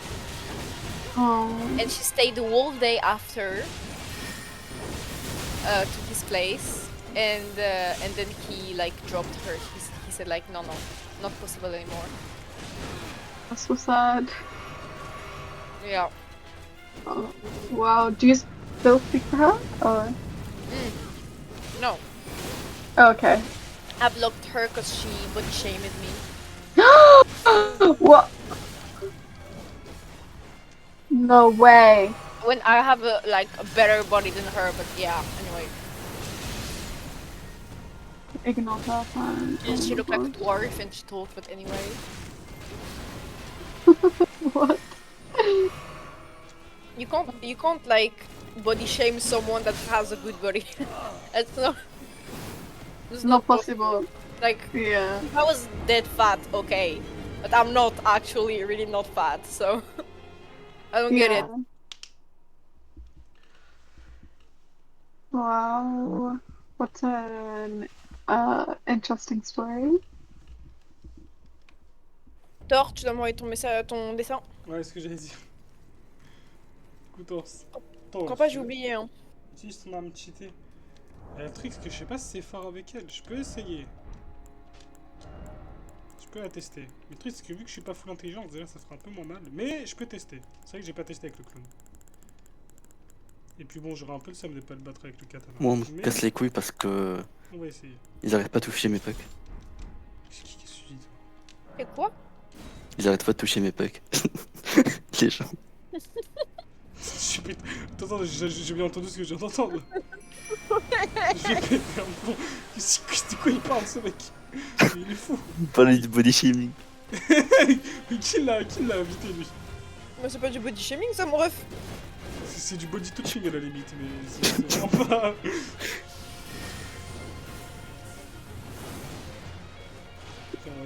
Oh. And she stayed the whole day after to his place, and then he like dropped her. He said like, no, not possible anymore. That's so sad. Yeah. Oh. Wow. Do you still speak to her? Or No, okay. I blocked her because she body shamed me. What? No way. When I have a better body than her, but yeah. Anyway, Ignore that one. and she Oh looked my like a dwarf and she talked. But anyway, God. What? you can't like body shame someone that has a good body. It's not. It's Not possible. Like Yeah. if I was dead fat, okay, but I'm not actually really not fat, so I don't get it. Yeah. Wow. What an interesting story. Thor, tu dois m'envoyer ton message, ton dessin. Ouais, c'est ce que j'allais dire. Écoute, Quand pas, j'ai oublié. Hein. Utilise ton arme cheatée. Le truc, c'est que je sais pas si c'est fort avec elle. Je peux essayer. Je peux la tester. Mais le truc, c'est que vu que je suis pas full intelligence, déjà ça fera un peu moins mal. Mais je peux tester. C'est vrai que j'ai pas testé avec le clone. Et puis bon, j'aurai un peu le seum de pas le battre avec le katana. Moi, on me Mais casse les couilles parce que on va essayer. ils arrêtent pas de toucher mes pucks. Qu'est-ce que tu dis, toi? Et quoi? Ils arrêtent pas de toucher mes pucks. Les gens. Attends, j'ai bien entendu ce que je viens d'entendre. Je vais péter un plomb. De quoi il parle, ce mec? Il est fou. Parler du body shaming. Mais qui l'a invité, lui? Mais c'est pas du body shaming, ça, mon ref. C'est du body touching à la limite, mais c'est vraiment pas.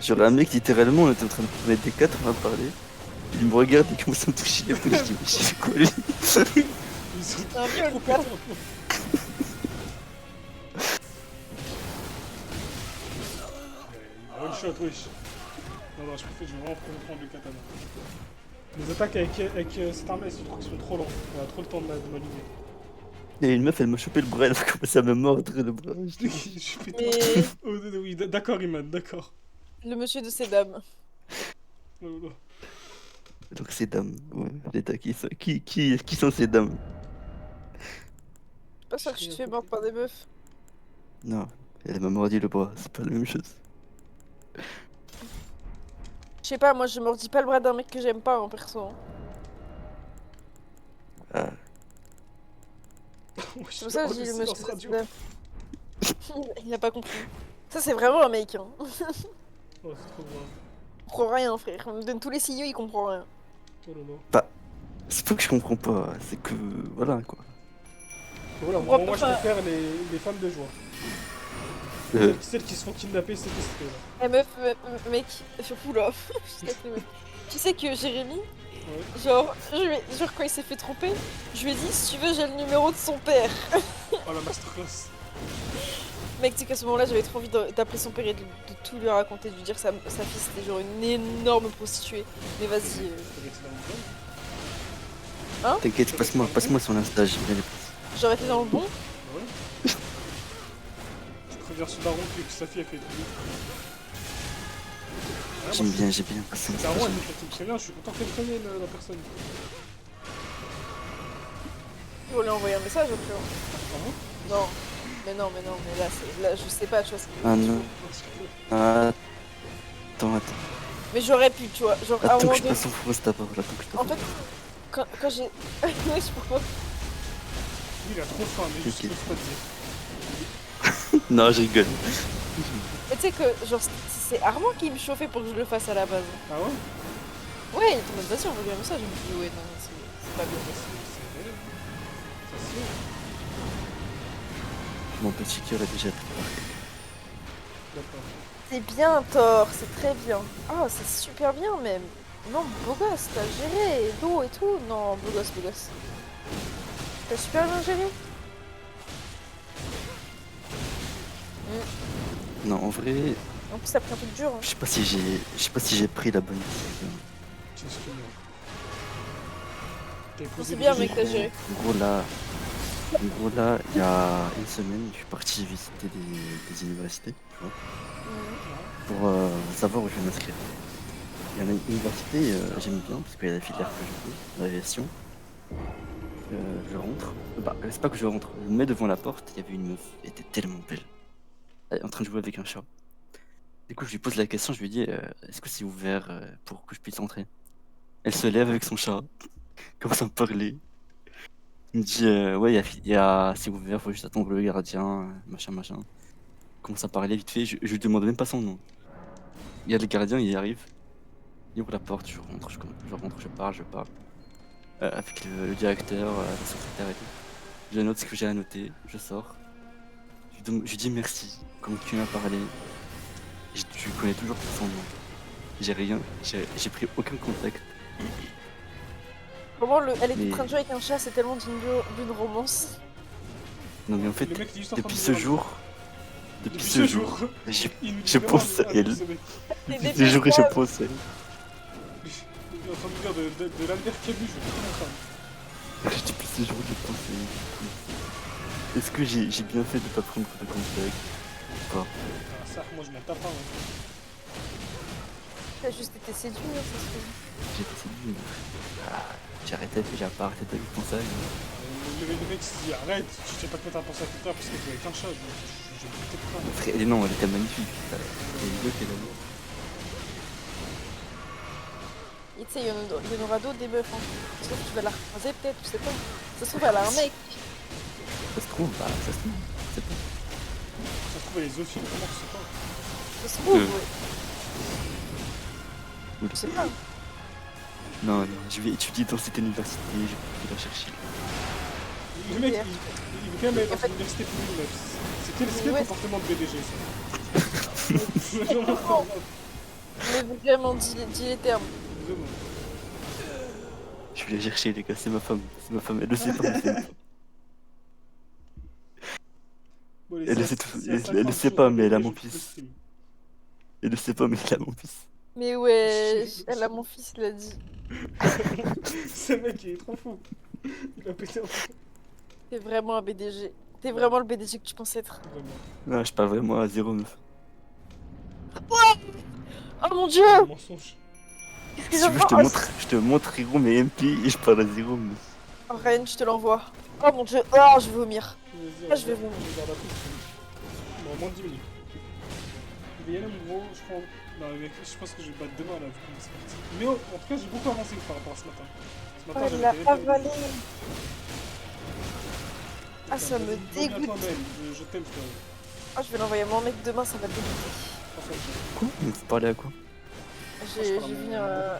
J'aurais un mec, littéralement, on était en train de mettre des 4, on va parler. Il me regarde et il commence à me toucher les pouces. Je dis, mais j'ai fait quoi lui? Ils sont C'est un viol, trop quoi. pétants. One shot, wesh. Non, je préfère, je vais vraiment prendre le katana. Les attaques avec cette arme, elles sont trop lentes. On a trop le temps de m'allumer. Et une meuf, elle m'a chopé le bras, elle a commencé à me mordre le bras. Je suis pété. Mais Oh, oui, d'accord, Iman, d'accord. le monsieur de ces dames. Oh, là, là. Donc ces dames, ouais, l'état qui sont ces dames? C'est pas ça que tu te fais mordre par des meufs. Non, elle m'a mordu le bras, c'est pas la même chose. Je sais pas, moi je mordis pas le bras d'un mec que j'aime pas en perso. Hein. Ah, C'est pour ça que je dis le silence monsieur de ces radio. dames. Il a pas compris. Ça c'est vraiment un mec. Hein. Oh, c'est trop grave. Il comprend rien frère. On me donne tous les signaux, il comprend rien. Oh là là. c'est pas que je comprends pas, c'est que voilà quoi. Voilà, comprends moi je pas. préfère les femmes de joie. Euh, Celles qui se font kidnapper, séquestrer là. Eh meuf, mec, surtout là. Je t'ai appelé, mec. Tu sais que Jérémy, Ouais. genre quand il s'est fait tromper, je lui ai dit si tu veux j'ai le numéro de son père. Oh la masterclass. Mec, tu sais qu'à ce moment-là j'avais trop envie d'appeler son père et de tout lui raconter, de lui dire que sa fille c'était genre une énorme prostituée. Mais vas-y. T'avais été dans le bon. T'inquiète, passe-moi son Insta, j'ai bien les places. J'aurais été dans le bon. Ouais. Je préviens ce daron que sa fille a fait. J'ai bien passé mon C'est un roi, stage. elle me fait très bien, je suis content qu'elle connaisse la personne. Je voulais envoyer un message après. Hein. Ah bon? Non. Mais là je sais pas, tu vois. Ah non. Ah, attends. Mais j'aurais pu, tu vois. Genre à un Attends moment que je donné. passe au frost d'abord, attends que je te En fait, quand j'ai. Ouais, je sais pourquoi. Lui, il a trop faim, mais juste Ok. le pas dire. Non, je rigole. Mais tu sais que, genre, c'est Armand qui me chauffait pour que je le fasse à la base. Ah ouais? Ouais, il était en mode, vas-y, envoie-lui un message. Je me suis dit, ouais, non, c'est pas bien. C'est réel. Ça se fait. Mon petit cœur est déjà préparé. D'accord. C'est bien, Thor, c'est très bien. Ah, c'est super bien, même. Non, beau gosse, t'as géré l'eau et tout. Non, beau gosse, beau gosse. T'as super bien géré. Non, en vrai, En plus, t'as pris un truc dur. Hein. je sais pas si j'ai pris la bonne décision. Tu sais ce que t'as posé C'est bien, des mec, t'as géré. En gros là, il y a une semaine, je suis parti visiter des universités, tu vois, pour savoir où je vais m'inscrire. Il y en a une université, j'aime bien, parce qu'il y a la filière que je veux, l'aviation. Je rentre, bah, c'est pas que je rentre, je me mets devant la porte, il y avait une meuf, elle était tellement belle. Elle est en train de jouer avec un chat. Du coup, je lui pose la question, je lui dis, est-ce que c'est ouvert pour que je puisse entrer? Elle se lève avec son chat, commence à me parler. Il me dit, ouais, c'est ouvert, faut juste attendre le gardien, machin. Commence à parler vite fait, je lui demande même pas son nom. Il y a le gardien, il arrive, il ouvre la porte, je rentre, je parle. Avec le directeur, la secrétaire et tout. Je note ce que j'ai à noter, je sors. Je lui dis merci, comme tu m'as parlé. Je connais toujours pas son nom. J'ai pris aucun contact. Comment elle est Mais- en train de jouer avec un chat, c'est tellement d'une romance. Non mais en fait, Le mec, il est juste en train de depuis me ce dire- jour, Depuis ce jour, il nous dit je vraiment pense à elle. ce mec. depuis ce jour, je pense à elle. Il est en train de me dire de l'Albert Camus, je vais tout montrer. Depuis ce jour, je pense à elle. Est-ce que j'ai bien fait de pas prendre de contact ou pas? Ah, ça, moi je m'en tape pas. Hein. T'as juste été séduit, hein, ça se fait. J'ai décidé. J'ai pas arrêté de penser à elle. Le mec s'est dit arrête, je sais pas te mettre à penser à tout ça parce que tu avec un chat. Je peut-être pas. Frère, non, elle était magnifique. Les vidéos qu'elle a vues. Et tu sais, il y en aura d'autres des meufs. Hein. Sauf que tu vas la recroiser peut-être, je sais pas. Ça se trouve, elle a un mec. Ça se trouve, ça se trouve. C'est pas. Ça se trouve, elle est zoophile, comment tu sais pas? Ça se trouve, Euh. ouais. Oui. Je sais pas. Non, je vais étudier dans cette université, je vais la chercher. Le mec, il veut quand même aller dans une université pour lui, meuf. C'est quel Ouais. comportement de BDG ça? Vraiment. Mais vraiment, dis les termes. Vraiment. Je vais la chercher, les gars, c'est ma femme. C'est ma femme, elle le sait pas, mais c'est ma femme. Bon, allez, Elle c'est le sait à- tout- c'est à elle 50 le sait pas, mais elle a je mon coupe le fils. stream. Elle le sait pas, mais elle a mon fils. Mais ouais, elle a mon fils, il a dit. Ce mec, il est trop fou. Il a pété un fou. T'es vraiment un BDG. T'es vraiment le BDG que tu penses être. Vraiment. Non, je parle vraiment à zéro meuf. Oh mon dieu! Un mensonge. Qu'est-ce Si que tu j'en veux, vois? je te montre Hiro mes MP et je parle à zéro meuf. Oh, Ryan, je te l'envoie. Oh mon dieu, oh, je vais vomir. Vas-y, Ah, je vais regarde, vomir. regarde la pousse. Dans moins de 10 minutes. Il va y aller, mon gros, je crois. Non, mec, je pense que je vais battre demain là, vu comment c'est parti. Mais oh, en tout cas, j'ai beaucoup avancé par rapport à ce matin. Ce matin, Oh, il j'avais l'a été réveillé. avalé. Ah, ça me Vas-y, dégoûte. toi, Mel, je t'aime, toi. Oh, je vais l'envoyer à mon mec demain, ça va me dégoûter. Quoi? Vous parlez à quoi? J'ai vu une Non.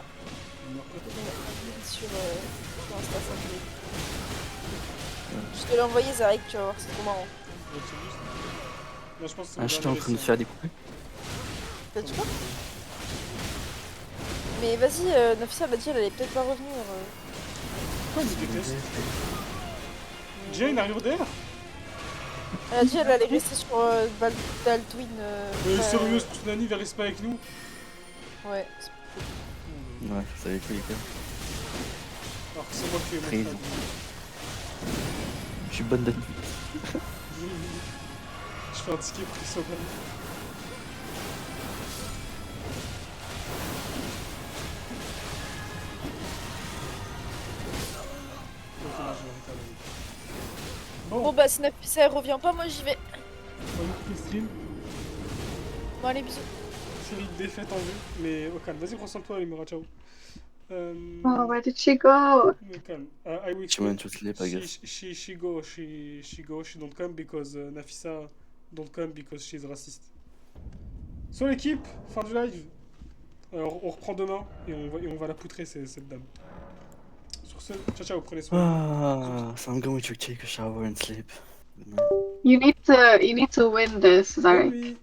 sur Insta, ça me plaît. Je te l'ai envoyé, Zarek, tu vas voir, c'est trop marrant. Là, je pense que ça Ah, va j'étais en garder train de ça. faire découper. T'as dit quoi? Mais vas-y, Nafisa m'a dit elle allait peut-être pas revenir. Pourquoi il me déteste? Jane arrive au DR? Elle a dit elle allait rester sur Daltwin. Sérieux, Tsunani va rester pas avec nous? Ouais. Ouais, je savais que les gars. Alors que c'est moi qui ai Prise. montré. Je suis bonne d'être. Je fais un ticket pris sur moi. Bon Bon, bah si Nafisa elle revient pas, moi j'y vais. on a le stream. Bon allez bisous. Série de défaites en vue, mais au calme. Vas-y, prends soin de toi, Limura, ciao. Oh, where did she go? Au calme. I will She went to sleep, I guess. she don't come because Nafisa don't come because she's racist. Sur l'équipe, fin du live. On reprend demain et on va la poutrer cette dame. Sur ce, ciao ciao, prenez soin. Ah, so I'm going to take a shower and sleep. Good night. You need to win this, Oh Zarek. oui.